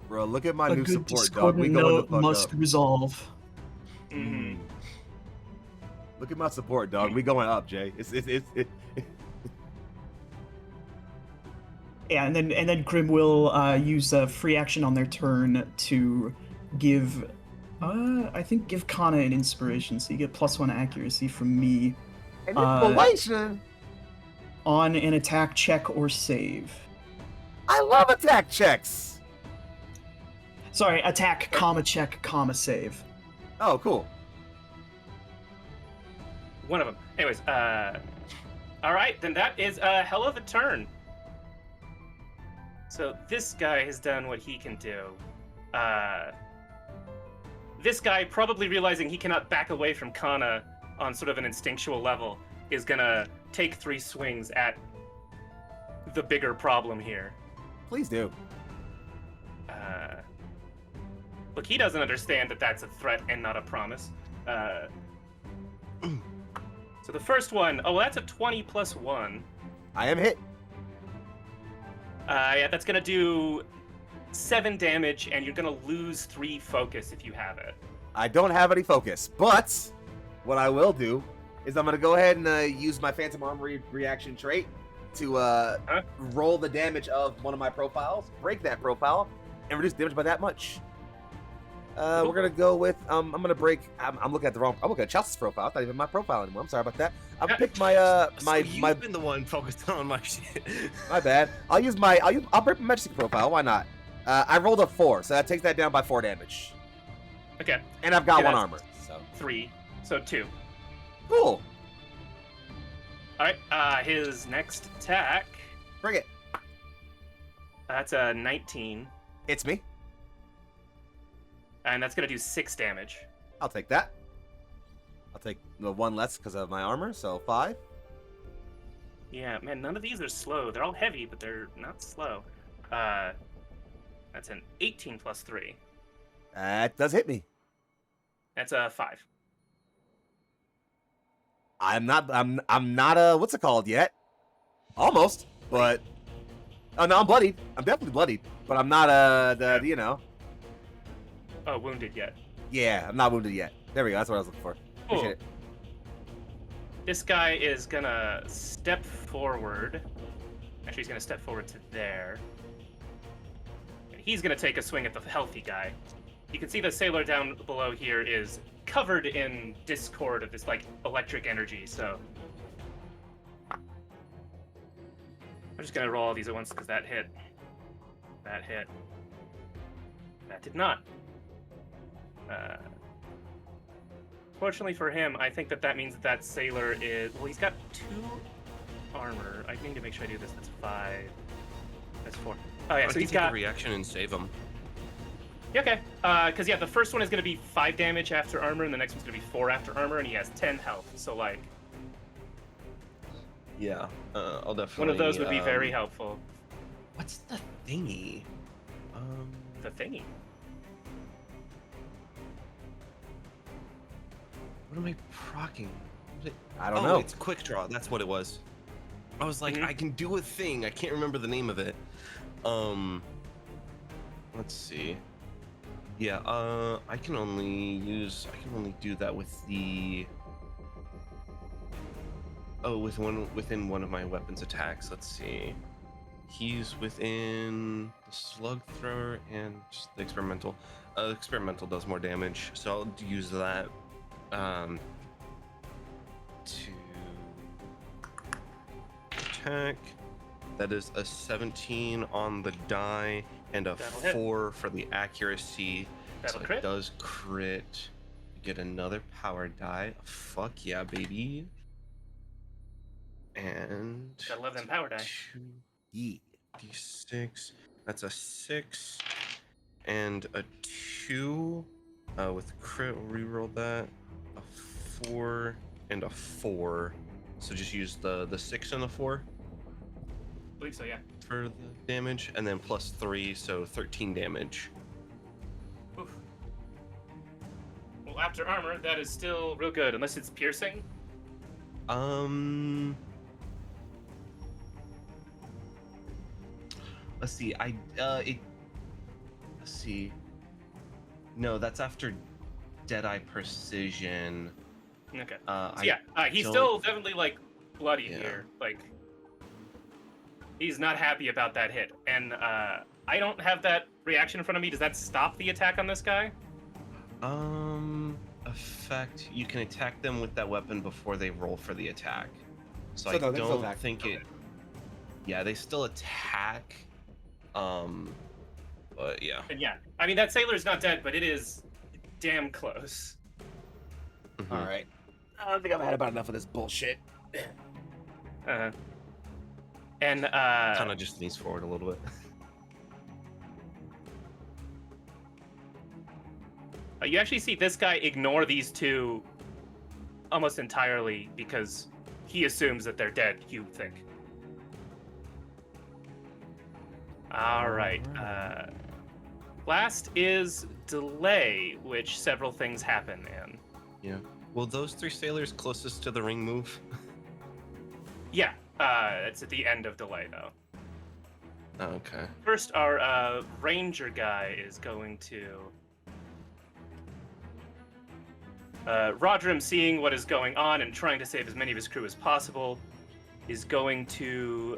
Bro, look at my A new good support, dog. We discordant going the note fuck must up. resolve. Mm-hmm. Look at my support, dog. We going up, Jay. Yeah, and then Grim will use a free action on their turn to give, I think give Kana an inspiration, so you get +1 accuracy from me An inspiration. on an attack check or save. I love attack checks. Sorry, attack, comma check, comma save. Oh, cool. One of them. Anyways, all right, then that is a hell of a turn. So this guy has done what he can do. This guy, probably realizing he cannot back away from Kana on sort of an instinctual level, is gonna take 3 swings at the bigger problem here. Please do. Look, he doesn't understand that that's a threat and not a promise. So the first one, oh, well, that's a 20 plus 1. I am hit. Yeah, that's gonna do 7 damage, and you're gonna lose 3 focus if you have it. I don't have any focus, but what I will do is I'm gonna go ahead and use my Phantom Armory reaction trait to roll the damage of one of my profiles, break that profile, and reduce damage by that much. We're gonna go with I'm gonna break. I'm looking at the wrong. I'm looking at Chelsea's profile. It's not even my profile anymore. I'm sorry about that. I'll pick my You've been the one focused on my shit. my bad. I'll break my Majesty profile. Why not? I rolled a 4, so that takes that down by 4 damage. Okay, And I've got Yeah, 1 that's- armor. So 3, so 2. cool. All right, his next attack, Bring it. that's a 19, It's me. and that's gonna do 6 damage. I'll take that. I'll take the 1 less because of my armor, so 5. Yeah, man, none of these are slow. They're all heavy, but they're not slow. That's an 18 plus 3. That does hit me. That's a 5. I'm not what's it called yet? Almost, but oh no, I'm bloodied. I'm definitely bloodied, but I'm not you know. Oh, wounded yet. Yeah, I'm not wounded yet. There we go. That's what I was looking for. Appreciate Cool. it. This guy is gonna step forward. Actually, he's gonna step forward to there. And he's gonna take a swing at the healthy guy. You can see the sailor down below here is covered in discord of this, like, electric energy, so... I'm just gonna roll all these at once, because that hit. That hit. That did not. Fortunately for him, I think that means that sailor is... Well, he's got 2 armor. I need to make sure I do this. That's 5. That's 4. Oh, yeah, so he's got... a reaction and save him. Yeah, okay. Because, yeah, the first one is going to be 5 damage after armor, and the next one's going to be 4 after armor, and he has 10 health. So, like... Yeah, I'll definitely. One of those would be very helpful. What's the thingy? The thingy. What am I procking? I don't know. It's quick draw. That's what it was. I was like, Mhm. I can do a thing. I can't remember the name of it. Let's see. Yeah, I can only do that with the. Oh, within one of my weapons attacks. Let's see. He's within the slug thrower and just the experimental. Experimental does more damage, so I'll use that. attack. That is a 17 on the die and a That'll hit. 4 for the accuracy. That'll so crit. It does crit. Get another power die. Fuck yeah, baby. And Gotta love them power die. Yeah. 2d6. That's a 6 and a 2. With crit, reroll that. A 4 and a 4. So just use the 6 and the 4 I believe so, yeah. for the damage, and then plus 3, so 13 damage. Oof. Well, after armor, that is still real good, unless it's piercing. Let's see. Let's see. No, that's after Deadeye Precision. Okay. I He's don't- still definitely like bloody Yeah. here. Like he's not happy about that hit, and I don't have that reaction in front of me. Does that stop the attack on this guy? Effect. You can attack them with that weapon before they roll for the attack. So So I no, they still don't attack. think it. Yeah, they still attack. But yeah. And yeah, I mean that sailor's not dead, but it is damn close. Mhm. All right. I don't think I've had about enough of this bullshit. And Kind of just leans forward a little bit. you actually see this guy ignore these two almost entirely because he assumes that they're dead. You think? All right. Last is delay, which several things happen in. Yeah. Will those 3 sailors closest to the ring move? Yeah, it's at the end of delay though. Okay. First, our ranger guy is going to. Rodrim, seeing what is going on and trying to save as many of his crew as possible, is going to.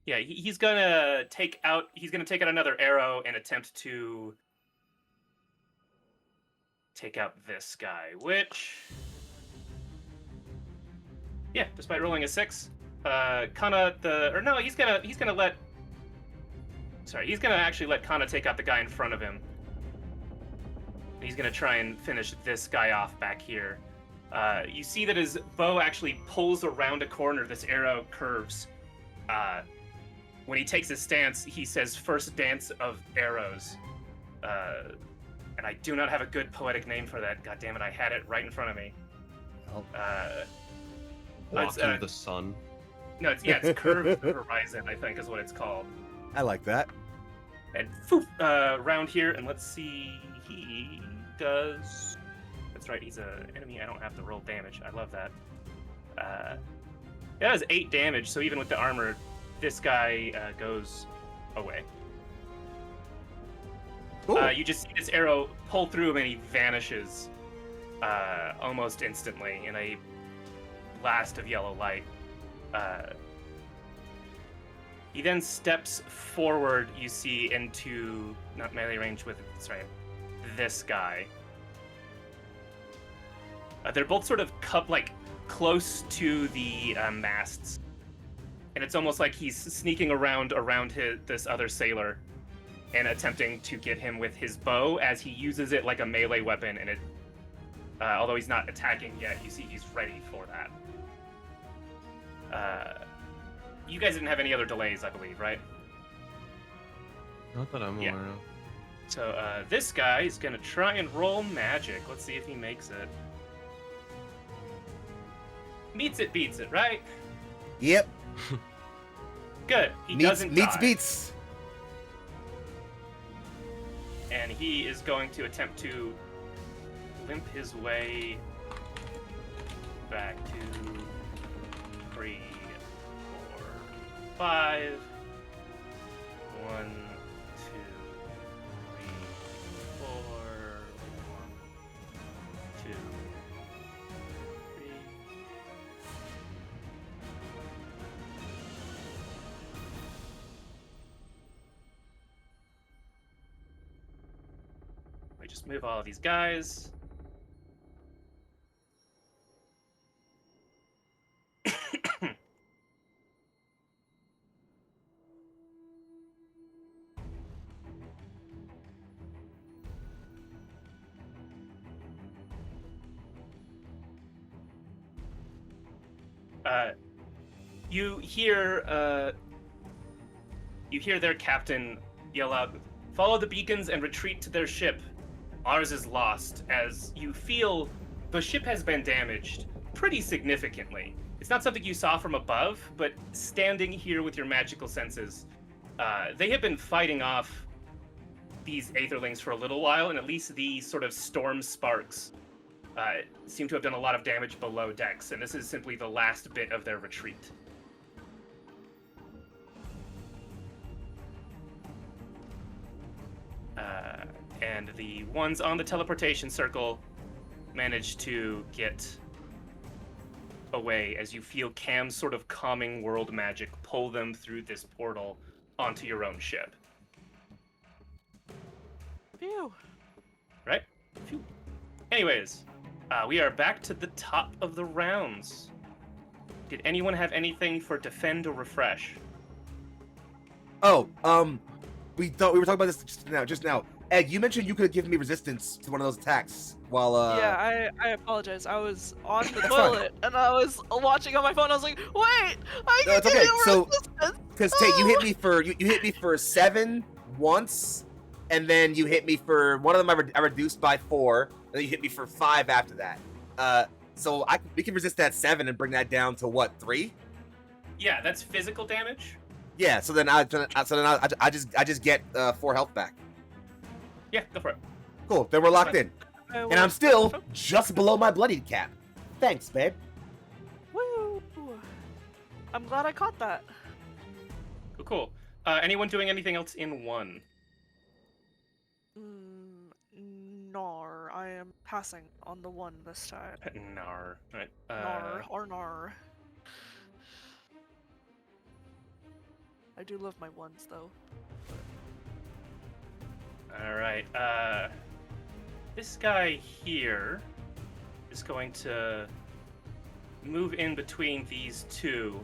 Yeah, he's gonna take out. He's gonna take out another arrow and attempt to take out this guy, which. Yeah, despite rolling a 6, Kana he's gonna let. Sorry, he's gonna actually let Kana take out the guy in front of him. He's gonna try and finish this guy off back here. You see that his bow actually pulls around a corner. This arrow curves. When he takes his stance, he says "first dance of arrows," and I do not have a good poetic name for that. God damn it, I had it right in front of me. Well, Walking the sun. No, it's curved horizon, I think is what it's called. I like that. And round here, and let's see, he does. That's right, he's an enemy. I don't have to roll damage. I love that. That does 8 damage. So even with the armor, this guy goes away. You just see this arrow pull through him, and he vanishes almost instantly in a blast of yellow light. He then steps forward, you see, into not melee range with this guy. They're both sort of close to the masts, and it's almost like he's sneaking around this other sailor and attempting to get him with his bow as he uses it like a melee weapon. And it, although he's not attacking yet, you see he's ready for that. You guys didn't have any other delays, I believe, right? Not that I'm aware of. So this guy is gonna try and roll magic. Let's see if he makes it. Meets it, beats it, right? Yep. Good. He doesn't meets die. beats. And he is going to attempt to limp his way back to 3, 4, 5. 1, 2, 3, 4. 1, 2, 3. Let me just move all of these guys. You hear their captain yell out, "Follow the beacons and retreat to their ship. Ours is lost," as you feel the ship has been damaged pretty significantly. It's not something you saw from above, but standing here with your magical senses, they have been fighting off these aetherlings for a little while, and at least these sort of storm sparks seem to have done a lot of damage below decks, and this is simply the last bit of their retreat. And the ones on the teleportation circle manage to get away as you feel Cam's sort of calming world magic pull them through this portal onto your own ship. Phew. Right? Phew. Anyways, we are back to the top of the rounds. Did anyone have anything for defend or refresh? Oh, we were talking about this just now. Egg, you mentioned you could have given me resistance to one of those attacks while Yeah, I apologize. I was on the That's toilet and I was watching on my phone. I was like, wait, I No, can it's okay. give you So, resistance. because Tate, you hit me for you hit me for 7 once, and then you hit me for one of them. I reduced by 4, and then you hit me for 5 after that. So we can resist that 7 and bring that down to what, 3? Yeah, that's physical damage. Yeah. So then I just get 4 health back. Yeah, go for it. Cool. Then we're locked in, I and I'm was- still just below my bloodied cap. Thanks, babe. Woo! I'm glad I caught that. Cool. Anyone doing anything else in 1? Nar. I am passing on the 1 this time. Nar. All right. Nar. Or nar. I do love my 1s though. All right. This guy here is going to move in between these two,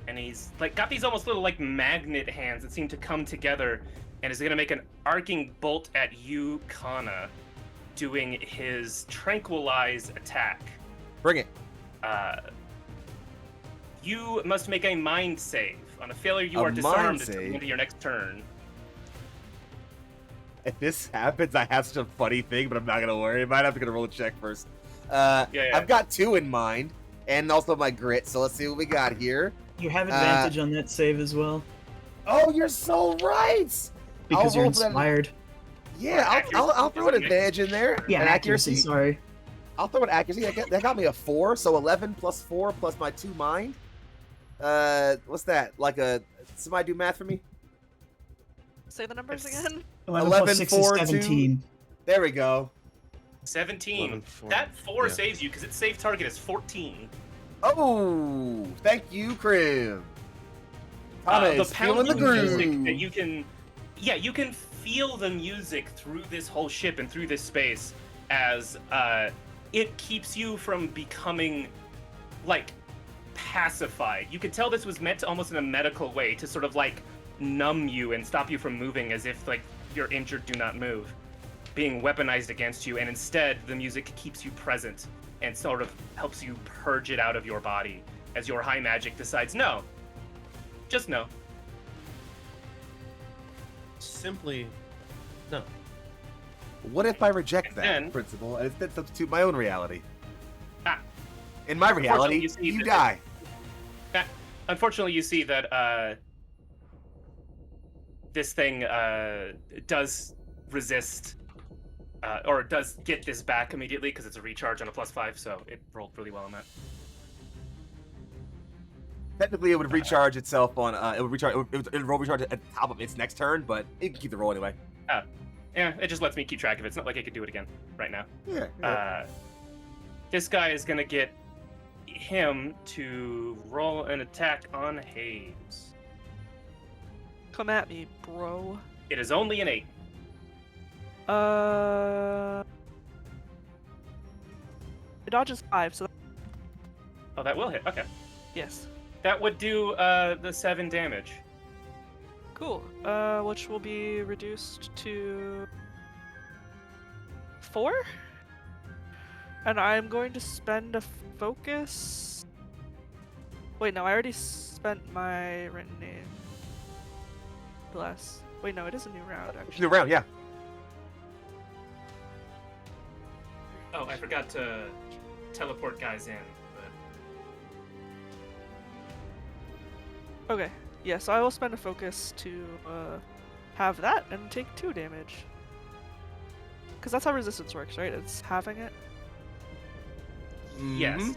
and he's like got these almost little like magnet hands that seem to come together, and is going to make an arcing bolt at you, Kana, doing his tranquilize attack. Bring it. You must make a mind save. On a failure, you A are disarmed mind until save? the end of your next turn. If this happens, I have such a funny thing, but I'm not gonna worry about it. I'm gonna roll a check first. Yeah. I've got 2 in mind, and also my grit. So let's see what we got here. You have advantage on that save as well Oh, you're so right. because you're roll for that- inspired. Yeah, I'll throw an advantage in there. Yeah, An accuracy. Sorry. I'll throw an accuracy. That got me a 4, so 11 plus 4 plus my 2 mind. What's that? Somebody do math for me? Say the numbers It's- again. 11 11, plus 6 4, is 2. 17. There we go. 17. 11, 4. That 4 Yeah. saves you because its save target is 14. Oh, thank you, Crib. Thomas, The feeling the pounding music groove. that you can feel the music through this whole ship and through this space as it keeps you from becoming like pacified. You could tell this was meant to almost in a medical way to sort of like numb you and stop you from moving as if like you're injured, do not move, being weaponized against you, and instead the music keeps you present and sort of helps you purge it out of your body as your high magic decides no. Just no. Simply, no. What if I reject that then- principle and instead substitute my own reality? Ah. In my reality, Unfortunately, you see you that- die. Unfortunately, you see that this thing does resist, or does get this back immediately because it's a recharge on a +5, so it rolled really well on that. Technically, it would recharge itself on. It would roll recharge at the top of its next turn, but it can keep the roll anyway. Yeah, it just lets me keep track of it. It's not like I could do it again right now. Yeah. This guy is gonna get him to roll an attack on Hayes. Come at me, bro. It is only an 8. It dodges 5, so Oh, that will hit. Okay. yes. That would do the 7 damage. Cool. Which will be reduced to 4? And I'm going to spend a focus Wait, no, I already spent my written name. Bless. Wait, no, it is a new round, actually. New round, yeah. Oh, I forgot to teleport guys in. But... Okay, yeah, so I will spend a focus to have that and take 2 damage. Because that's how resistance works, right? It's having it? Yes.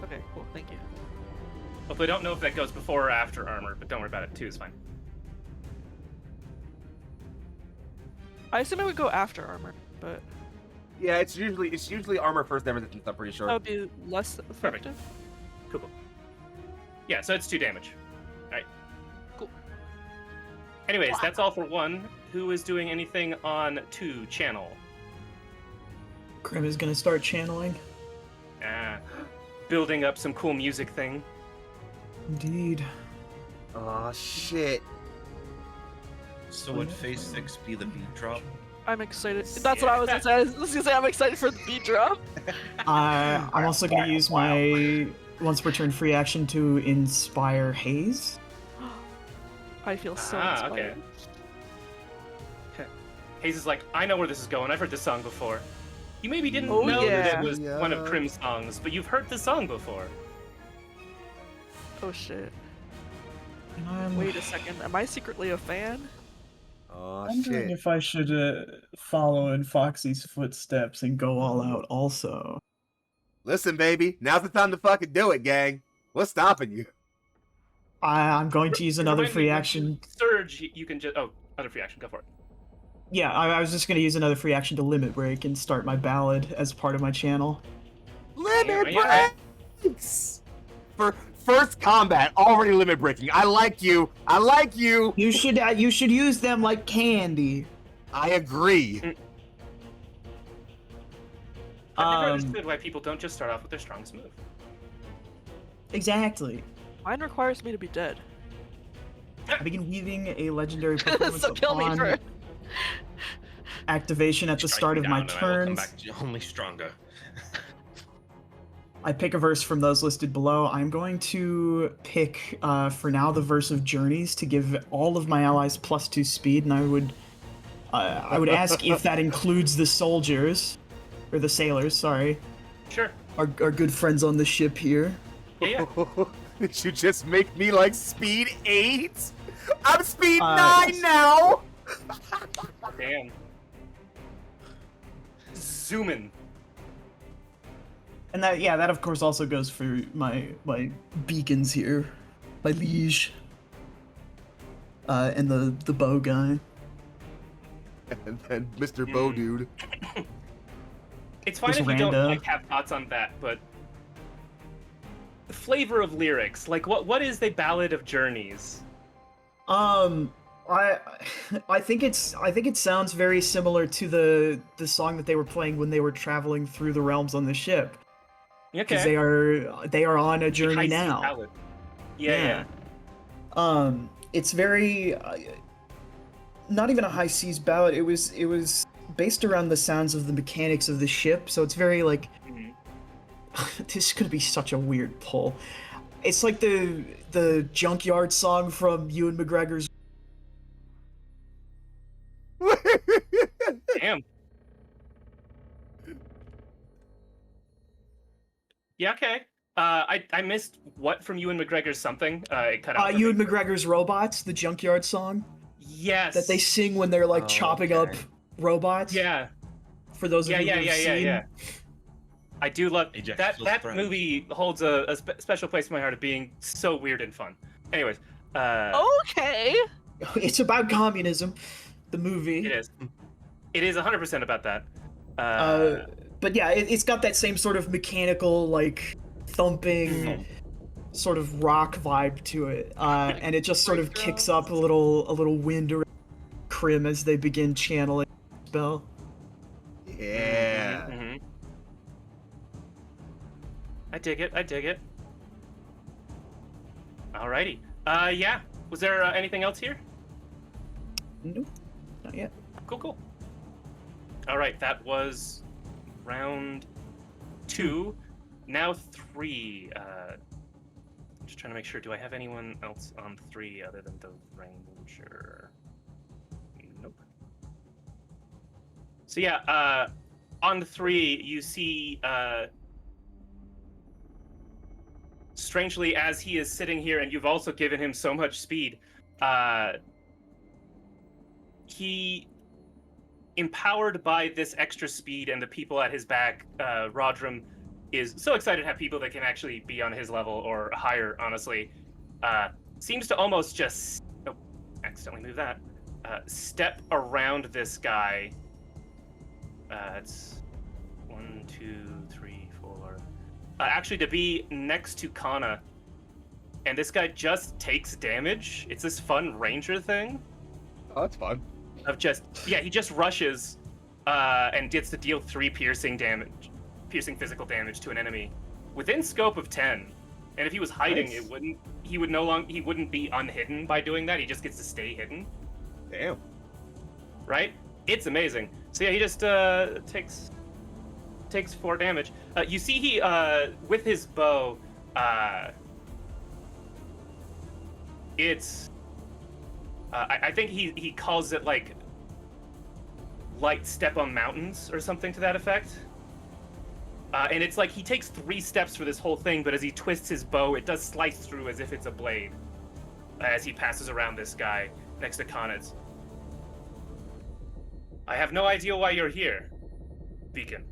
Okay, cool, thank you. Hopefully, I don't know if that goes before or after armor, but don't worry about it. 2 is fine. I assume it would go after armor, but Yeah, it's usually armor first, then resistance. I'm pretty sure. that would be less effective. Cool. Yeah, so it's 2 damage. Alright. Cool. Anyways, that's all for 1. Who is doing anything on 2 channel? Grim is gonna start channeling. Building up some cool music thing. Indeed. Oh shit. So would phase 6 be the beat drop? I'm excited. That's what I was gonna say. I was gonna say I'm excited for the beat drop. I'm also gonna use my once per turn free action to inspire Haze. I feel so Ah, inspired. okay. Hayes is like, I know where this is going. I've heard this song before. You maybe didn't Oh, know that yeah. it was one of Crim's songs, but you've heard the song before. Oh shit. And Wait a second. Am I secretly a fan? Oh wondering shit. if I should follow in Foxy's footsteps and go all out also. Listen, baby, now's the time to fucking do it, gang. What's stopping you? I'm going to use another Remind me, free when action. you surge, you can just... Oh, other free action. Go for it. Yeah, I was just going to use another free action to limit break and start my ballad as part of my channel. Limit Yeah. breaks! For first combat, already limit breaking. I like you. I like you. You should use them like candy. I agree. I've never Um, understood why people don't just start off with their strongest move. Exactly. Mine requires me to be dead. I begin weaving a legendary performance So kill me upon first. activation at the start of my turns. Only stronger. I pick a verse from those listed below. I'm going to pick, for now, the verse of Journeys to give all of my allies +2 speed, and I would ask if that includes the soldiers, or the sailors. Sorry, Sure. our good friends on the ship here. Yeah. Did you just make me like speed 8? I'm speed 9 yes. now. Damn. Zooming. And that of course also goes for my beacons here, my liege, and the bow guy. And then Mr. Bow Dude. It's fine There's if you don't Randa. like have thoughts on that, but the flavor of lyrics, like what is the Ballad of Journeys? I think it sounds very similar to the song that they were playing when they were traveling through the realms on the ship, because Okay. they are on a High journey C now. ballad. Yeah. It's very not even a high seas ballad. It was based around the sounds of the mechanics of the ship, so it's very like Mhm. this could be such a weird pull. It's like the junkyard song from Ewan McGregor's. Damn. Yeah, okay. I missed what from Ewan McGregor's something. It cut out. for me. Ewan McGregor's Robots, the junkyard song Yes. that they sing when they're like Oh, chopping okay. up robots. Yeah. For those of Yeah, you yeah, who've yeah, yeah, seen. yeah. I do love Ajax that. feels That threatened. movie holds a special place in my heart of being so weird and fun. Anyways, Okay. It's about communism, the movie. it is. It is 100% about that. But yeah, it's got that same sort of mechanical, like thumping, sort of rock vibe to it, and it just sort of kicks up a little wind around Crim as they begin channeling the spell. Yeah. Mhm. I dig it. I dig it. Alrighty. Yeah. Was there anything else here? Nope, not yet. Cool. All right, that was round 2. Now 3. Just trying to make sure. Do I have anyone else on 3 other than the ranger? Nope. So yeah, on 3 you see, strangely, as he is sitting here, and you've also given him so much speed, he, empowered by this extra speed and the people at his back, Rodram is so excited to have people that can actually be on his level or higher, honestly. Seems to almost just, oh, accidentally move that, step around this guy. It's 1, 2, 3, 4. Actually, to be next to Kana, and this guy just takes damage. It's this fun ranger thing. Oh, that's fun. Of just, yeah, he just rushes and gets to deal 3 piercing physical damage to an enemy within scope of 10. And if he was hiding, Nice. he wouldn't be unhidden by doing that. He just gets to stay hidden. Damn. Right? It's amazing. So yeah, he just takes 4 damage. You see he with his bow, it's I think he calls it like light step on mountains or something to that effect. And it's like he takes 3 steps for this whole thing, but as he twists his bow, it does slice through as if it's a blade as he passes around this guy next to Khan's. I have no idea why you're here, Beacon,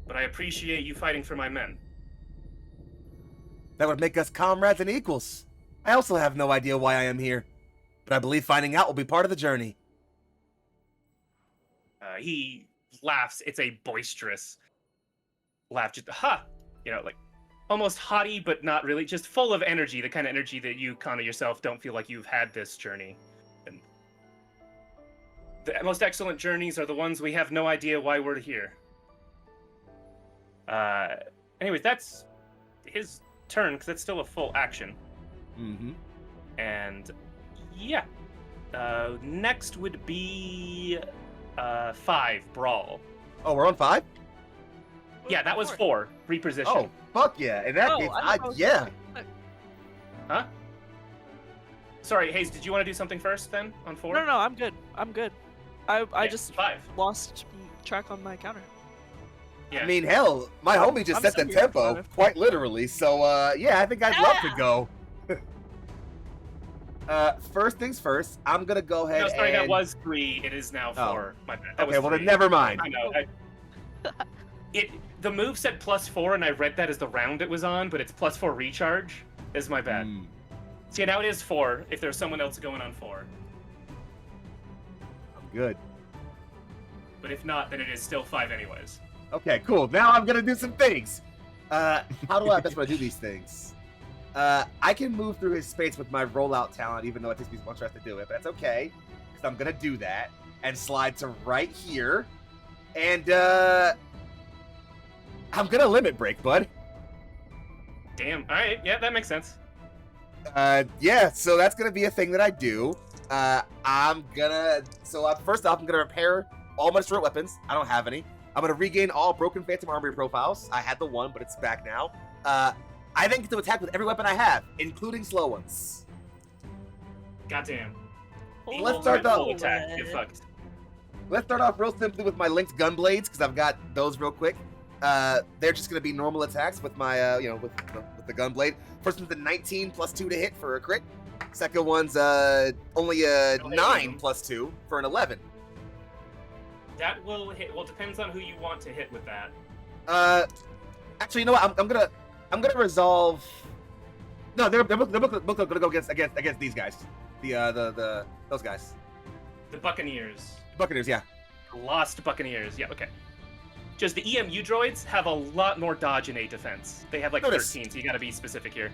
but I appreciate you fighting for my men. That would make us comrades and equals. I also have no idea why I am here, but I believe finding out will be part of the journey. He laughs. It's a boisterous laugh, just like almost haughty, but not really, just full of energy, the kind of energy that you, Kana, yourself don't feel like you've had this journey. And the most excellent journeys are the ones we have no idea why we're here. Anyways, that's his turn, because it's still a full action. Mm-hmm. And yeah, next would be 5, Brawl. Oh, we're on 5? Yeah, that was 4, reposition. Oh, fuck yeah. In that case, yeah. Huh? Sorry, Hayes, did you want to do something first then on 4? No, I'm good. I just 5. lost track on my counter. Yeah. I mean, hell, my homie just I'm set the still here for tempo, 5. quite literally, so, yeah, I think I'd love to go. First things first, I'm gonna go ahead No, sorry, and... that was 3. It is now 4. My bad. That Okay, was well 3. then never mind. I know. The move said +4, and I read that as the round it was on, but it's +4 recharge. Is my bad. So yeah, now it is 4, if there's someone else going on 4. I'm good. But if not, then it is still 5 anyways. Okay, cool. Now I'm gonna do some things. How do I best want to do these things? I can move through his space with my rollout talent, even though it takes me 1 stress to do it, but that's okay, because I'm gonna do that and slide to right here, and I'm gonna limit break, bud. Damn. All right. Yeah, that makes sense. Yeah. So that's gonna be a thing that I do. First off, I'm gonna repair all my destroyed weapons. I don't have any. I'm gonna regain all broken phantom armory profiles. I had the 1, but it's back now. I then get to attack with every weapon I have, including slow ones. Goddamn. The Let's start ultimate the- full attack. Get fucked. Let's start off real simply with my linked gun blades, because I've got those real quick. They're just gonna be normal attacks with my, with the gun blade. First one's a 19 +2 to hit for a crit. Second one's only a 9 +2 for an 11. That will hit. Well, it depends on who you want to hit with that. Actually, you know what? I'm gonna resolve. No, they're both gonna go against these guys. Those guys. The Buccaneers. Buccaneers, yeah. Lost Buccaneers. Yeah, okay. Just the EMU droids have a lot more dodge and 8 defense. They have like Notice. 13, so you gotta be specific here.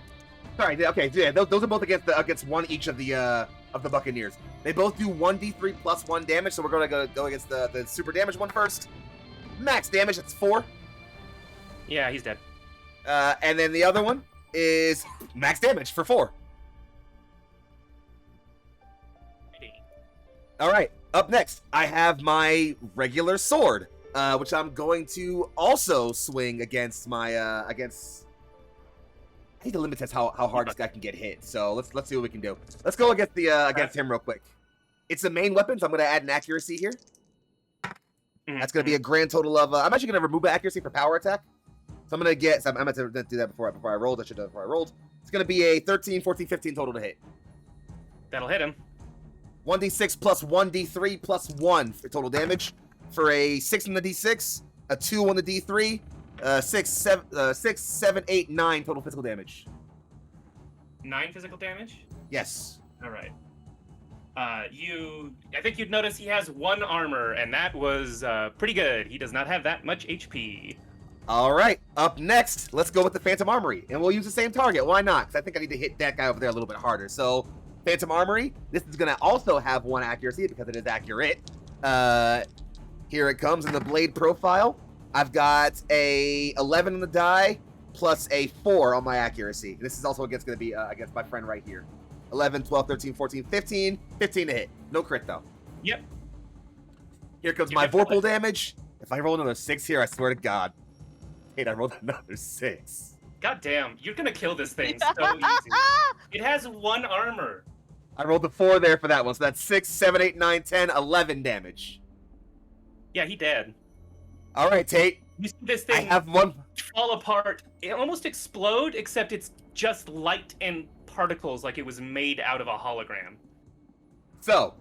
Sorry, okay, yeah, those are both against 1 each of the Buccaneers. They both do 1d3 +1 damage, so we're gonna go against the super damage one first. Max damage, that's 4. Yeah, he's dead. And then the other one is max damage for 4. All right, up next, I have my regular sword, which I'm going to also swing against my I need to limit test how hard this guy can get hit. So let's see what we can do. Let's go against the against him real quick. It's the main weapon, so I'm gonna add an accuracy here. That's gonna be a grand total of. I'm actually gonna remove the accuracy for power attack. So I'm gonna get. So I'm gonna do that before I rolled. I should have done it before I rolled. It's gonna be a 13, 14, 15 total to hit. That'll hit him. 1d6 plus 1d3 plus 1 for total damage. For a 6 on the d6, a 2 on the d3, 6, 7, 8, 9 total physical damage. 9 physical damage? Yes. All right. I think you'd notice he has 1 armor, and that was pretty good. He does not have that much HP. All right. Up next, let's go with the Phantom Armory, and we'll use the same target. Why not? Because I think I need to hit that guy over there a little bit harder. So, Phantom Armory. This is gonna also have 1 accuracy because it is accurate. Here it comes in the blade profile. I've got a 11 on the die plus a 4 on my accuracy. This is also gonna be against my friend right here. 11, 12, 13, 14, 15. 15 to hit. No crit, though. Yep. Here comes my Vorpal damage. If I roll another 6 here, I swear to God. Wait, I rolled another 6. God damn, you're gonna kill this thing so easy. It has 1 armor. I rolled a 4 there for that one, so that's 6, 7, 8, 9, 10, 11 damage. Yeah, he dead. All right, Tate. You see this I thing have 1. fall apart. It almost explode, except it's just light and particles, like it was made out of a hologram. So,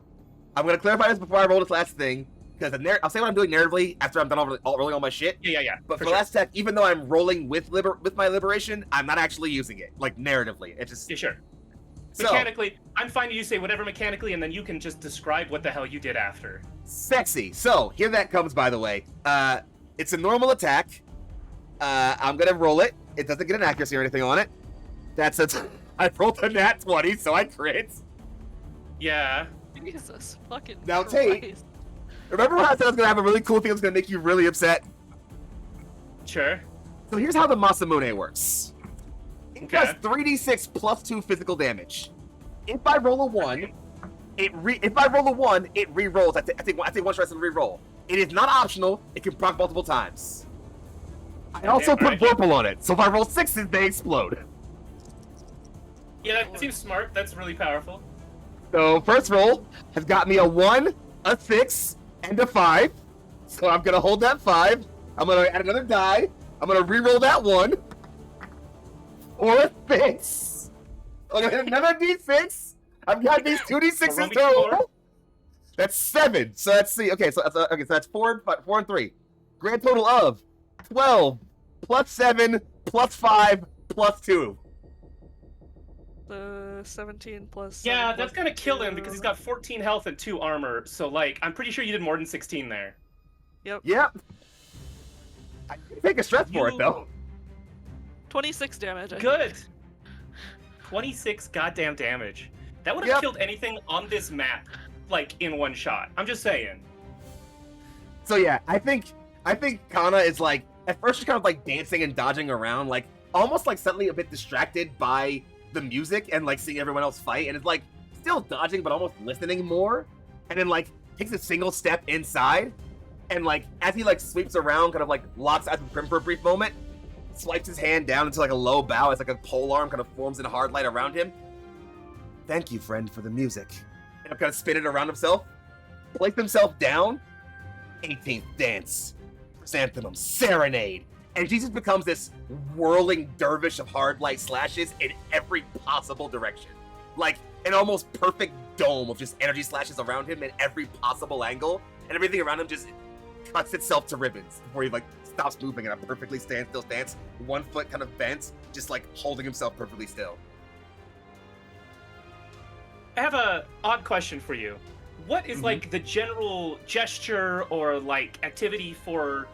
I'm going to clarify this before I roll this last thing, because I'll say what I'm doing narratively after I'm done rolling all my shit. Yeah. But for last attack, even though I'm rolling with my liberation, I'm not actually using it, like narratively. It's just... Yeah, sure. So, Mechanically, I'm fine to you say whatever mechanically, and then you can just describe what the hell you did after. sexy. So, here that comes, by the way. It's a normal attack. I'm going to roll it. It doesn't get an accuracy or anything on it. I rolled a nat 20, so I crit. Yeah. Jesus fucking Now, Christ. Tate, remember how I said I was going to have a really cool thing that was going to make you really upset? Sure. So here's how the Masamune works. It Okay. does 3d6 plus 2 physical damage. If I roll a 1, it re-rolls. I take 1 stress and re-roll. It is not optional. It can proc multiple times. I also put Vorpal on it, so if I roll 6s, they explode. Yeah, that seems smart. That's really powerful. So first roll has got me a 1, a 6, and a 5. So I'm gonna hold that 5. I'm gonna add another die. I'm gonna re-roll that 1. Or a 6. I'm gonna hit another d6. I've got these 2d6s total. That's 7. So let's see. Okay, so that's 4 and 3. Grand total of 12 plus 7 plus 5 plus 2. 17 plus. Yeah, 7 that's plus gonna kill him 2. because he's got 14 health and 2 armor. So, like, I'm pretty sure you did more than 16 there. Yep. Yep. I can take a stress for it though. 26 damage. I think. Good. 26 goddamn damage. That would have Yep. killed anything on this map, like, in one shot. I'm just saying. So yeah, I think Kana is like, at first she's kind of like dancing and dodging around, like almost like suddenly a bit distracted by the music and like seeing everyone else fight, and it's like still dodging but almost listening more, and then like takes a single step inside, and like as he like sweeps around, kind of like locks eyes with Prim for a brief moment, swipes his hand down into like a low bow as like a pole arm kind of forms in a hard light around him. Thank you, friend, for the music. And I'm kind of spin it around himself, place himself down. 18th dance, chrysanthemum serenade, and Jesus becomes this whirling dervish of hard light slashes in every possible direction, like an almost perfect dome of just energy slashes around him in every possible angle, and everything around him just cuts itself to ribbons before he like stops moving in a perfectly standstill stance, 1 foot kind of bent, just like holding himself perfectly still. I have a odd question for you. What is like the general gesture or like activity for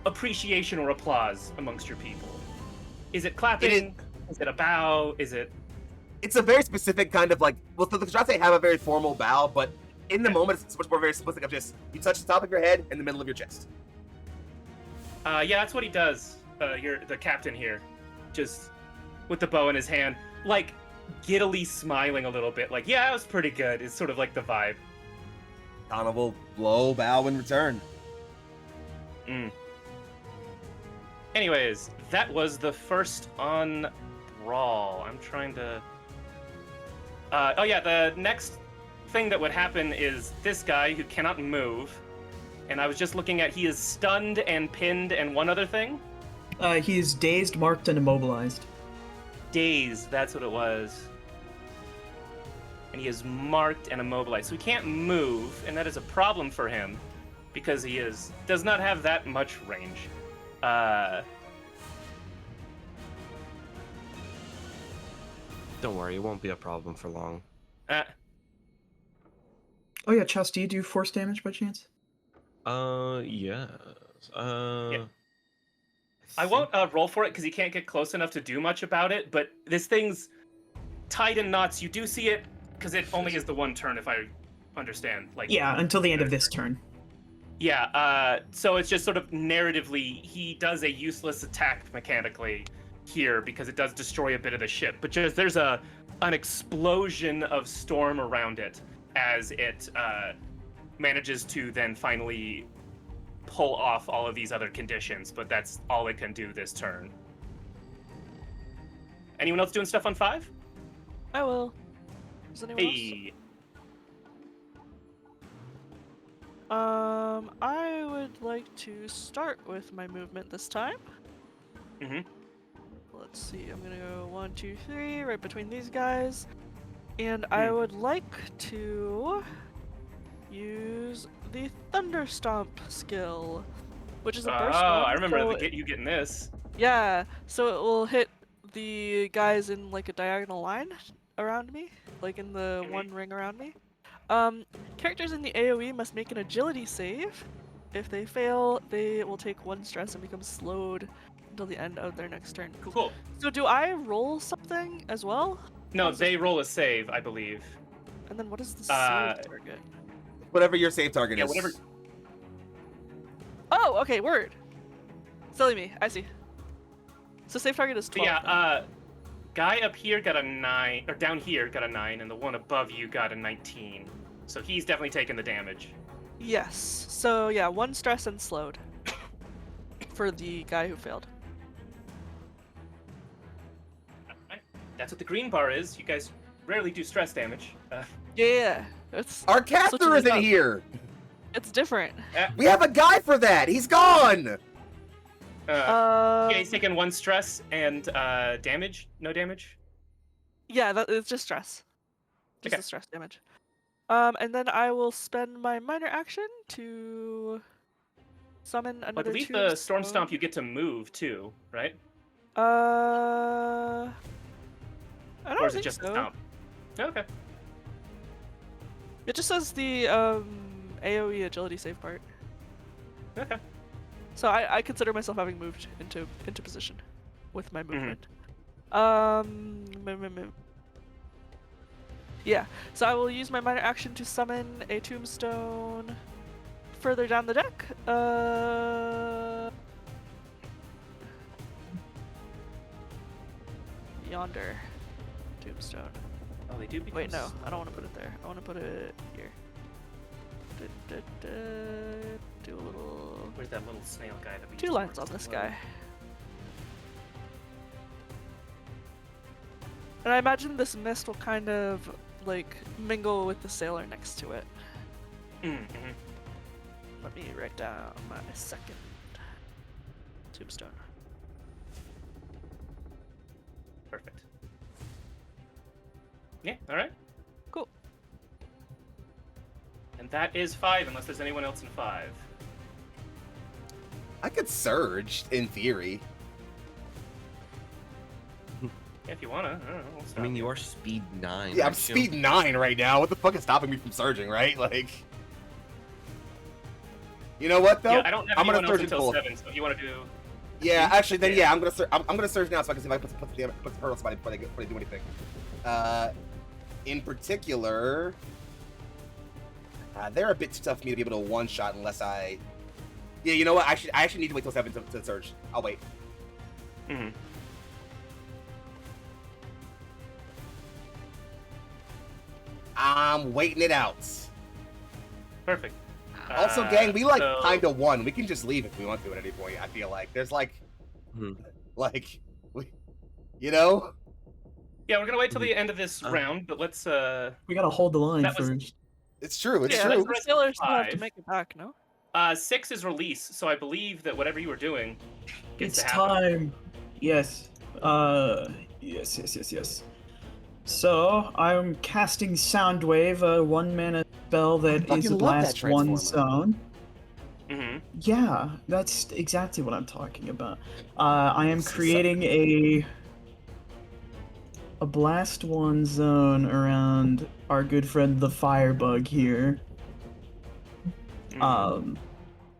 appreciation or applause amongst your people? Is it clapping? Is it a bow? Is it? It's a very specific kind of like, well, the Kajate have a very formal bow, but in the moment it's much more very simplistic of just, you touch the top of your head in the middle of your chest. Yeah, that's what he does. The captain here, just with the bow in his hand, like giddily smiling a little bit, like, yeah, it was pretty good. It's sort of like the vibe. Kana will blow bow in return. Anyways, that was the first on sprawl. I'm trying to. Oh yeah, the next thing that would happen is this guy who cannot move, and I was just looking at he is stunned and pinned and one other thing. He's dazed, marked, and immobilized. Dazed, that's what it was. And he is marked and immobilized, so he can't move, and that is a problem for him because he does not have that much range. Don't worry, it won't be a problem for long. Oh yeah, Chas, do you do force damage by chance? Yes. Yeah. I won't roll for it because he can't get close enough to do much about it, but this thing's tied in knots. You do see it because it only is the one turn, if I understand. Like Yeah, until the end of this turn. Yeah, so it's just sort of narratively, he does a useless attack mechanically here because it does destroy a bit of the ship, but just there's an explosion of storm around it as it manages to then finally pull off all of these other conditions, but that's all it can do this turn. Anyone else doing stuff on 5? I will. Does anyone else? Hey. I would like to start with my movement this time. Mm-hmm. Let's see, I'm gonna go 1, 2, 3, right between these guys. And I would like to use the Thunder Stomp skill, which is a burst one. I remember so you getting this. Yeah, so it will hit the guys in like a diagonal line around me, like in the one ring around me. Characters in the AoE must make an agility save. If they fail, they will take 1 stress and become slowed until the end of their next turn. Cool. So do I roll something as well? No, they roll a save, I believe. And then what is the save target? Whatever your save target Yeah, is. whatever. Oh, okay, word. Silly me, I see. So save target is 12. Yeah, guy up here got a 9, or down here got a 9, and the one above you got a 19. So he's definitely taking the damage. Yes. So yeah, 1 stress and slowed for the guy who failed. Alright. That's what the green bar is. You guys rarely do stress damage. Yeah, it's Our switching caster it isn't up. here. It's different. We have a guy for that. He's gone. Yeah, he's taking 1 stress and damage. No damage. Yeah, it's just stress. Just Okay. the stress damage. And then I will spend my minor action to summon another. I believe two the storm stone. stomp you get to move too, right? I don't Or is it think just the so. stomp? Okay. It just says the AoE agility save part. Okay. So I consider myself having moved into position with my Mm-hmm. movement. Yeah, so I will use my minor action to summon a tombstone further down the deck. Yonder tombstone. Oh, they do. Wait, no, I don't want to put it there. I want to put it here. Do a little. Where's that little snail guy that we 2 used to lines work on this with? guy. And I imagine this mist will kind of like mingle with the sailor next to it. Mm-hmm. Let me write down my second tombstone. Perfect. Yeah. All right. Cool. And that is 5, unless there's anyone else in 5. I could surge in theory. Yeah, if you wanna. I don't know. We'll I stop mean, you are speed 9. Yeah, I'm aren't you? speed 9 right now. What the fuck is stopping me from surging, right? Like, you know what though? Yeah, I don't have I'm anyone gonna else surge in until full. 7, so if you want to do. Yeah, actually, then Yeah. yeah, I'm gonna surge now so I can see if I can put the hurdle somebody before they do anything. In particular, they're a bit too tough for me to be able to one shot unless I. Yeah, you know what? I actually need to wait till 7 to surge. I'll wait. Mm-hmm. I'm waiting it out. Perfect. Also, gang, we like so- kind of won. We can just leave if we want to at any point. I feel like there's like, Mhm. like, we, you know. Yeah, we're gonna wait till the end of this round, but let's We gotta hold the line That was- first. It's true. It's Yeah, true. the sailors still have to 5. make it back, no? 6 is release, so I believe that whatever you were doing gets It's to happen. time. Yes. Yes. So I'm casting Soundwave, a 1-mana spell that I is a fucking love that blast one transformer. zone. Mm-hmm. Yeah, that's exactly what I'm talking about. I am This is creating a blast one zone around our good friend the Firebug here.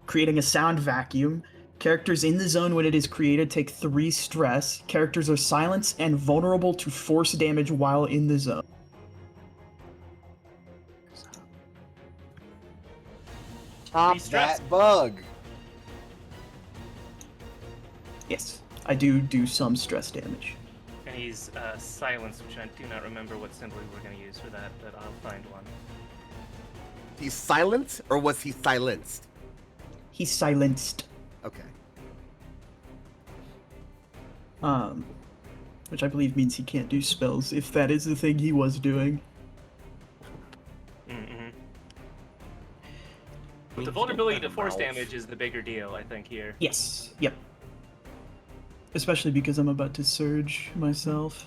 Creating a sound vacuum. Characters in the zone when it is created take 3 stress. Characters are silenced and vulnerable to force damage while in the zone. Stop stress. that bug. Yes, I do some stress damage. And he's silenced, which I do not remember what symbol we're going to use for that, but I'll find one. He's silent, or was he silenced? He's silenced. Okay. Which I believe means he can't do spells, if that is the thing he was doing. Mm-hmm. But the vulnerability to force damage is the bigger deal, I think, here. Yes, yep. Especially because I'm about to surge myself.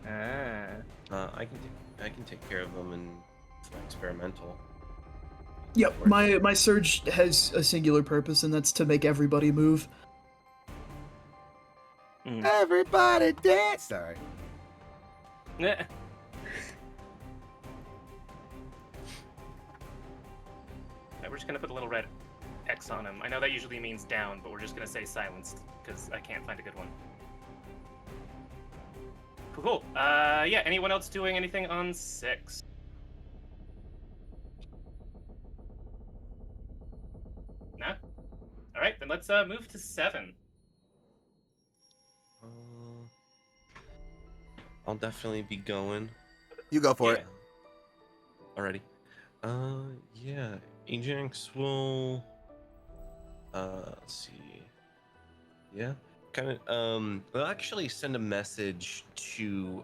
Ah. I can take care of them in experimental. Yep, my surge has a singular purpose, and that's to make everybody move. Everybody dance. Sorry. Yeah. Right, we're just gonna put a little red X on him. I know that usually means down, but we're just gonna say silenced because I can't find a good one. Cool. Yeah. Anyone else doing anything on 6? No. All right, then let's move to 7. I'll definitely be going. You go for it. Alrighty. Yeah. Ajax will. Let's see. Yeah. Kind of. They'll actually send a message to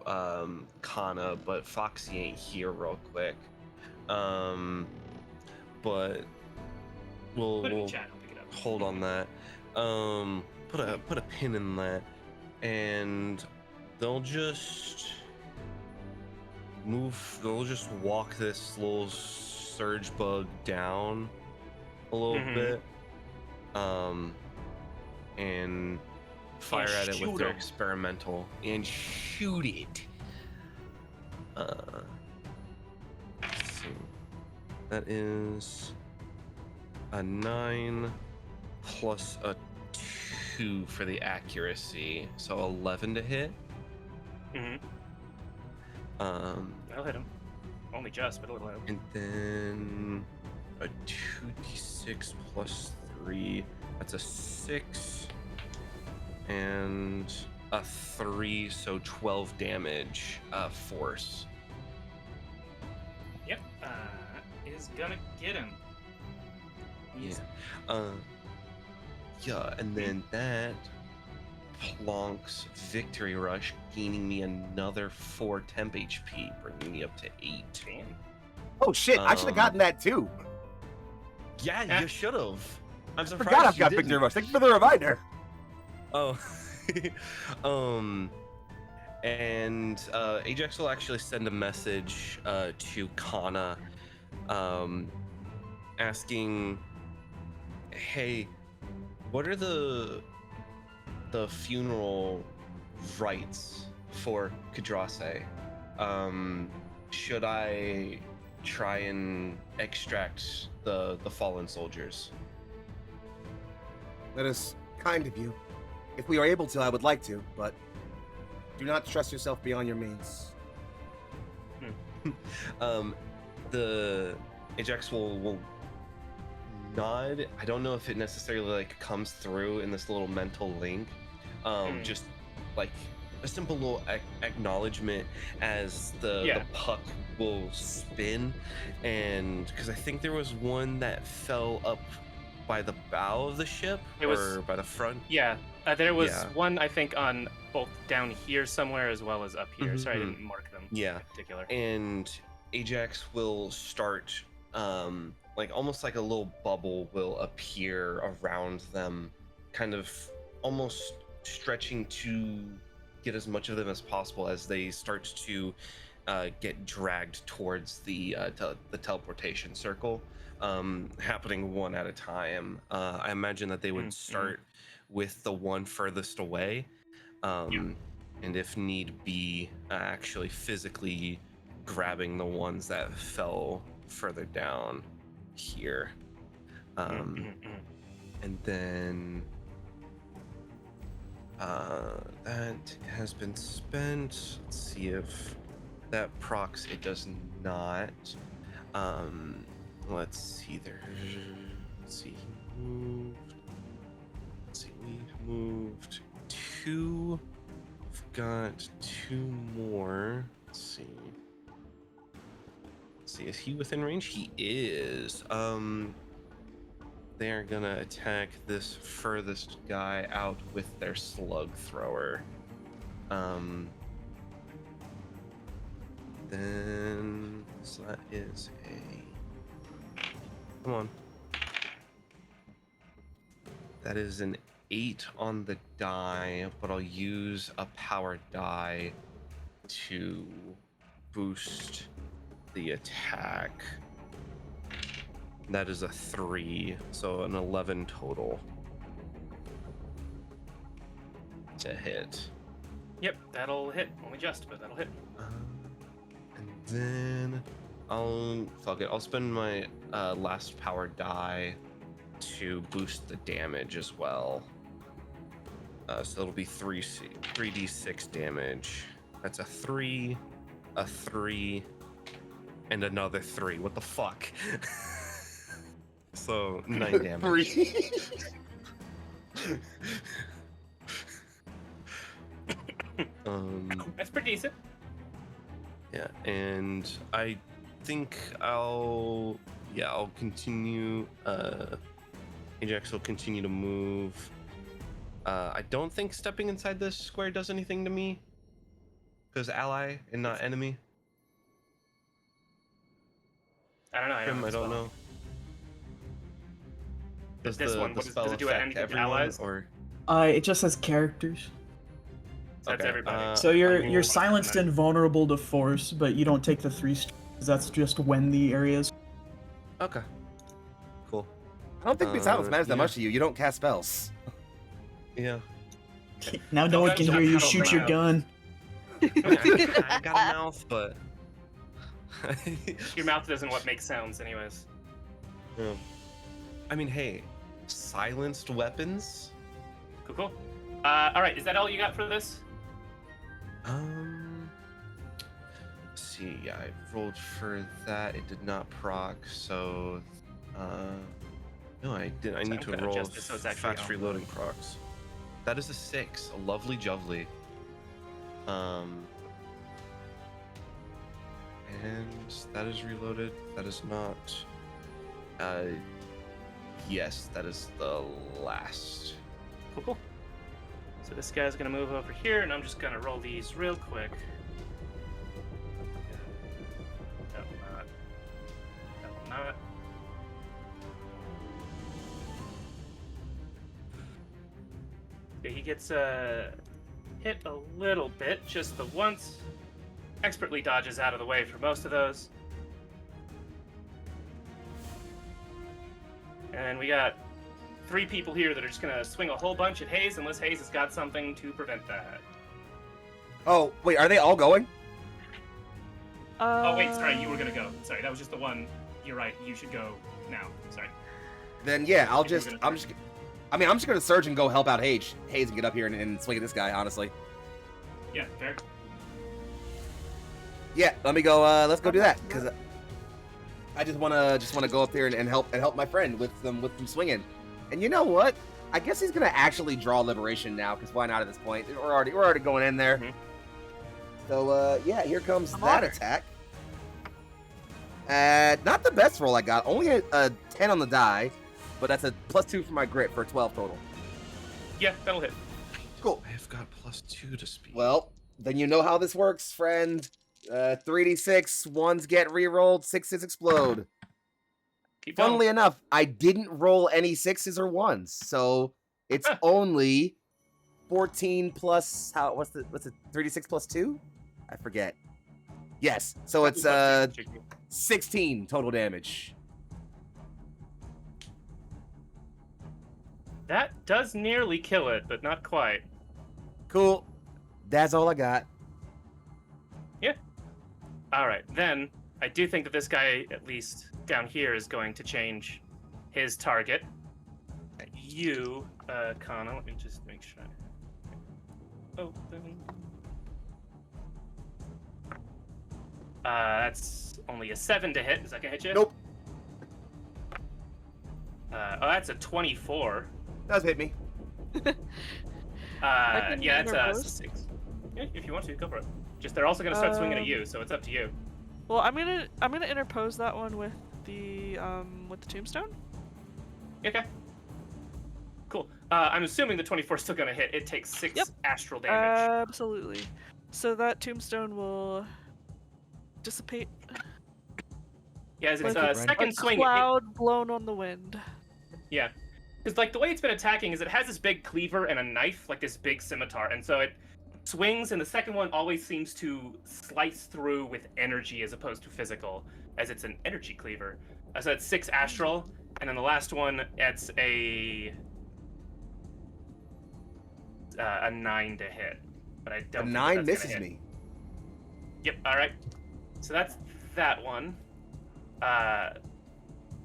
Kana, but Foxy ain't here real quick. But Put it in we'll chat. I'll pick it up. hold on that. Put a pin in that, and they'll just move. They'll just walk this little surge bug down a little bit, and fire at it with shoot their 'em. experimental and shoot it. Let's see. That is a 9 plus a 2 for the accuracy, so 11 to hit. Mm-hmm. I'll hit him. Only just, but a little low. And then a 2d6 plus 3. That's a 6 and a 3, so 12 damage. Force. Yep. Is gonna get him. Easy. Yeah, and then that plonks Victory Rush, gaining me another 4 temp HP, bringing me up to 8. Damn. Oh shit! I should have gotten that too. Yeah, you should have. I'm I surprised forgot I've you got didn't. Victory Rush. Thank you for the reminder. Oh, and Ajax will actually send a message to Kana, asking, "Hey, what are the funeral rites for Kadrase? Should I try and extract the fallen soldiers?" That is kind of you. If we are able to, I would like to, but do not stress yourself beyond your means. The Ajax will nod. I don't know if it necessarily like comes through in this little mental link. Just like a simple little acknowledgement as the puck will spin, and because I think there was one that fell up by the bow of the ship It was- or by the front? Yeah, there was Yeah. one I think on both down here somewhere as well as up here. Sorry, I Mhm. didn't mark them. Yeah. In particular. And Ajax will start, like almost like a little bubble will appear around them, kind of almost stretching to get as much of them as possible as they start to get dragged towards the teleportation circle, happening one at a time. I imagine that they would start with the one furthest away, and if need be, actually physically grabbing the ones that fell further down here. And then that has been spent. Let's see if that procs. It does not. Let's see there. Let's see. He moved. Let's see. We moved 2. We've got 2 more. Let's see. Let's see. Is he within range? He is. They are gonna attack this furthest guy out with their slug thrower. Then so that is a. Come on. That is an 8 on the die, but I'll use a power die to boost the attack. That is a 3, so an 11 total to hit. Yep, that'll hit. Only just, but that'll hit. And then I'll spend my last power die to boost the damage as well. So it'll be 3d6 damage. That's a 3, a 3, and another 3. What the fuck? So 9 damage. 3. That's pretty decent. Yeah, and I think I'll continue. Ajax will continue to move. I don't think stepping inside this square does anything to me, because ally and not enemy. I don't know. I don't know. Does This the one, what spell does it do at affect anything to everyone, allies? or It just says characters. So that's Okay, everybody. So I you're will- silenced and vulnerable to force, but you don't take the 3 stars. That's just when the areas. Okay. Cool. I don't think silence matters that yeah. much to you. You don't cast spells. Yeah. Now no one can hear you That'll shoot bring your up- gun. I got a mouth, but. Your mouth doesn't what makes sounds, anyways. Yeah. I mean, hey, silenced weapons. Cool. All right. Is that all you got for this? Let's see. I rolled for that. It did not proc, so. No, I did. I So need I'm to gonna roll adjust this so it's actually fast on. reloading procs. That is a 6. A lovely jubbly. And that is reloaded. That is not. Yes, that is the last. Cool. So this guy's gonna move over here, and I'm just gonna roll these real quick. That will not. That will not. Okay, he gets hit a little bit, just the once. Expertly dodges out of the way for most of those. And we got 3 people here that are just gonna swing a whole bunch at Hayes unless Hayes has got something to prevent that. Oh, wait, are they all going? Oh wait, sorry, you were gonna go. Sorry, that was just the one. You're right. You should go now. Sorry. Then yeah, I'm just gonna gonna surge and go help out Hayes and get up here and swing at this guy, honestly. Yeah, fair. Yeah, let me go, let's go do that, because I just wanna go up there and help my friend with some swinging. And you know what? I guess he's gonna actually draw Liberation now, because why not at this point? We're already going in there. Mhm. So yeah, here comes I'm that honored. attack. Not the best roll I got, only a 10 on the die. but that's a +2 for my grit for 12 total. Yeah, that'll hit. Cool. I've got +2 to speed. Well, then you know how this works, friend. 3d6, 1s get rerolled, 6s explode. Keep going. Funnily enough, I didn't roll any 6s or 1s, so it's Huh. only 14 plus what's it 3d6 plus 2? I forget. Yes, so it's 16 total damage. That does nearly kill it, but not quite. Cool. That's all I got. All right, then I do think that this guy, at least down here, is going to change his target. You, Kana, let me just make sure. Open. That's only a 7 to hit. Is that gonna hit you? Nope. Oh, that's a 24. Does hit me. can Yeah, that's interpose. 6. Yeah, if you want to, go for it. Just they're also gonna start swinging at you, so it's up to you. Well, I'm gonna interpose that one with the tombstone. Okay. Cool. I'm assuming the 24 is still gonna hit. It takes 6 Yep. astral damage. Absolutely. So that tombstone will dissipate. Yeah, as its like a second swing. Cloud blown on the wind. Yeah. Because like the way it's been attacking is it has this big cleaver and a knife, like this big scimitar, and so it swings, and the second one always seems to slice through with energy as opposed to physical, as it's an energy cleaver. So it's 6 astral, and then the last one, it's a 9 to hit. But I A don't. 9 think that's misses gonna hit. me. Yep. All right. So that's that one.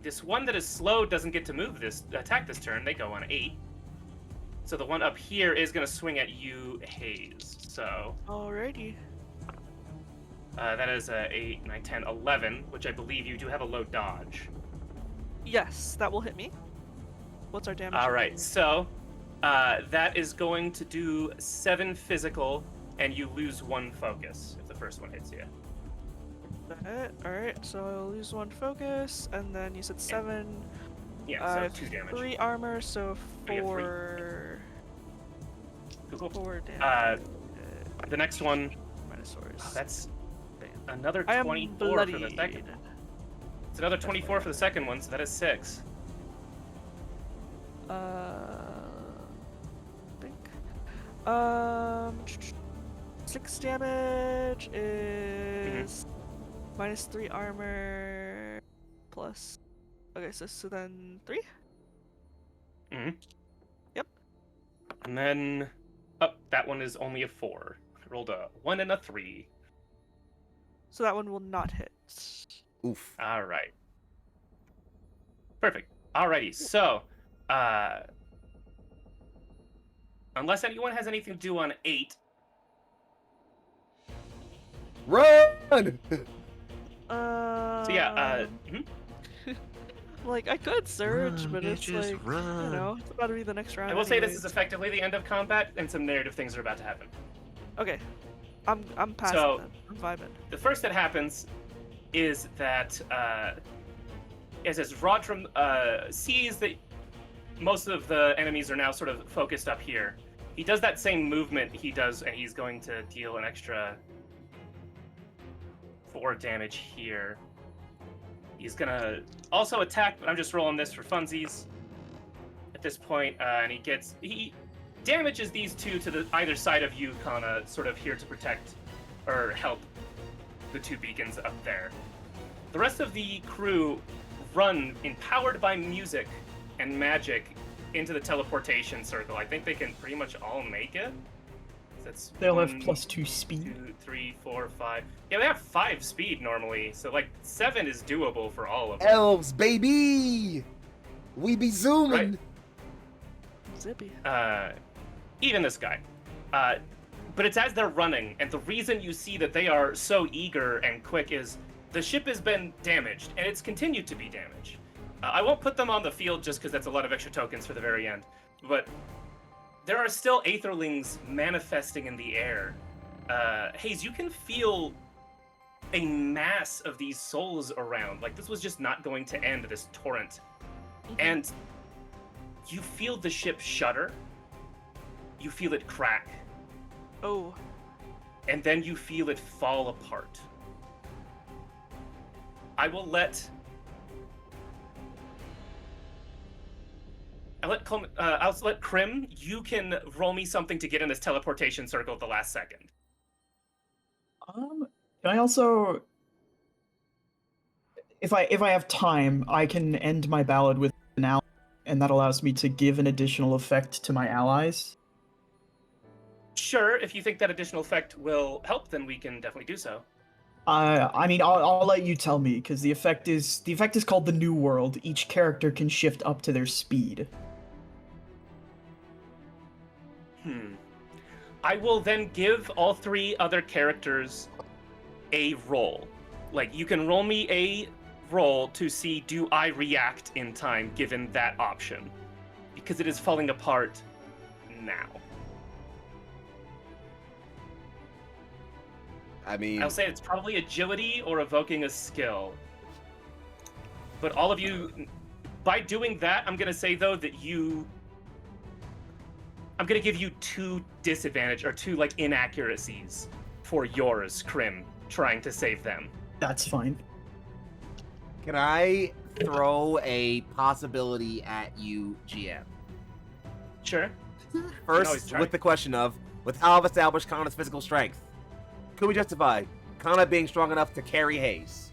This one that is slow doesn't get to move this attack this turn. They go on 8. So the one up here is going to swing at you, Hayes. So Alrighty. that is 8, 9, 10, 11, which I believe you do have a low dodge. Yes, that will hit me. What's our damage? All right. So that is going to do 7 physical, and you lose 1 focus if the first one hits you. Alright, so I'll lose 1 focus, and then you said 7. Yeah, so 2 damage. 3 armor, so Oh, yeah, 4. Cool. 4 damage. The next one, Minosaurs. that's Bam. another I am 24 for the bloodied. second. It's another 24 for the second one, so that is 6. Think. 6 damage is minus 3 armor plus. Okay, so then 3? Mm-hmm. Yep. And then, that one is only a 4. I rolled a 1 and a 3. So that one will not hit. Oof. All right. Perfect. Alrighty. So, unless anyone has anything to do on 8, Run! so yeah. Like I could surge, Run, but it's bitches, like run. you know, it's about to be the next round. I will say this anyways. is effectively the end of combat, and some narrative things are about to happen. Okay, I'm past So- that. I'm vibing. The first that happens is that as Rodram sees that most of the enemies are now sort of focused up here, he does that same movement he does, and he's going to deal an extra 4 damage here. He's gonna also attack, but I'm just rolling this for funsies at this point, and he damages these two to the either side of you, Kana, sort of here to protect or help the 2 beacons up there. The rest of the crew run, empowered by music and magic, into the teleportation circle. I think they can pretty much all make it. That's They'll have 1, +2 speed. 2, 3, 4, 5. Yeah, they have 5 speed normally, so like 7 is doable for all of them. Elves, baby! We be zooming! Right. Zippy. Even this guy. But it's as they're running, and the reason you see that they are so eager and quick is the ship has been damaged, and it's continued to be damaged. I won't put them on the field just because that's a lot of extra tokens for the very end, but there are still Aetherlings manifesting in the air. Hayes, you can feel a mass of these souls around. Like, this was just not going to end, this torrent. And you feel the ship shudder. You feel it crack. Oh. And then you feel it fall apart. I'll let Krim, you can roll me something to get in this teleportation circle at the last second. Can I also, if I have time, I can end my ballad with an ally, and that allows me to give an additional effect to my allies. Sure, if you think that additional effect will help, then we can definitely do so. I mean, I'll let you tell me, because the effect is called the New World. Each character can shift up to their speed. I will then give all 3 other characters a roll. Like, you can roll me a roll to see, do I react in time given that option? Because it is falling apart now. I mean, I'll say it's probably agility or evoking a skill. But all of you, by doing that, I'm going to say, though, that I'm going to give you 2 disadvantage, or 2, like, inaccuracies for yours, Krim, trying to save them. That's fine. can I throw a possibility at you, GM? Sure. First, always try. with the question of, with how I've established Kana's physical strength, could we justify Kana being strong enough to carry Hayes?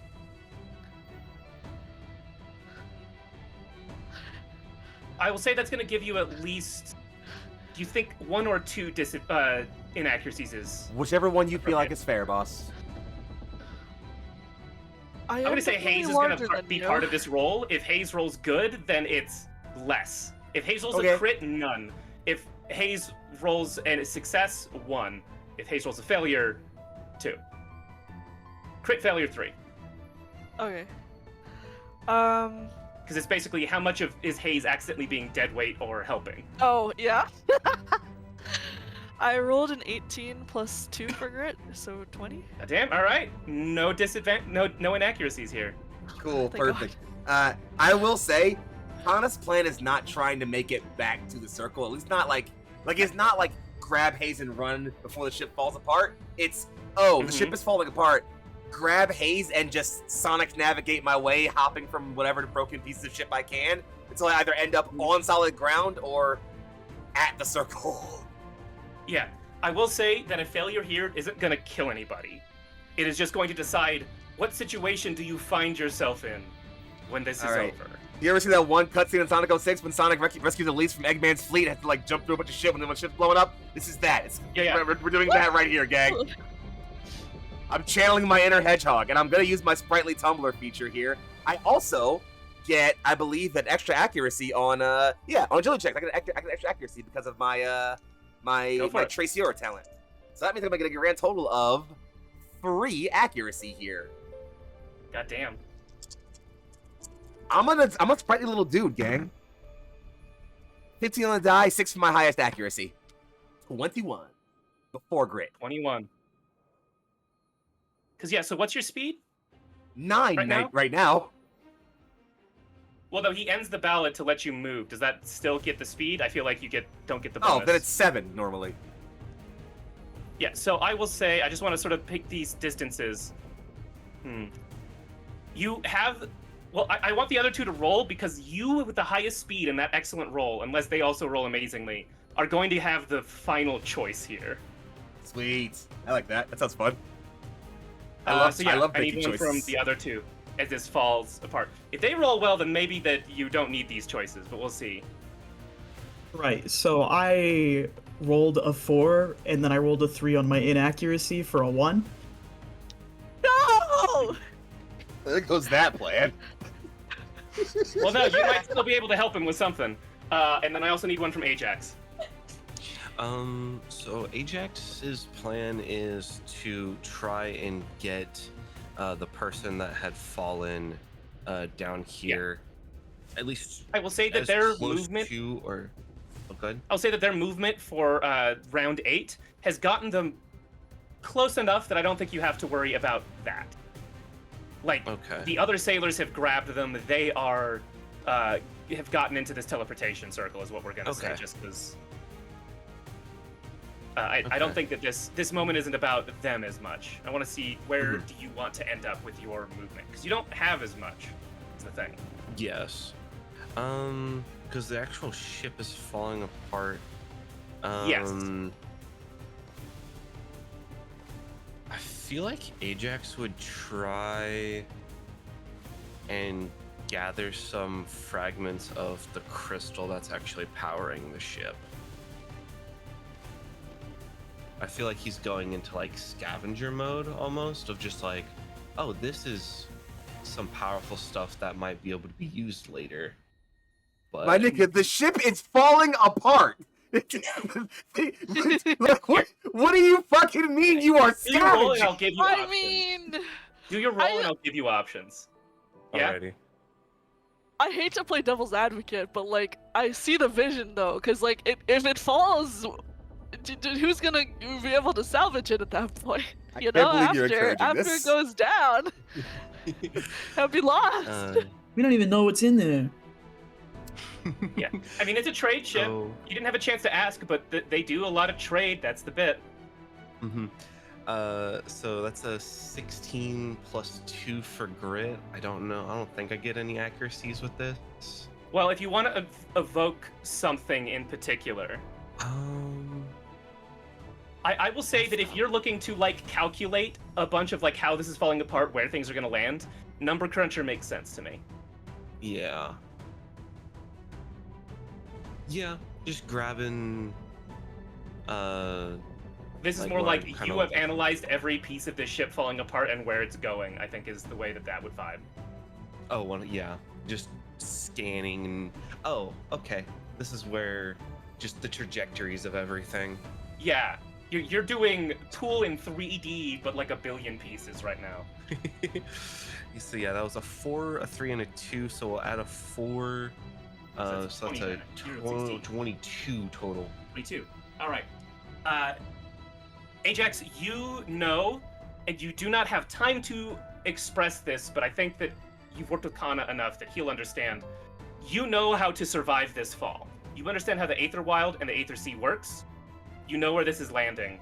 I will say that's going to give you at least, do you think 1 or 2 inaccuracies is... Whichever one you feel Okay. like is fair, boss. I'm going to say Hayes is going to be part of this roll. If Hayes rolls good, then it's less. If Hayes rolls Okay. a crit, none. If Hayes rolls a success, 1. If Hayes rolls a failure, 2. Crit failure, 3. Okay. Because it's basically how much of is Hayes accidentally being dead weight or helping. Oh, yeah. I rolled an 18 plus 2 for grit, so 20. Damn, all right. No no inaccuracies here. Cool, Thank perfect. I will say, Kana's plan is not trying to make it back to the circle. At least not like it's not like grab Hayes and run before the ship falls apart. It's the ship is falling apart. Grab Hayes and just sonic navigate my way, hopping from whatever broken pieces of ship I can until I either end up on solid ground or at the circle. Yeah, I will say that a failure here isn't going to kill anybody. It is just going to decide what situation do you find yourself in when this is Alright. over. You ever see that one cutscene in Sonic 06 when Sonic rescues Elise from Eggman's fleet and has to like jump through a bunch of shit when the ship's blowing up? This is that. Yeah. We're doing that right here, gang. I'm channeling my inner hedgehog, and I'm gonna use my sprightly tumbler feature here. I also get, I believe, an extra accuracy on on agility checks. I get extra accuracy because of my my Go for it. Traciora talent. So that means I'm gonna get a grand total of 3 accuracy here. God damn. I'm a sprightly little dude, gang. 15 on the die, 6 for my highest accuracy. 21 before grit. 21. Because, so what's your speed? 9 Right now? now. Well, though, he ends the ballad to let you move. Does that still get the speed? I feel like you don't get the bonus. Oh, then it's 7 normally. Yeah, so I will say, I just want to sort of pick these distances. You have... Well, I want the other 2 to roll, because you, with the highest speed in that excellent roll, unless they also roll amazingly, are going to have the final choice here. Sweet. I like that. That sounds fun. I love picking need one choices. from the other 2 as this falls apart. If they roll well, then maybe that you don't need these choices, but we'll see. Right, so I rolled a 4, and then I rolled a 3 on my inaccuracy for a 1. No! There goes that plan. Well, no, you might still be able to help him with something. And then I also need one from Ajax. So Ajax's plan is to try and get the person that had fallen down here, at least. I will say that as their close movement. to or good. I'll say that their movement for round 8 has gotten them close enough that I don't think you have to worry about that. Like, Okay. the other sailors have grabbed them. They are have gotten into this teleportation circle, is what we're gonna say, Okay. just because. I don't Okay. think that this moment isn't about them as much. I want to see where Mhm. do you want to end up with your movement, because you don't have as much. Is the thing. Yes. Because the actual ship is falling apart. Yes. I feel like Ajax would try and gather some fragments of the crystal that's actually powering the ship. I feel like he's going into like scavenger mode almost, of just like, oh, this is some powerful stuff that might be able to be used later. But My nigga, the ship is falling apart. Like, what do you fucking mean you are Do your roll and scavenging? I'll give you I options. mean, Do your roll and I'll give you options. Yeah. Alrighty. I hate to play devil's advocate, but like I see the vision though, because like if it falls, who's gonna be able to salvage it at that point? I You can't know, believe you're after encouraging this. it goes down, I'll be lost. We don't even know what's in there. Yeah. I mean, it's a trade ship. So, You didn't have a chance to ask, but they do a lot of trade. That's the bit. so that's a 16 plus 2 for grit. I don't know. I don't think I get any accuracies with this. Well, if you want to evoke something in particular, I will say that if you're looking to like calculate a bunch of like how this is falling apart, where things are going to land, Number Cruncher makes sense to me. Yeah. Yeah, just grabbing This is Like more what like kind you of- have analyzed every piece of this ship falling apart and where it's going, I think is the way that would vibe. yeah, just scanning and oh, okay. This is where just the trajectories of everything. Yeah, you're doing Tool in 3D, but like a billion pieces right now. So yeah, that was a 4, a 3, and a 2, so we'll add a 4. So that's So that's 20 a then. 16. 22 total. 22. All right. Ajax, you know, and you do not have time to express this, but I think that you've worked with Kana enough that he'll understand. You know how to survive this fall. You understand how the Aether Wild and the Aether Sea works. You know where this is landing.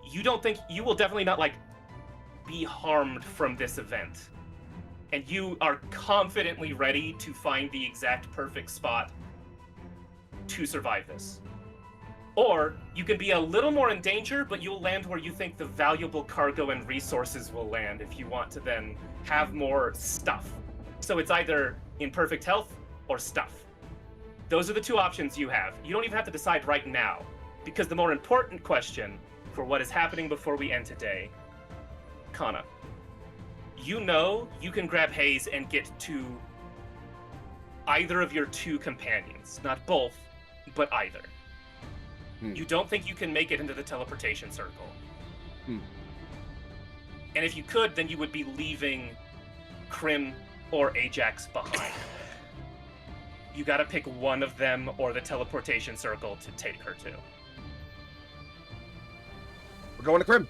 You don't think you will definitely not like be harmed from this event. And you are confidently ready to find the exact perfect spot to survive this. Or you can be a little more in danger, but you'll land where you think the valuable cargo and resources will land if you want to then have more stuff. So it's either in perfect health or stuff. Those are the two options you have. You don't even have to decide right now, because the more important question for what is happening before we end today, Kana, you know you can grab Hayes and get to either of your two companions. Not both, but either. You don't think you can make it into the teleportation circle. And if you could, then you would be leaving Krim or Ajax behind. You gotta pick one of them or the teleportation circle to take her to. We're going to Krim.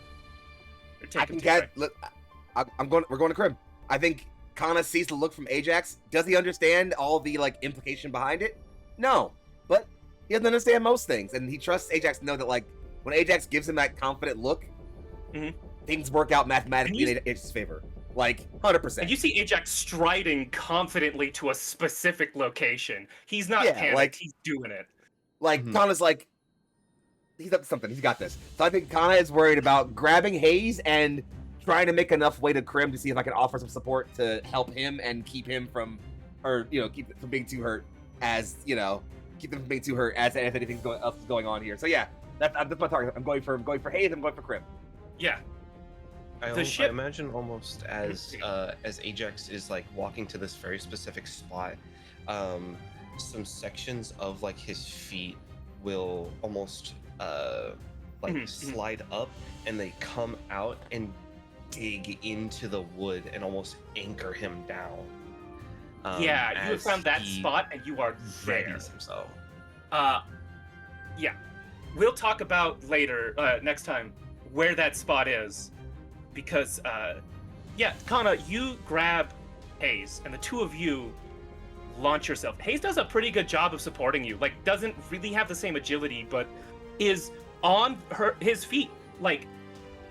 Or I take can him to get. Krim. We're going to Krim. I think Kana sees the look from Ajax. Does he understand all the like implication behind it? No, but he doesn't understand most things, and he trusts Ajax to know that like when Ajax gives him that confident look, things work out mathematically in Ajax's favor, like 100%. And you see Ajax striding confidently to a specific location. He's not Yeah, panicked, like- he's doing it. Like Kana's like, he's up to something. He's got this. So I think Kana is worried about grabbing Hayes and trying to make enough way to Krim to see if I can offer some support to help him and keep him from, or keep it from being too hurt. As keep them from being too hurt as if anything else is going on here. So yeah, that's my target. I'm going for Hayes. I'm going for Krim. Yeah. I ship- imagine almost as Ajax is like walking to this very specific spot, some sections of like his feet will almost slide up, and they come out and dig into the wood and almost anchor him down. You have as found that he spot and you are there. readies himself. Yeah. We'll talk about later, next time, where that spot is. Because, Kana, you grab Hayes, and the two of you launch yourself. Hayes does a pretty good job of supporting you. Like, doesn't really have the same agility, but is on his feet, like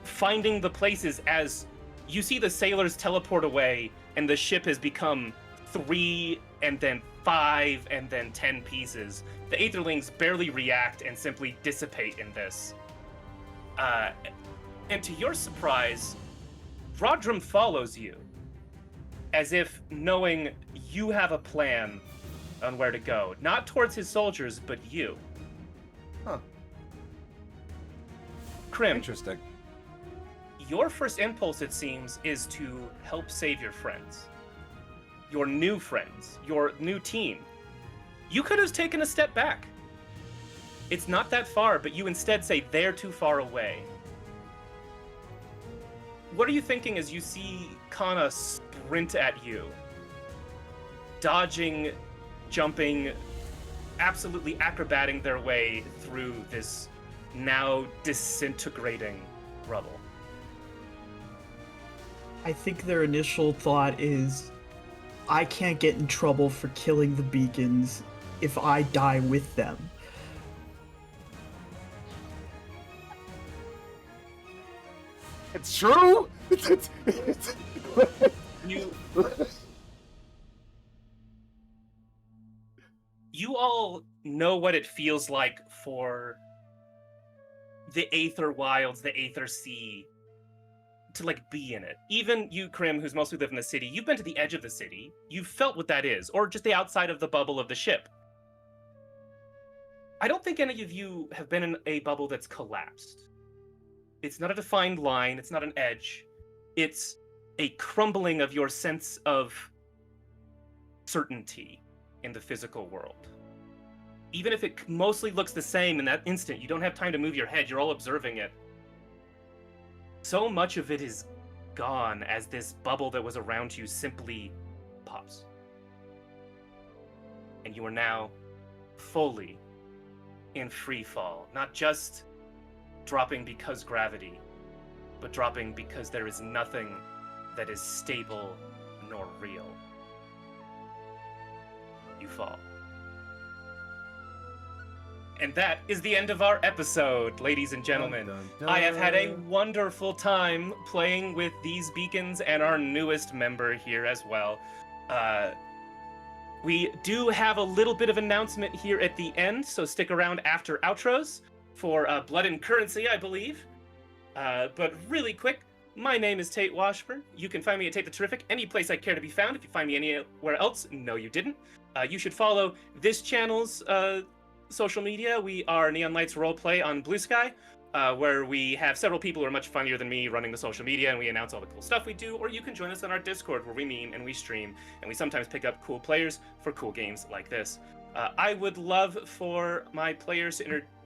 finding the places as you see the sailors teleport away, and the ship has become 3 and then 5 and then 10 pieces. The Aetherlings barely react and simply dissipate in this. And to your surprise, Rodrum follows you, as if knowing you have a plan on where to go. Not towards his soldiers, but you. Huh. Krim, Interesting. your first impulse, it seems, is to help save your friends. Your new friends. Your new team. You could have taken a step back. It's not that far, but you instead say they're too far away. What are you thinking as you see Kana sprint at you? Dodging, jumping, absolutely acrobating their way through this now disintegrating rubble. I think their initial thought is, I can't get in trouble for killing the beacons if I die with them. It's true. You all know what it feels like for the Aether Wilds, the Aether Sea, to like be in it. Even you, Krim, who's mostly lived in the city, you've been to the edge of the city. You've felt what that is, or just the outside of the bubble of the ship. I don't think any of you have been in a bubble that's collapsed. It's not a defined line, it's not an edge. It's a crumbling of your sense of certainty in the physical world. Even if it mostly looks the same in that instant, you don't have time to move your head, you're all observing it. So much of it is gone as this bubble that was around you simply pops. And you are now fully in free fall, not just dropping because gravity, but dropping because there is nothing that is stable nor real. You fall. And that is the end of our episode, ladies and gentlemen. Dun, dun, I have had a dun. wonderful time playing with these beacons and our newest member here as well. We do have a little bit of announcement here at the end, so stick around after outros for Blood and Currency, I believe. But really quick, my name is Tate Washburn. You can find me at Tate the Terrific, any place I care to be found. If you find me anywhere else, no you didn't. You should follow this channel's social media. We are Neon Lights Roleplay on Blue Sky, where we have several people who are much funnier than me running the social media, and we announce all the cool stuff we do. Or you can join us on our Discord, where we meme and we stream, and we sometimes pick up cool players for cool games like this. I would love for my players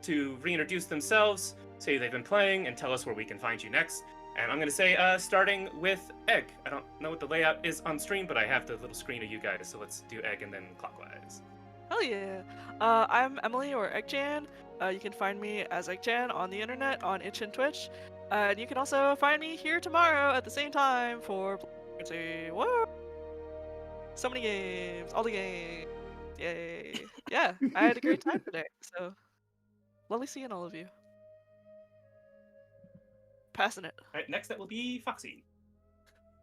to reintroduce themselves, say they've been playing, and tell us where we can find you next. And I'm going to say, starting with Egg. I don't know what the layout is on stream, but I have the little screen of you guys, so let's do Egg and then clockwise. Hell yeah. I'm Emily, or Eggchan. You can find me as Eggchan on the internet, on Itch and Twitch. And you can also find me here tomorrow at the same time for Whoa! So many games, all the games. Yay. Yeah, I had a great time today, so lovely seeing all of you. Passing it. All right, next up will be Foxy.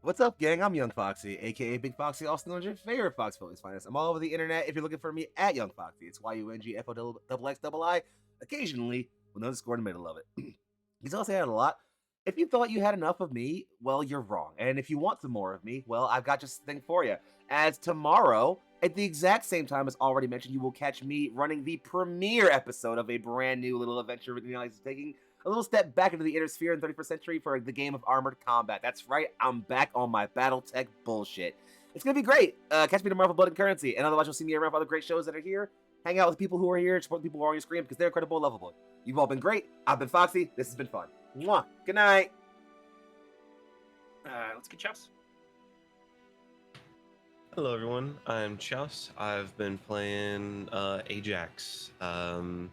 What's up, gang? I'm Young Foxy, aka Big Foxy, also known as your favorite Fox Phillies finest. I'm all over the internet if you're looking for me at Young Foxy. It's YUNGFOXXII. Occasionally, with an underscore in the middle of it. He's also had a lot. If you thought you had enough of me, well, you're wrong. And if you want some more of me, well, I've got just the thing for you. As tomorrow, at the exact same time as already mentioned, you will catch me running the premiere episode of a brand new little adventure with me, taking a little step back into the inner sphere in 31st century for the game of Armored Combat. That's right, I'm back on my BattleTech bullshit. It's gonna be great. Catch me tomorrow for Blood and Currency, and otherwise you'll see me around for other great shows that are here. Hang out with people who are here, support the people who are on your screen because they're incredible and lovable. You've all been great. I've been Foxy. This has been fun. Mwah. Good night. Let's get Chops. Hello, everyone. I'm Chouse. I've been playing Ajax, the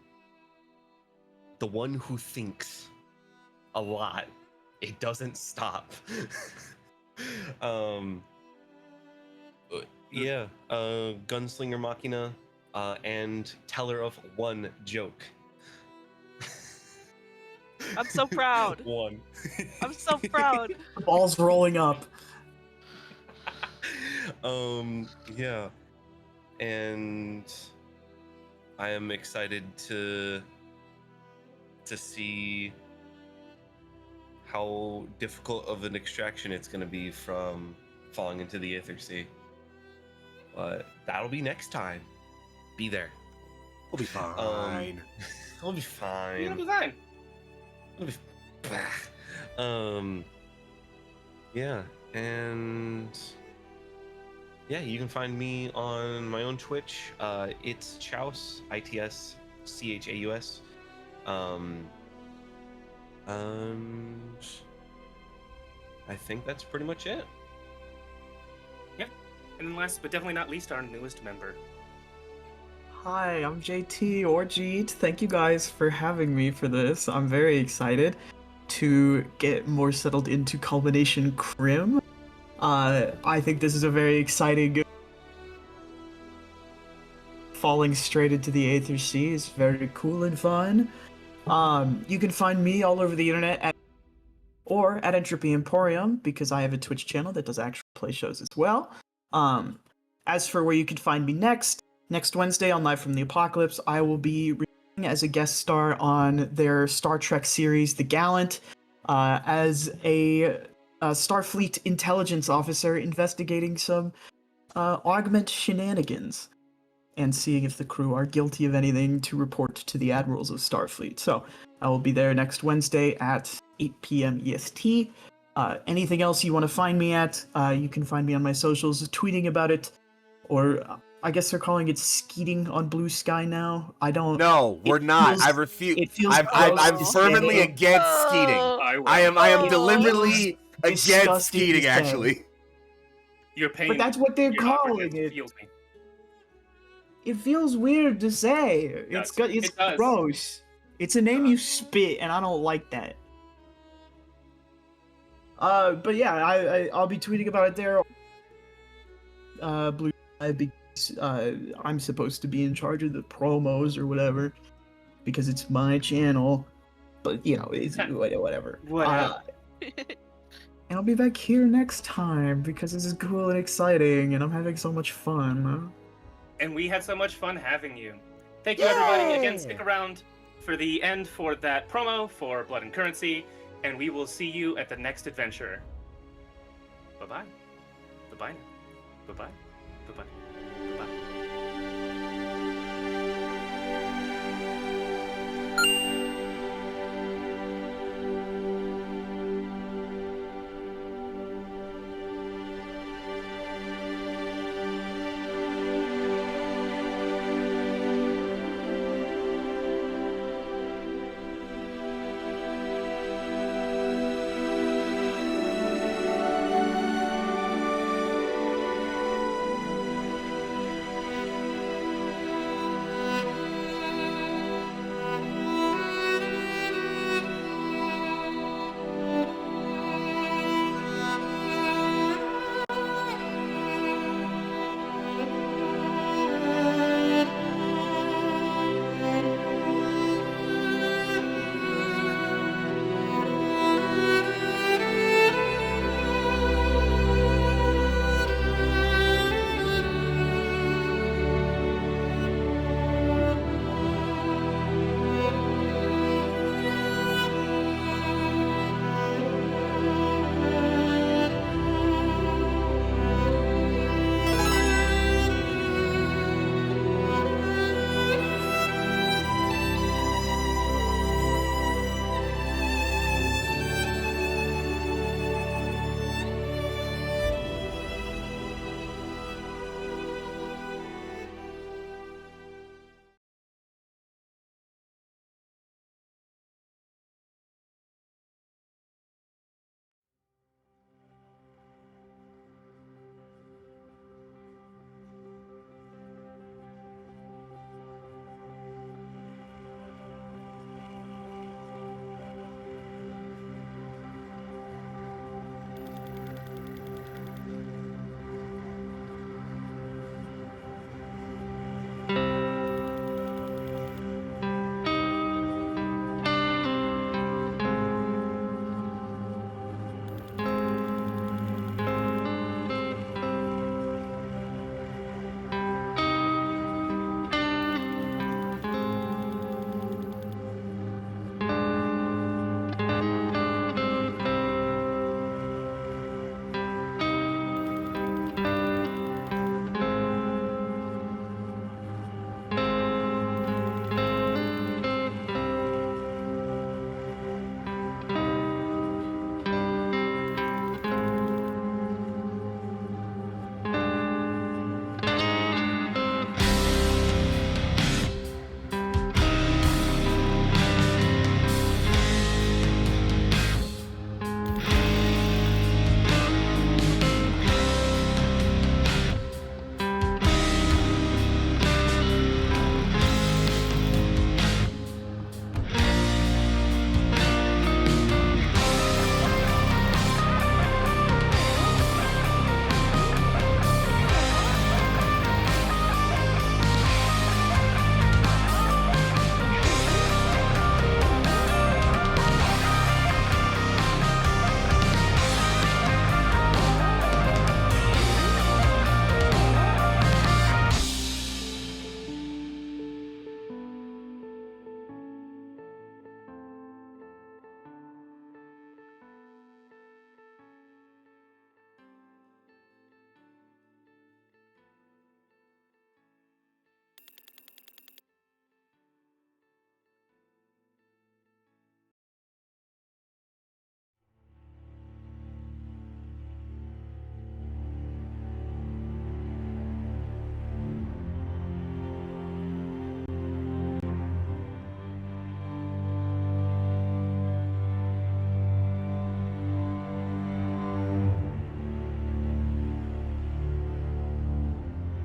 one who thinks a lot. It doesn't stop. yeah, Gunslinger Machina, and teller of one joke. I'm so proud. One. I'm so proud. The ball's rolling up. Yeah, and I am excited to see how difficult of an extraction it's going to be from falling into the Aether Sea. But that'll be next time. Be there. We'll be fine. It'll be fine. You'll be fine. It'll be yeah, and yeah, you can find me on my own Twitch. It's Chaus, ITSCHAUS. And I think that's pretty much it. Yep. And then last but definitely not least, our newest member. Hi, I'm JT or Jeet. Thank you guys for having me for this. I'm very excited to get more settled into Culmination Crim. I think this is a very exciting. Falling straight into the Aether Sea is very cool and fun. You can find me all over the internet at Entropy Emporium, because I have a Twitch channel that does actual play shows as well. As for where you can find me next Wednesday on Live from the Apocalypse, I will be returning as a guest star on their Star Trek series, The Gallant, as a Starfleet intelligence officer investigating some augment shenanigans and seeing if the crew are guilty of anything to report to the admirals of Starfleet. So I will be there next Wednesday at 8 p.m. EST. Anything else you want to find me at, you can find me on my socials tweeting about it, or I guess they're calling it skeeting on Blue Sky now. I don't. No, we're not. I refuse. I'm fervently against skeeting. I am deliberately against disgusting skeeting. to say. Actually, You're paying. But that's what they're you're not calling against it. feels me. It feels weird to say. It's does. it's It does. gross. It's a name you spit, and I don't like that. But yeah, I'll be tweeting about it there. Blue Sky, because I'm supposed to be in charge of the promos or whatever, because it's my channel. But you know, it's whatever. Whatever. And I'll be back here next time because this is cool and exciting, and I'm having so much fun. And we had so much fun having you. Thank you, everybody. Again, Yay! stick around for the end for that promo for Blood and Currency, and we will see you at the next adventure. Bye-bye. Bye-bye now. Bye-bye. Bye-bye. Bye-bye.